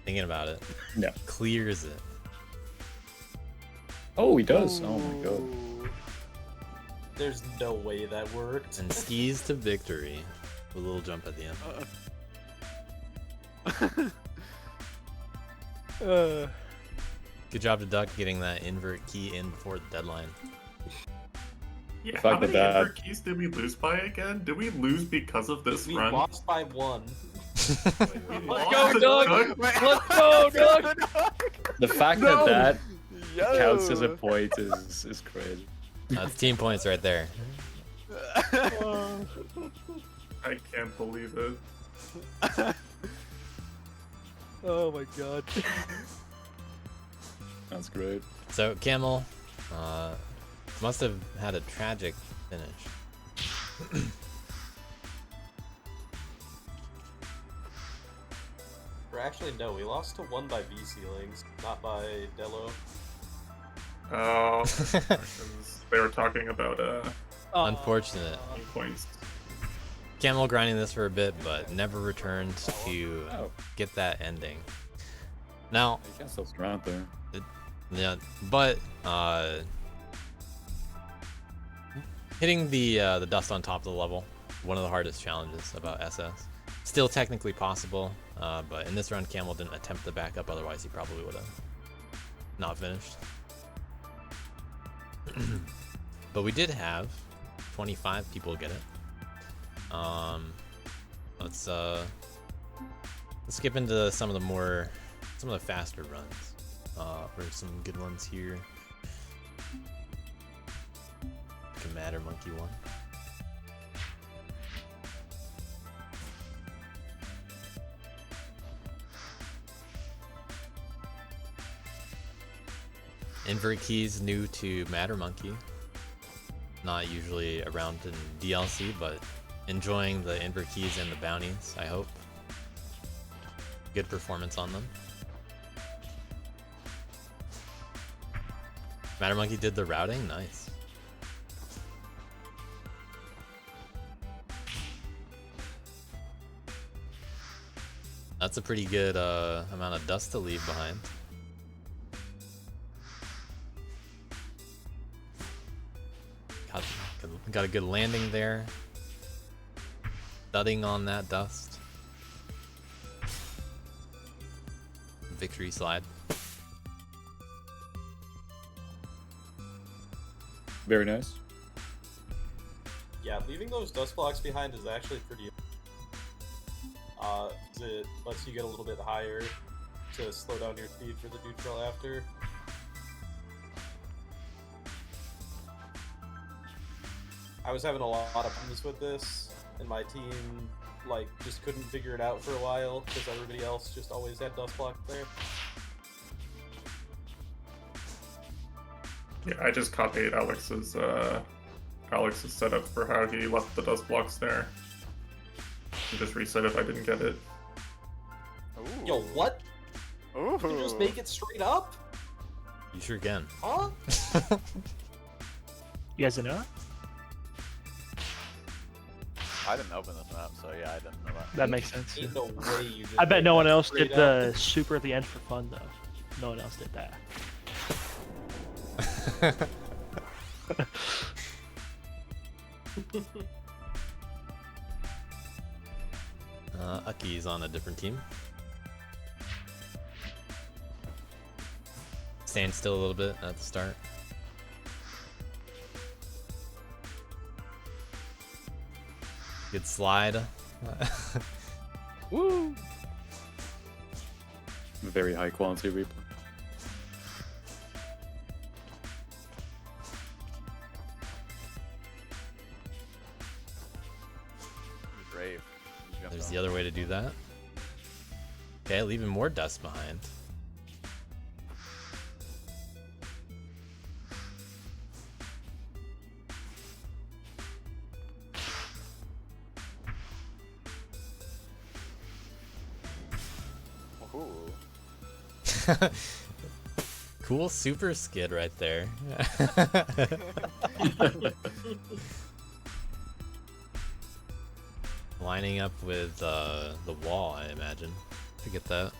Thinking about it. No. Clears it. Oh, he does. Oh my god. There's no way that worked. And skis to victory. With a little jump at the end. Good job to Duck getting that invert key in before the deadline. Yeah, The how fact many that invert keys did we lose by again? Did we lose because of this We run? lost by 1. We Let's lost go, to Doug! Doug? Let's go, Doug! The fact No! that Yo! counts as a point is crazy. That's team points right there. I can't believe it. Oh my god. That's great. So Camel must have had a tragic finish. Or actually, no, we lost to 1 by V-Ceilings, not by Delo. Oh, 'cause they were talking about Unfortunate. points. Camel grinding this for a bit, but never returned to Oh, get that ending. Now, you can still surround there. yeah, but hitting the dust on top of the level one of the hardest challenges about SS. Still technically possible, but in this run, Camel didn't attempt the backup. Otherwise, he probably would have not finished. But we did have 25 people get it. Let's skip into some of the faster runs. For some good ones here. Commander Monkey one. Invert keys new to Matter Monkey. Not usually around in DLC, but enjoying the invert keys and the bounties, I hope. Good performance on them. Matter Monkey did the routing, nice. That's a pretty good amount of dust to leave behind. Got a good landing there. Thudding on that dust. Victory slide. Very nice. Yeah, leaving those dust blocks behind is actually pretty. It lets you get a little bit higher to slow down your speed for the neutral after. I was having a lot of problems with this, and my team just couldn't figure it out for a while because everybody else just always had dust blocks there. Yeah, I just copied Alex's setup for how he left the dust blocks there. And just reset if I didn't get it. Ooh. Yo, what? Ooh. You just make it straight up? You sure can. Huh? You guys know? I didn't open this map, so yeah, I didn't know that. That makes sense. Ain't no way you just I bet make no one that else straight did up. the super at the end for fun though. No one else did that. Aki's on a different team. Stand still a little bit at the start. Good slide. Woo! Very high quality replay. Brave. There's the other way to do that. Okay, leaving more dust behind. Cool super skid right there. Lining up with the wall, I imagine, to get that.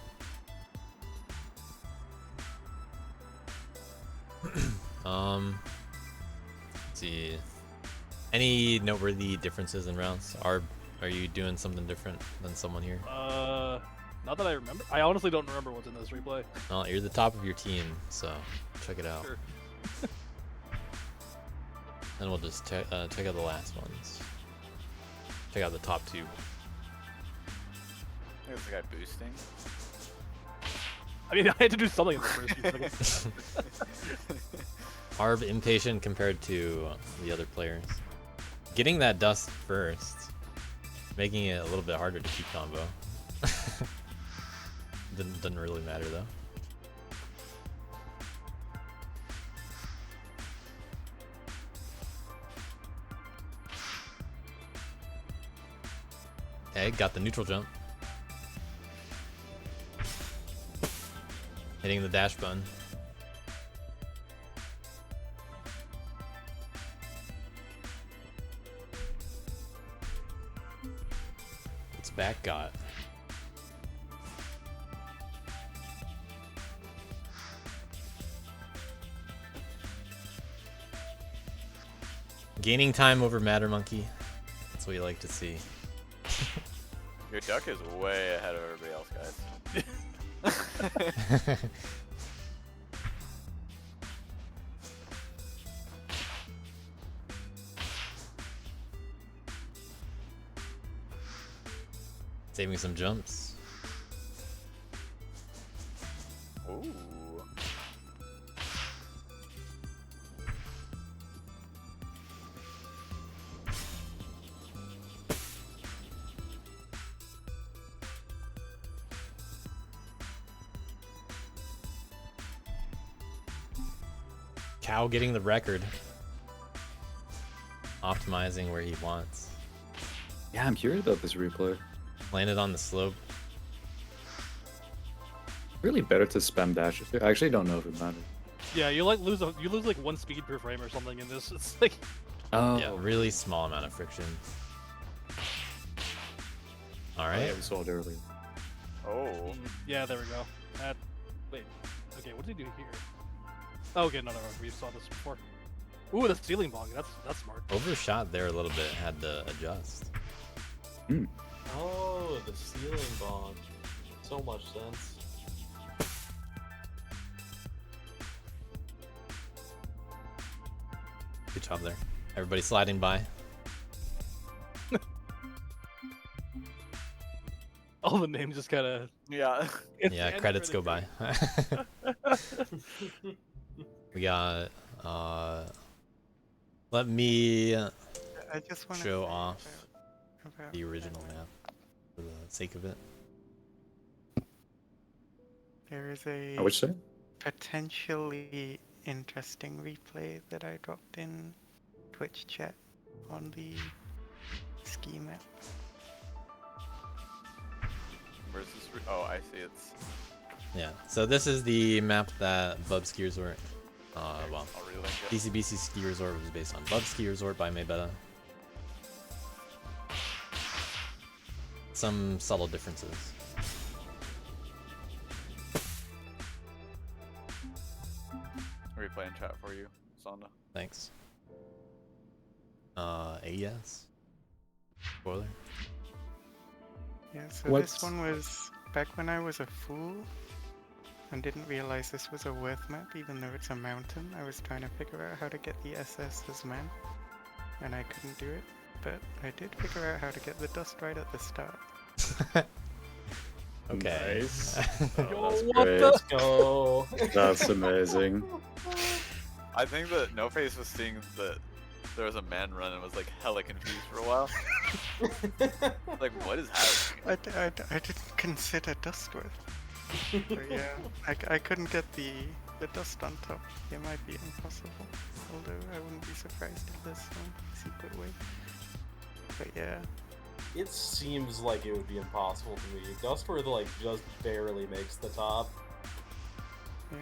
Let's see. Any noteworthy differences in rounds? Are you doing something different than someone here? Not that I remember. I honestly don't remember what's in this replay. Well, you're the top of your team, so check it out. Sure. Then we'll just check out the last ones. Check out the top two. There's the guy boosting. I mean, I had to do something in the first few seconds. Arb impatient compared to the other players. Getting that dust first, making it a little bit harder to keep combo. Doesn't really matter though. Okay, got the neutral jump. Hitting the dash button. What's back got? Gaining time over Matter Monkey. That's what you like to see. Your duck is way ahead of everybody else, guys. Saving some jumps. Ooh. Cow getting the record. Optimizing where he wants. Yeah, I'm curious about this replay. Landed on the slope. Really better to spam dashes here. I actually don't know if it matters. Yeah, you lose like 1 speed per frame or something in this. It's like Oh, Yeah, really small amount of friction. Alright. yeah, we saw it earlier. Oh. yeah, there we go. Wait, okay, what did he do here? Oh, okay, no, we saw this before. Ooh, the ceiling bong. That's smart. Overshot there a little bit. Had to adjust. Oh, the ceiling bomb. So much sense. Good job there. Everybody sliding by. All the names just kind of Yeah. Yeah, credits go by. We got let me I just want to show off about the original map for the sake of it. there is a I would say. potentially interesting replay that I dropped in Twitch chat on the ski map. Where's this? Oh, I see. It's. Yeah, so this is the map that Bub Ski Resort, well, I'll relink it. DCBC Ski Resort was based on Bub Ski Resort by Maybetta. Some subtle differences. Replay in chat for you, Sonda. Thanks. AES? Spoiler? Yeah, so What's- this one was back when I was a fool and didn't realize this was a worth map even though it's a mountain. I was trying to figure out how to get the SS as man and I couldn't do it, but I did figure out how to get the dust right at the start. Okay. Nice. Yo, that's what great. the? Let's go. That's amazing. I think that No Face was seeing that there was a man run and was like hella confused for a while. Like, what is happening? I didn't consider Dustworth. But yeah, I couldn't get the dust on top. It might be impossible. Although I wouldn't be surprised if there's some secret way. But yeah. It seems like it would be impossible to me. Dustworth like just barely makes the top. Yeah.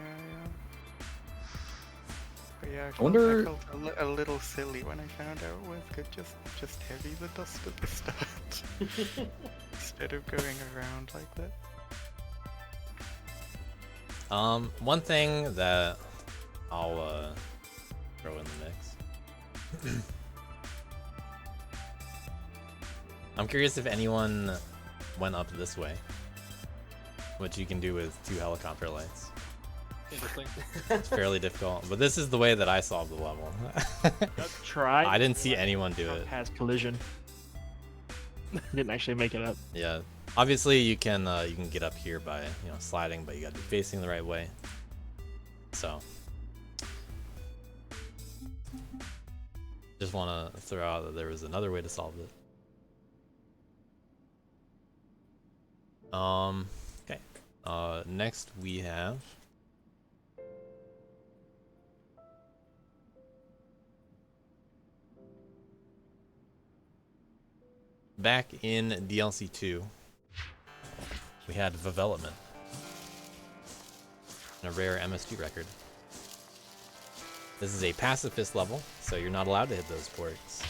But yeah, I wonder- I felt a little silly when I found out Worth could just heavy the dust at the start. Instead of going around like that. One thing that I'll throw in the mix. I'm curious if anyone went up this way, which you can do with 2 helicopter lights. Interesting. It's fairly difficult, but this is the way that I solved the level. Try. I didn't see anyone do it. Has collision. Didn't actually make it up. Yeah, obviously you can get up here by sliding, but you got to be facing the right way. So, just want to throw out that there was another way to solve it. Okay. Next we have back in DLC 2. We had Development and a rare MSG record. This is a pacifist level, so you're not allowed to hit those ports.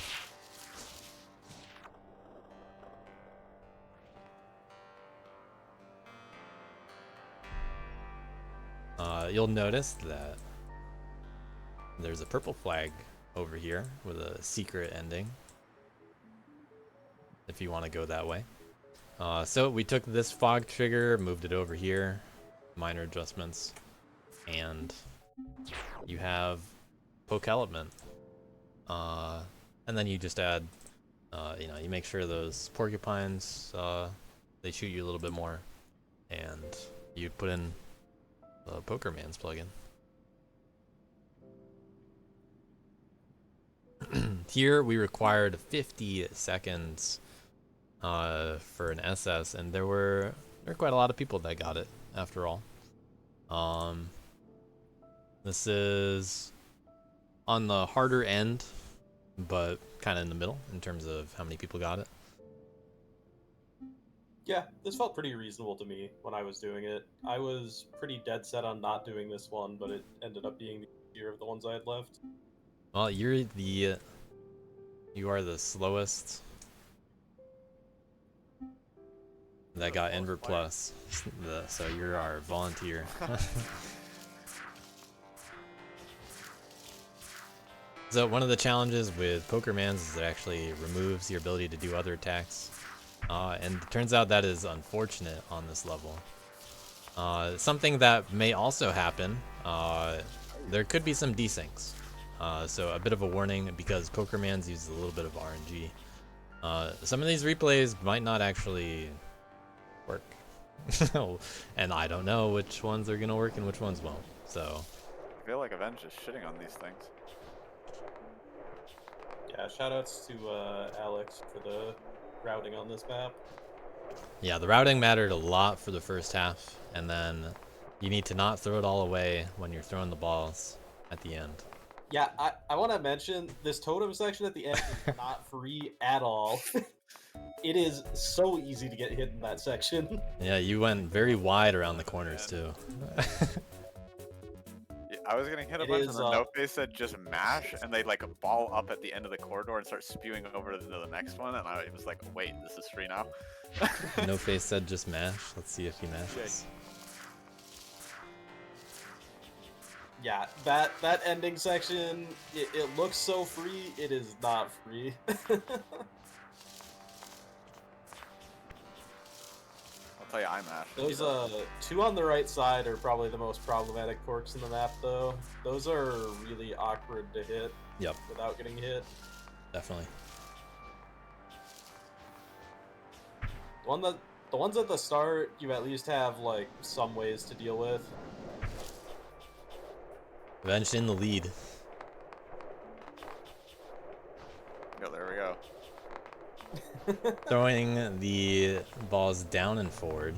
You'll notice that there's a purple flag over here with a secret ending. if you want to go that way. So we took this fog trigger, moved it over here, minor adjustments, and you have poke element. And then you just add, you make sure those porcupines, they shoot you a little bit more, and you put in the Pokerman's plugin. Here we required 50 seconds for an SS, and there were quite a lot of people that got it after all. This is on the harder end, but kind of in the middle in terms of how many people got it. Yeah, this felt pretty reasonable to me when I was doing it. I was pretty dead set on not doing this one, but it ended up being the easier of the ones I had left. Well, you are the slowest that got invert plus, so you're our volunteer. So one of the challenges with Pokerman's is it actually removes your ability to do other attacks, and it turns out that is unfortunate on this level. Something that may also happen, there could be some desyncs. So a bit of a warning, because Pokerman's uses a little bit of RNG. Some of these replays might not actually work. And I don't know which ones are going to work and which ones won't. So I feel like Avenge is shitting on these things. Yeah, shoutouts to Alex for the routing on this map. yeah, the routing mattered a lot for the first half, and then you need to not throw it all away when you're throwing the balls at the end. Yeah, I want to mention this totem section at the end is not free at all. It is so easy to get hit in that section. Yeah, you went very wide around the corners too. Yeah, I was getting hit a It bunch, is, and the no face said just mash, and they like ball up at the end of the corridor and start spewing over to the next one, and I was like, wait, this is free now? No face said just mash. Let's see if he mashes. Yeah, that ending section, it looks so free, it is not free. I'll tell you, I mashed. Those two on the right side are probably the most problematic porks in the map, though. Those are really awkward to hit. Yep. Without getting hit. Definitely. The ones at the start, you at least have like some ways to deal with. Avenged in the lead. Yeah, there we go. Throwing the balls down and forward.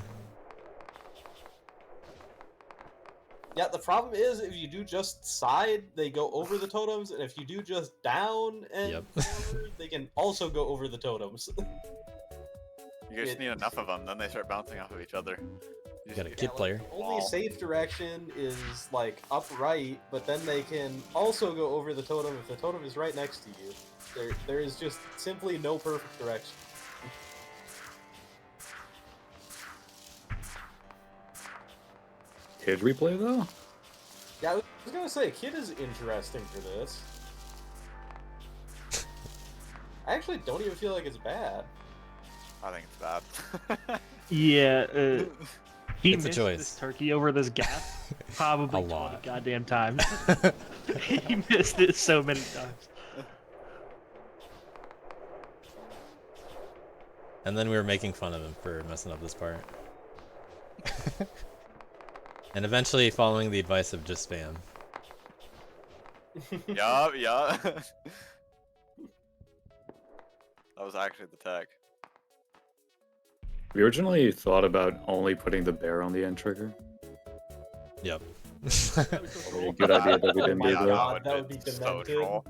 Yeah, the problem is if you do just side, they go over the totems, and if you do just down and forward, they can also go over the totems. You just need enough of them, then they start bouncing off of each other. You got a kid player. Only safe direction is like upright, but then they can also go over the totem if the totem is right next to you. There is just simply no perfect direction. Kid replay though? Yeah, I was gonna say, Kid is interesting for this. I actually don't even feel like it's bad. I think it's bad. Yeah, he It's a missed choice. this turkey over this gas probably A lot. 20 goddamn times. He missed it so many times. And then we were making fun of him for messing up this part. And eventually following the advice of just spam. Yup, yup. That was actually the tech. We originally thought about only putting the bear on the end trigger. Yep. Probably a good idea that we didn't do that. That would be so demented. troll.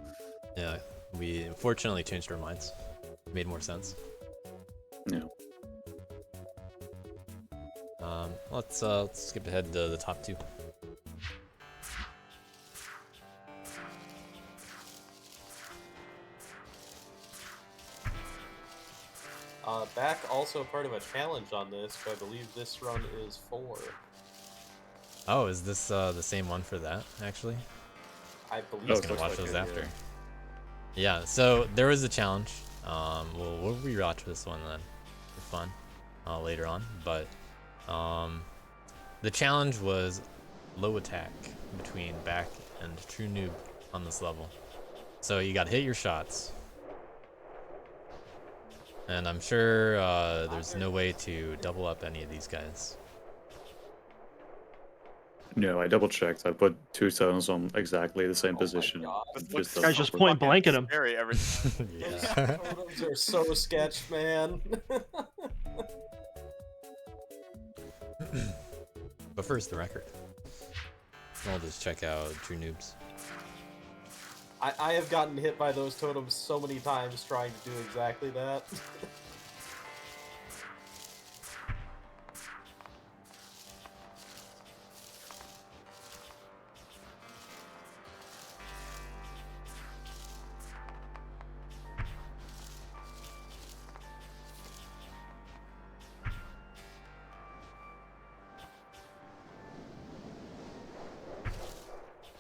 Yeah, we unfortunately changed our minds. Made more sense. Yeah. Let's skip ahead to the top two. Back also part of a challenge on this, but I believe this run is 4. Oh, is this the same one for that, actually? I believe I was so. gonna watch those Yeah. after. Yeah, so there was a challenge. We'll rewatch this one then for fun later on. But the challenge was low attack between back and true noob on this level. So you got to hit your shots. And I'm sure there's no way to double up any of these guys. No, I double checked. I put 2 stones on exactly the same position. This guy's just point blank at him. Scary every time. Those totems are so sketch, man. But first, the record. I'll just check out True Noobs. I have gotten hit by those totems so many times trying to do exactly that.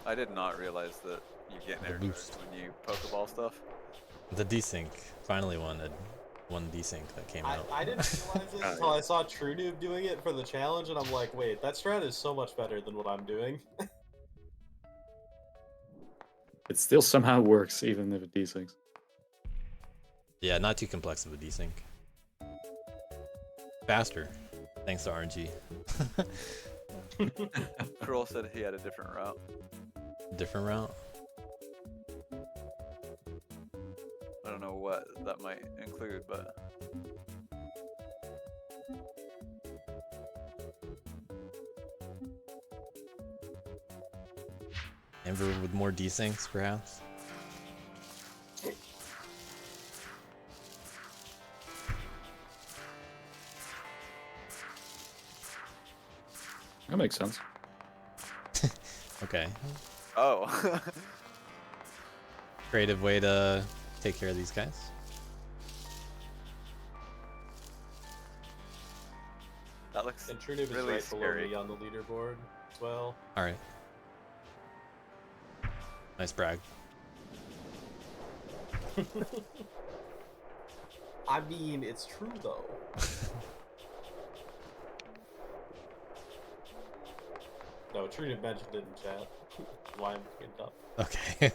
I did not realize that you get an air boost when you Pokeball stuff. The desync. Finally one desync that came out. I didn't realize it until I saw True Noob doing it for the challenge, and I'm like, wait, that strat is so much better than what I'm doing. It still somehow works, even if it desyncs. Yeah, not too complex of a desync. Faster, thanks to RNG. Cruel said he had a different route. Different route? I don't know what that might include, but Ember with more desyncs, perhaps? That makes sense. Okay. oh. Creative way to take care of these guys. That looks And True Noob really is right scary. below me on the leaderboard as well. Alright. Nice brag. I mean, it's true though. No, True Noob mentioned it in chat. Why I'm fucking up. Okay.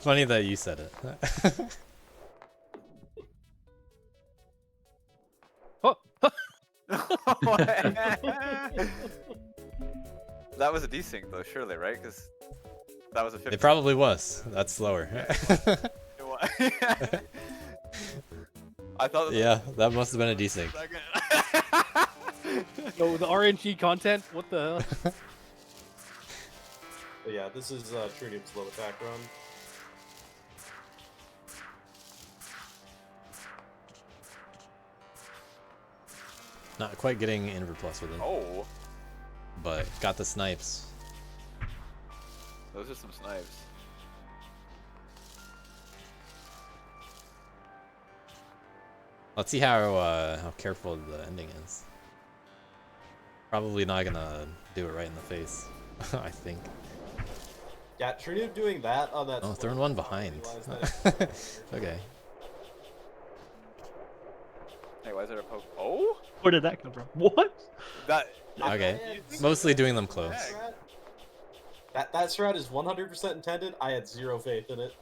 Funny that you said it. That was a desync though, surely, right? Because that was a 50. It probably was. That's slower. I thought. Yeah, that must have been a desync. So the RNG content, what the hell? But yeah, this is True Noob's low attack run. Not quite getting Inver Plus with it. Oh. But got the snipes. Those are some snipes. Let's see how careful the ending is. Probably not gonna do it right in the face, I think. Yeah, True Noob doing that on that. Oh, throwing one behind. Okay. Hey, why is there a poke? Oh? Where did that come from? What? That. Okay. Mostly doing them close. That strat is 100% intended. I had zero faith in it.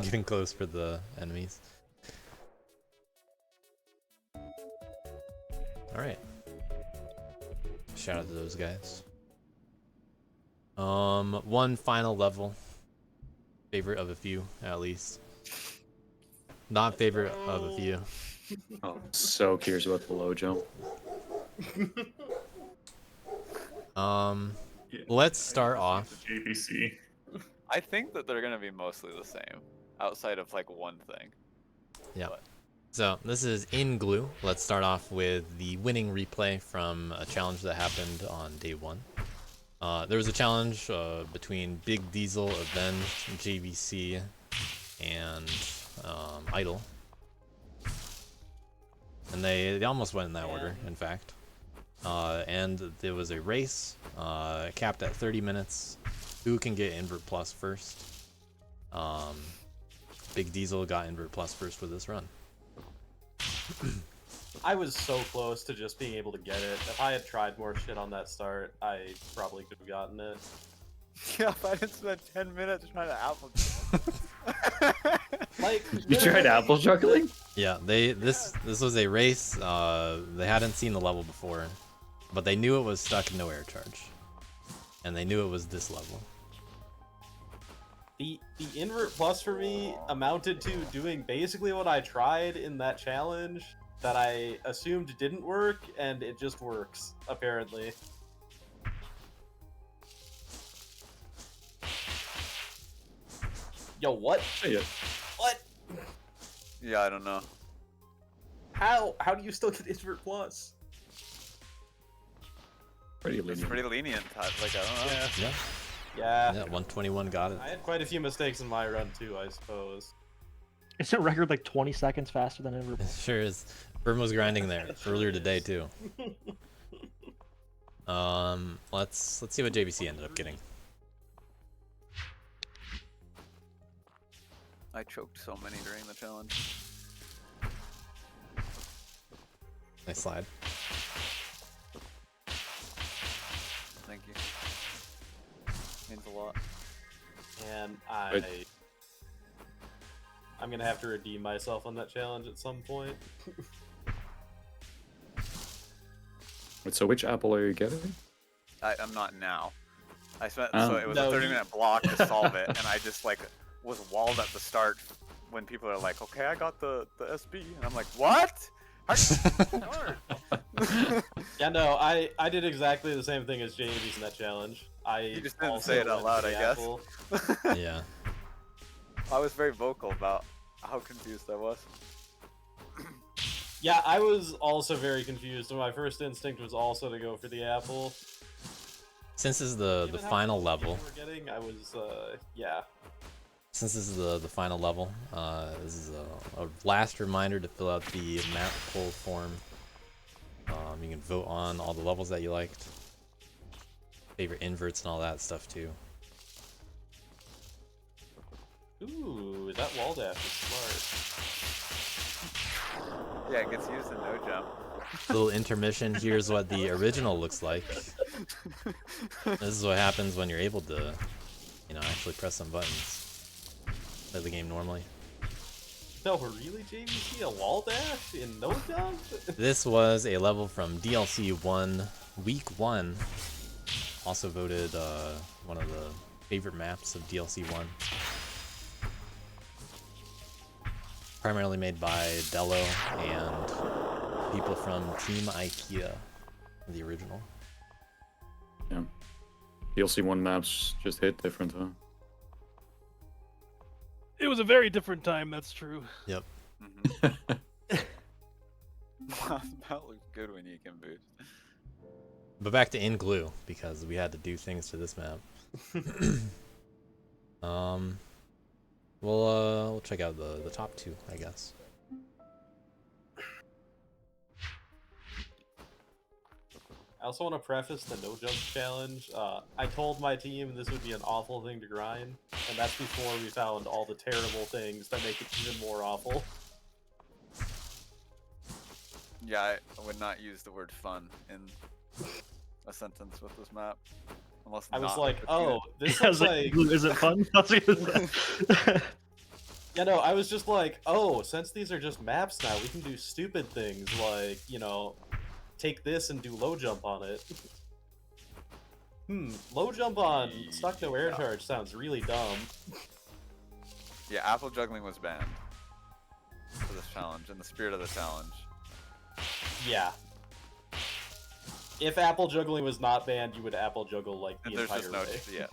Getting close for the enemies. Alright. Shout out to those guys. One final level. Favorite of a few, at least. Not favorite of a few. Oh, so curious about the low jump. Let's start off. JVC. I think that they're gonna be mostly the same, outside of like one thing. Yeah. But So this is in Glue. Let's start off with the winning replay from a challenge that happened on day 1. There was a challenge between Big Diesel, Avenged, JVC, and Idle. And they almost went in that order, in fact. And there was a race capped at 30 minutes. Who can get Invert Plus first? Big Diesel got Invert Plus first with this run. I was so close to just being able to get it. If I had tried more shit on that start, I probably could have gotten it. Yeah, if I didn't spend 10 minutes trying to apple Like, You tried apple juggling? Yeah, this was a race. They hadn't seen the level before, but they knew it was stuck in no air charge, and they knew it was this level. The invert plus for me amounted to doing basically what I tried in that challenge that I assumed didn't work, and it just works, apparently. Yo, what? What? Yeah, I don't know. How do you still get invert plus? Pretty It's lenient. pretty lenient. Like, I don't know. Yeah. Yeah. Yeah, 121 got it. I had quite a few mistakes in my run too, I suppose. Isn't record like 20 seconds faster than Invert? Sure is. Burm was grinding there earlier today too. Let's see what JVC ended up getting. I choked so many during the challenge. Nice slide. Thank you. Means a lot. And Good. I'm gonna have to redeem myself on that challenge at some point. Wait, so which apple are you getting? I'm not now. I spent Oh. so it was No, a 30 you- minute block to solve it, and I just like was walled at the start when people are like, "Okay, I got the SB," and I'm like, "What?" Yeah, no, I did exactly the same thing as Jamie's in that challenge. You just didn't also say it out went loud, for I the guess. apple. Yeah. I was very vocal about how confused I was. Yeah, I was also very confused, and my first instinct was also to go for the apple. Since this is the Given how final much level, we're getting, I was, yeah. since this is the final level, this is a last reminder to fill out the map poll form. You can vote on all the levels that you liked, favorite inverts and all that stuff too. Ooh, that wall dash is smart. Yeah, it gets used in no jump. Little intermission. Here's what the original looks like. This is what happens when you're able to, actually press some buttons. Play the game normally. No, really, JVC? A wall dash in no jump? This was a level from DLC 1, Week 1. Also voted one of the favorite maps of DLC 1. Primarily made by Dello and people from Team IKEA, the original. Yeah. DLC 1 maps just hit different, huh? It was a very different time, that's true. Yep. That looks good when you can boost. But back to In Glue, because we had to do things to this map. We'll check out the top two, I guess. I also want to preface the no jump challenge. I told my team this would be an awful thing to grind, and that's before we found all the terrible things that make it even more awful. Yeah, I would not use the word fun in a sentence with this map. Unless I was not like, with oh, it. this Yeah, I looks was like... is it fun? I was gonna say. Yeah, no, I was just like, oh, since these are just maps now, we can do stupid things like, take this and do low jump on it. Low jump on stuck no air charge sounds really dumb. Yeah, apple juggling was banned for this challenge, in the spirit of the challenge. Yeah. If apple juggling was not banned, you would apple juggle like the And there's entire just no, way. yeah,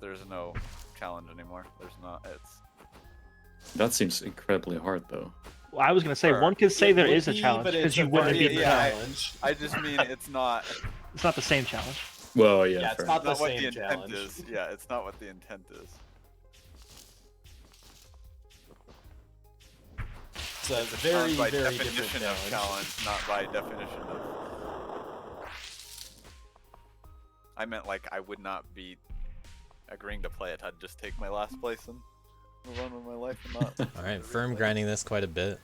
there's no challenge anymore. There's not. It's That seems incredibly hard, though. Well, I was gonna say Sure. one could say It there would is a be, challenge but because it's you a wouldn't very be. big yeah, challenge. I just mean it's not. It's not the same challenge. Well, yeah, Yeah, it's fair. not the Not what the same intent challenge. is. Yeah, it's not what the intent is. It's a It's very, by very definition different of challenge. challenge, not by definition of. I meant like I would not be agreeing to play it. I'd just take my last place in. move on with my life and not. All right, Firm grinding this quite a bit.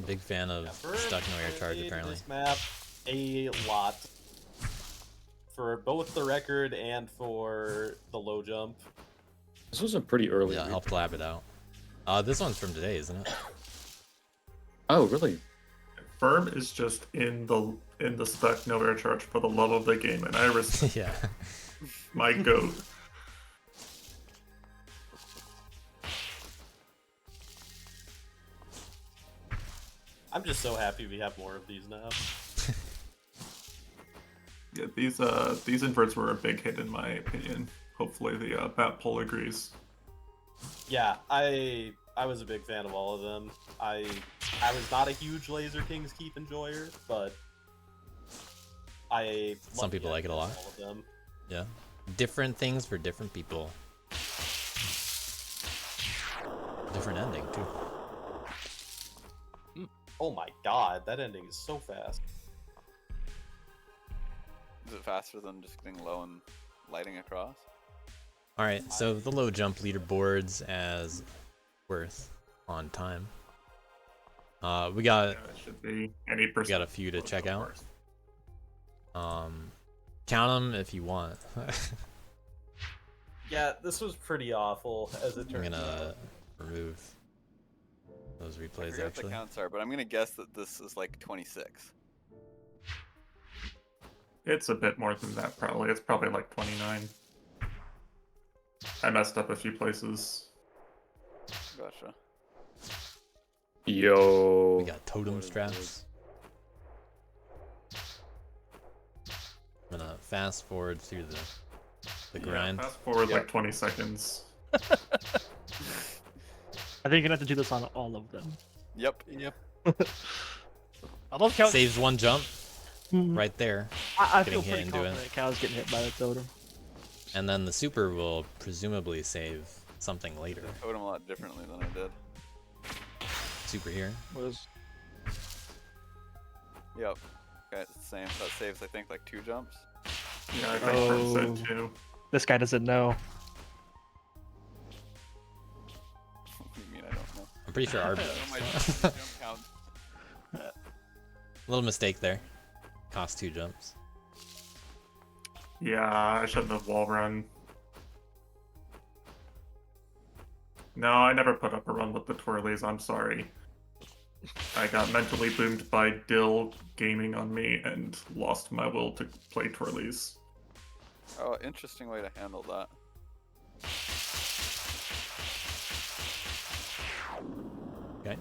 Big fan of Stuck No Air Charge played apparently. This map a lot. For both the record and for the low jump. This was a pretty early. Yeah, read. helped lab it out. This one's from today, isn't it? Oh, really? Firm is just in the Stuck No Air Charge for the love of the game, and I respect Yeah. my goat. I'm just so happy we have more of these now. Yeah, these inverts were a big hit in my opinion. Hopefully the Bat Poll agrees. Yeah, I was a big fan of all of them. I was not a huge Laser King's Keep enjoyer, but Some people like it a lot. all of them. Yeah. Different things for different people. Different ending too. Oh my god, that ending is so fast. Is it faster than just getting low and lighting across? Alright, so the low jump leaderboards as worth on time. We got It should be any we got a few to check out. Count them if you want. Yeah, this was pretty awful as it I'm turned gonna out. remove those I replays forget what the actually. counts are, but I'm gonna guess that this is like 26. It's a bit more than that probably. It's probably like 29. I messed up a few places. Gotcha. Yo. We got totem straps. I'm gonna fast forward through the grind. Fast forward like 20 seconds. I think you're gonna have to do this on all of them. Yep. I love count. Saves one jump right there. I getting feel hit pretty into it. confident Cal's getting hit by the totem. And then the super will presumably save something later. Totem a lot differently than I did. Super here. Was Yep. Okay, it's the same. That saves, I think, like 2 jumps. Yeah, I think Firm said 2. This guy doesn't know. What do you mean I don't know? I'm pretty sure our I don't know my jump count. little mistake there. Cost 2 jumps. Yeah, I shouldn't have wall run. No, I never put up a run with the twirlies, I'm sorry. I got mentally boomed by Dill gaming on me and lost my will to play twirlies. Oh, interesting way to handle that. Okay.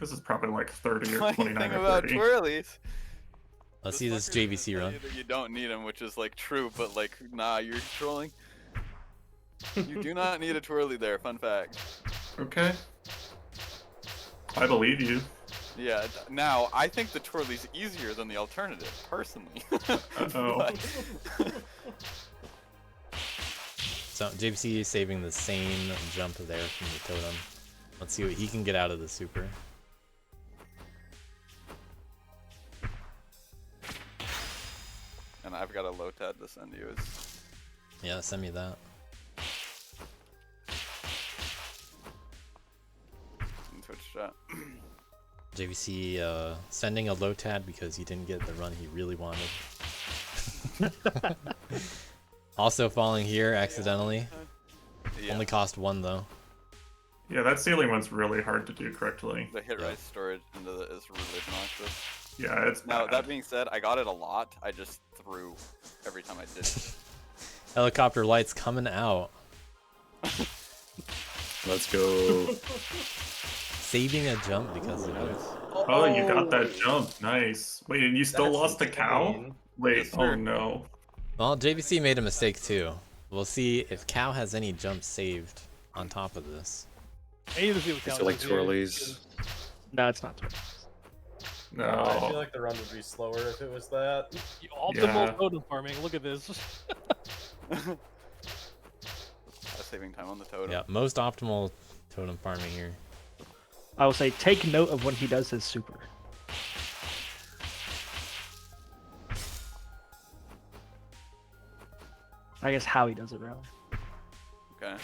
This is probably like 30 or Funny 29 thing or about 30. twirlies. Let's see this JVC run. You don't need them, which is like true, but like, nah, you're trolling. You do not need a twirly there, fun fact. Okay. I believe you. Yeah, now, I think the twirly's easier than the alternative, personally. Uh-oh. But- So JVC is saving the same jump there from the totem. Let's see what he can get out of the super. And I've got a low tad to send you. Yeah, send me that. In Twitch chat. JVC sending a low tad because he didn't get the run he really wanted. Also falling here accidentally. Yeah. Only cost 1 though. Yeah, that ceiling one's really hard to do correctly. The hit rise storage into the is really obnoxious. Yeah, it's Now, bad. that being said, I got it a lot. I just threw every time I did it. Helicopter lights coming out. Let's go. Saving a jump because of it. Oh, you got that jump. Nice. Wait, and you still That's lost the cow? insane. Wait, Yes, oh sir. no. Well, JVC made a mistake too. We'll see if Cow has any jumps saved on top of this. I need to see what Is count it like is here. twirlies? No, it's not. No. I feel like the run would be slower if it was that. Optimal Yeah. totem farming. Look at this. Saving time on the totem. Yeah, most optimal totem farming here. I will say take note of when he does his super. I guess how he does it rather. Okay.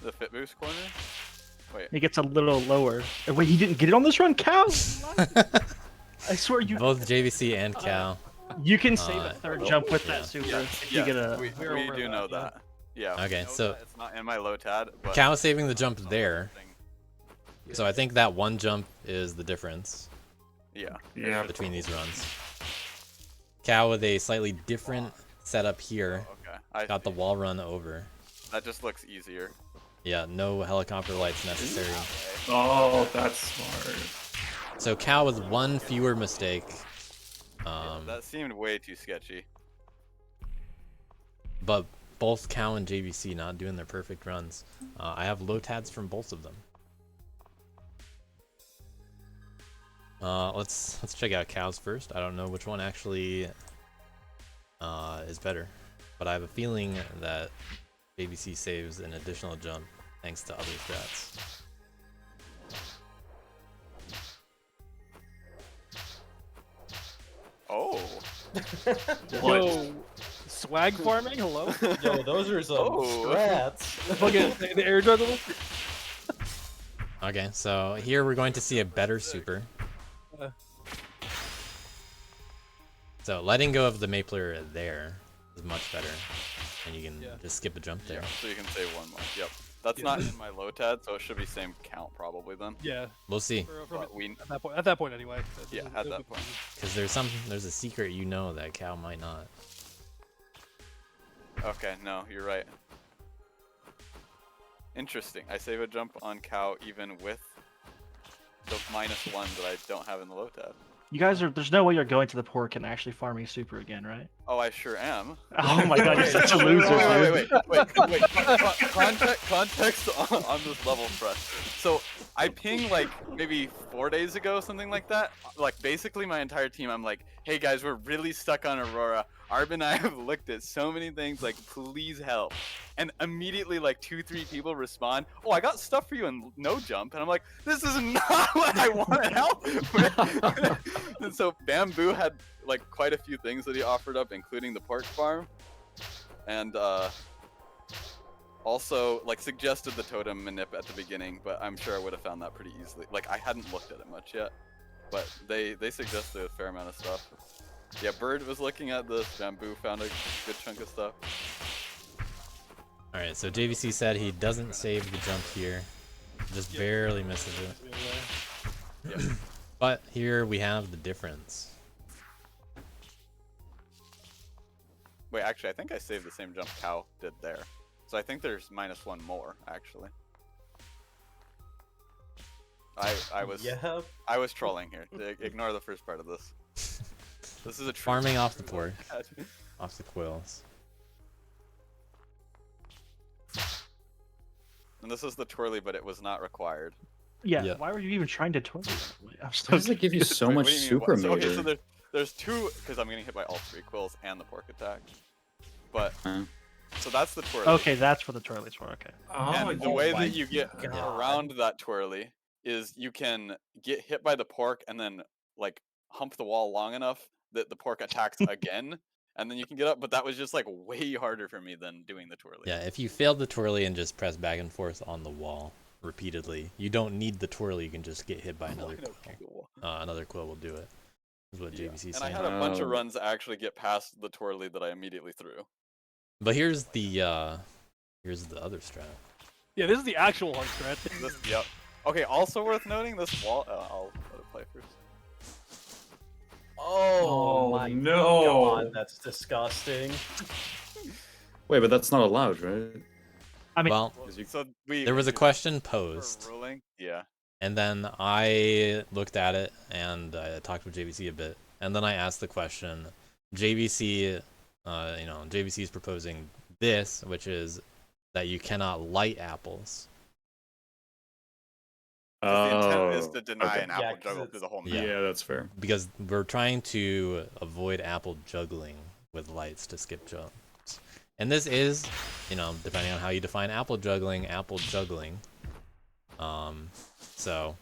The fit boost corner? Wait. It gets a little lower. Wait, he didn't get it on this run, Cow? I swear you. Both JVC and Cal. You can save a third jump with that super if you Yeah, get a. we do know that. Yeah. we Okay, know so- that it's not in my low tad, but Cal is saving the jump there. So I think that one jump is the difference yeah. Yeah. between these runs. Cal with a slightly different setup here. Okay. I Got the wall run over. That just looks easier. Yeah, no helicopter lights necessary. Oh, that's smart. So Cal with one fewer mistake. That seemed way too sketchy. But both Cal and JVC not doing their perfect runs. I have low tads from both of them. Let's check out Cal's first. I don't know which one actually is better, but I have a feeling that JVC saves an additional jump thanks to other strats. Oh. Yo, swag farming. Hello. Yo, those are some Oh. strats. Fucking the air juggle. Okay, so here we're going to see a better super. So letting go of the Mapler there is much better, and you can just skip a jump there. So you can save one more. Yep. That's not in my low tad, so it should be same count probably then. Yeah. We'll see, But we At that point anyway. Yeah, at that point. because there's a secret you know that Cal might not. Okay, no, you're right. Interesting. I save a jump on cow even with the -1 that I don't have in the low tab. You guys are. There's no way you're going to the pork and actually farming super again, right? Oh, I sure am. Oh my god, you're such a loser, Wait. Context on this level fresh. So I ping like maybe 4 days ago, something like that. Like basically my entire team, I'm like, hey guys, we're really stuck on Aurora. Arb and I have looked at so many things, like please help. And immediately like 2-3 people respond, oh, I got stuff for you in no jump. And I'm like, this is not what I want to help with. And so Bamboo had like quite a few things that he offered up, including the pork farm. And also like suggested the totem manip at the beginning, but I'm sure I would have found that pretty easily. Like I hadn't looked at it much yet, but they suggested a fair amount of stuff. Yeah, Bird was looking at this. Bamboo found a good chunk of stuff. All right, so JVC said he doesn't save the jump here, just barely misses it. But here we have the difference. Wait, actually, I think I saved the same jump Cow did there. So I think there's -1 more, actually. I was trolling here. Ignore the first part of this. This is a Farming off the pork, off the quills. And this is the twirly, but it was not required. Yeah. Why were you even trying to twirl that way? I'm Why still. does it give you so Wait, much what do you mean, super what? So, okay, meter? so there's two, because I'm getting hit by all 3 quills and the pork attack. But, so that's the twirly. Okay, that's for the twirlies for. Okay. And the way that you get around that twirly is you can get hit by the pork and then like hump the wall long enough that the pork attacks again, and then you can get up. But that was just like way harder for me than doing the twirly. Yeah, if you failed the twirly and just press back and forth on the wall repeatedly, you don't need the twirly. You can just get hit by another quill. Another quill will do it. Is what JVC And saying. I had a bunch of runs actually get past the twirly that I immediately threw. But here's the other strat. Yeah, this is the actual hard strat. Yep. Okay, also worth noting, this wall. I'll let it play first. Oh my no. god, that's disgusting. Wait, but that's not allowed, right? I mean, Well, So there was a question posed, ruling. Yeah. and then I looked at it and I talked with JVC a bit, and then I asked the question. JVC, JVC is proposing this, which is that you cannot light apples. The intent is to deny an apple Yeah, 'cause juggle it's- through the whole map. Yeah, that's fair. Because we're trying to avoid apple juggling with lights to skip jumps. And this is, depending on how you define apple juggling. So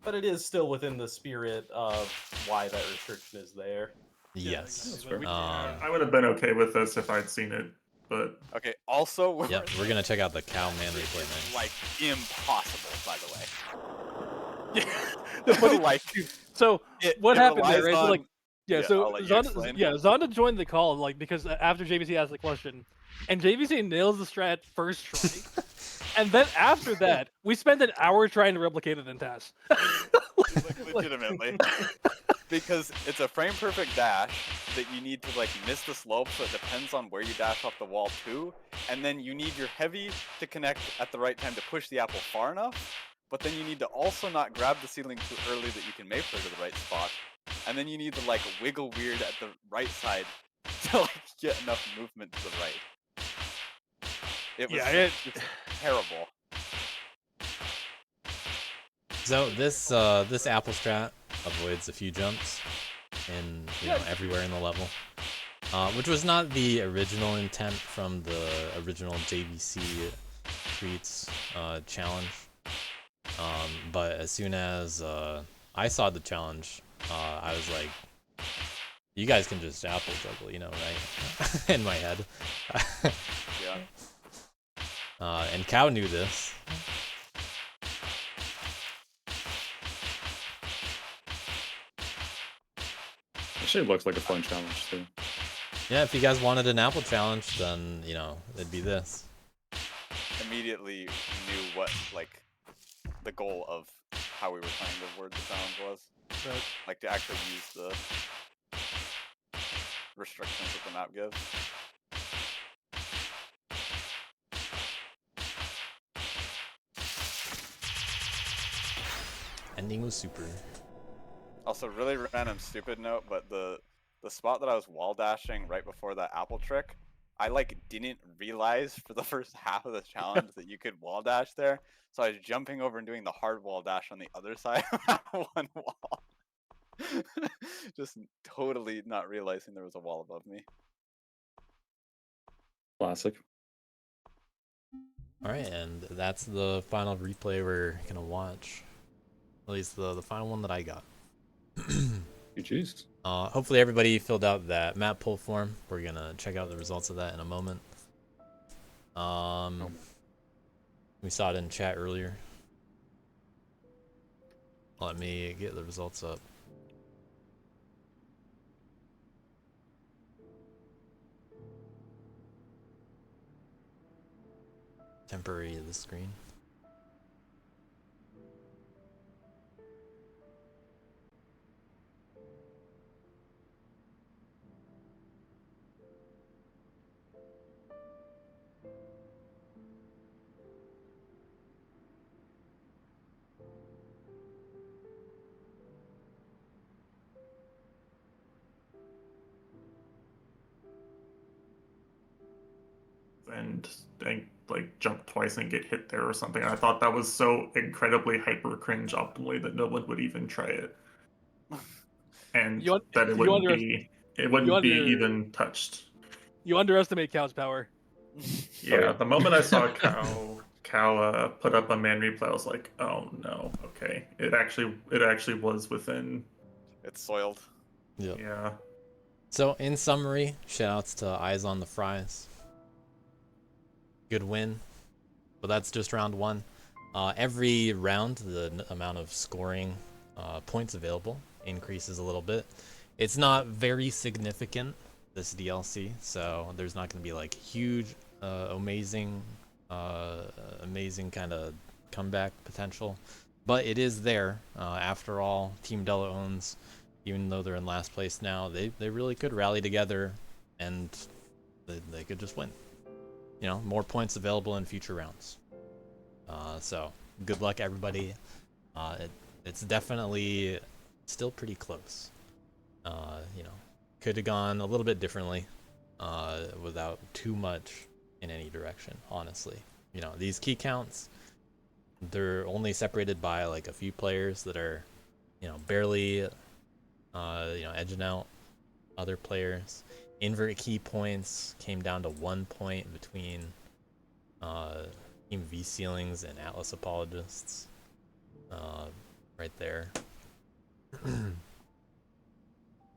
But it is still within the spirit of why that restriction is there. Yes. exactly. But we- I would have been okay with this if I'd seen it, but Okay. Also, Yep, we're gonna check out the cow man replay next. like impossible, by the way. the funny, like so what it happened there, relies right? So, like, on- yeah, I'll so let you Zonda, explain. Zonda joined the call, like, because after JVC asked the question, and JVC nails the strat first try, and then after that, we spent an hour trying to replicate it in TAS. Like, legitimately. Because it's a frame perfect dash that you need to like miss the slope, so it depends on where you dash off the wall too. And then you need your heavy to connect at the right time to push the apple far enough. But then you need to also not grab the ceiling too early that you can Mayfair to the right spot. And then you need to like wiggle weird at the right side to like get enough movement to the right. It was it's terrible. So this apple strat avoids a few jumps in everywhere in the level, which was not the original intent from the original JVC Treats challenge. But as soon as I saw the challenge, I was like, you guys can just apple juggle, right? In my head. Yeah. And Cow knew this. Actually, it looks like a fun challenge too. Yeah, if you guys wanted an apple challenge, then it'd be this. Immediately knew what like the goal of how we were trying to word the challenge was. Right. Like to actually use the restrictions that the map gives. Ending was super. Also, really random, stupid note, but the spot that I was wall dashing right before that apple trick, I like didn't realize for the first half of the challenge that you could wall dash there. So I was jumping over and doing the hard wall dash on the other side of that one wall. Just totally not realizing there was a wall above me. Classic. Alright, and that's the final replay we're gonna watch. At least the final one that I got. GG's. Hopefully everybody filled out that map pull form. We're gonna check out the results of that in a moment. We saw it in chat earlier. Let me get the results up. Temporary of the screen. and like jump twice and get hit there or something. I thought that was so incredibly hyper cringe optimally that no one would even try it, and that it wouldn't be even touched. You underestimate Cow's power. Yeah, the moment I saw Cow put up a man replay, I was like, oh no, okay, it actually was within. It's soiled. Yep. Yeah. So in summary, shoutouts to Eyes on the Fries. Good win, but that's just round one. Every round, the amount of scoring points available increases a little bit. It's not very significant, this DLC, so there's not going to be like huge, amazing kind of comeback potential, but it is there. After all, Team Della owns, even though they're in last place now, they really could rally together and they could just win. More points available in future rounds. So good luck, everybody. It's definitely still pretty close. Could have gone a little bit differently without too much in any direction, honestly. These key counts, they're only separated by like a few players that are, barely, edging out other players. Invert key points came down to 1 point between Team V Ceilings and Atlas Apologists. Right there.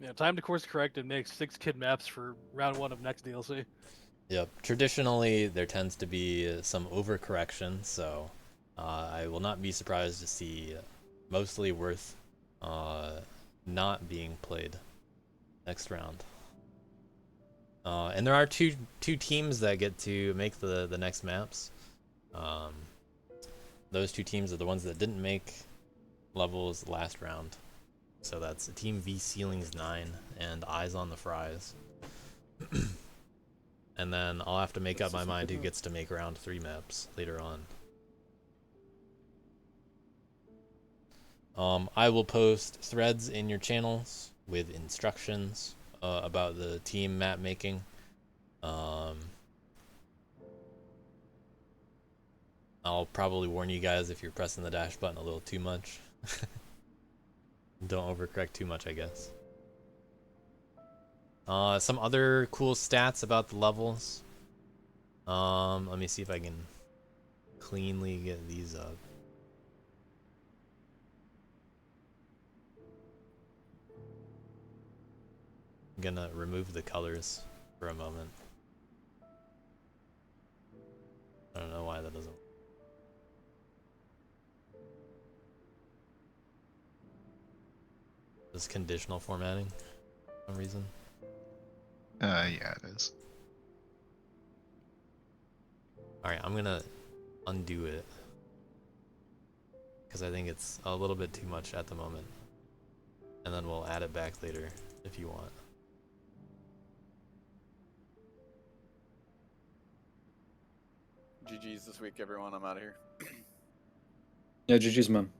Yeah, time to course correct and make 6 kid maps for round 1 of next DLC. Yep. Traditionally, there tends to be some overcorrection, so I will not be surprised to see mostly worth not being played next round. And there are two teams that get to make the next maps. Those 2 teams are the ones that didn't make levels last round. So that's Team V Ceilings 9 and Eyes on the Fries. And then I'll have to make up my mind who gets to make round 3 maps later on. I will post threads in your channels with instructions about the team map making. I'll probably warn you guys if you're pressing the dash button a little too much. Don't overcorrect too much, I guess. Some other cool stats about the levels. Let me see if I can cleanly get these up. I'm gonna remove the colors for a moment. I don't know why that doesn't. This conditional formatting for some reason. Yeah, it is. Alright, I'm gonna undo it. Because I think it's a little bit too much at the moment. And then we'll add it back later if you want. GG's this week, everyone. I'm out of here. Yeah, GG's, man.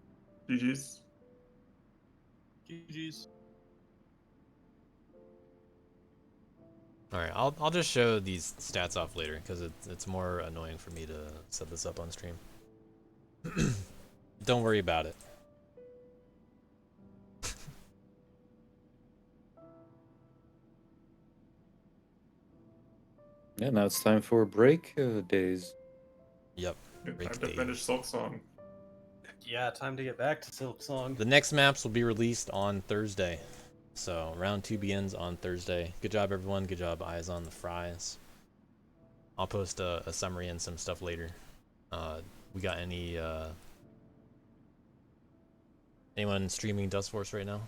GG's. GG's. Alright, I'll just show these stats off later because it's more annoying for me to set this up on stream. Don't worry about it. Yeah, now it's time for break days. Yep. Time to finish Silksong. Yeah, time to get back to Silksong. The next maps will be released on Thursday. So round 2 begins on Thursday. Good job, everyone. Good job, Eyes on the Fries. I'll post a summary and some stuff later. We got anyone streaming Dust Force right now?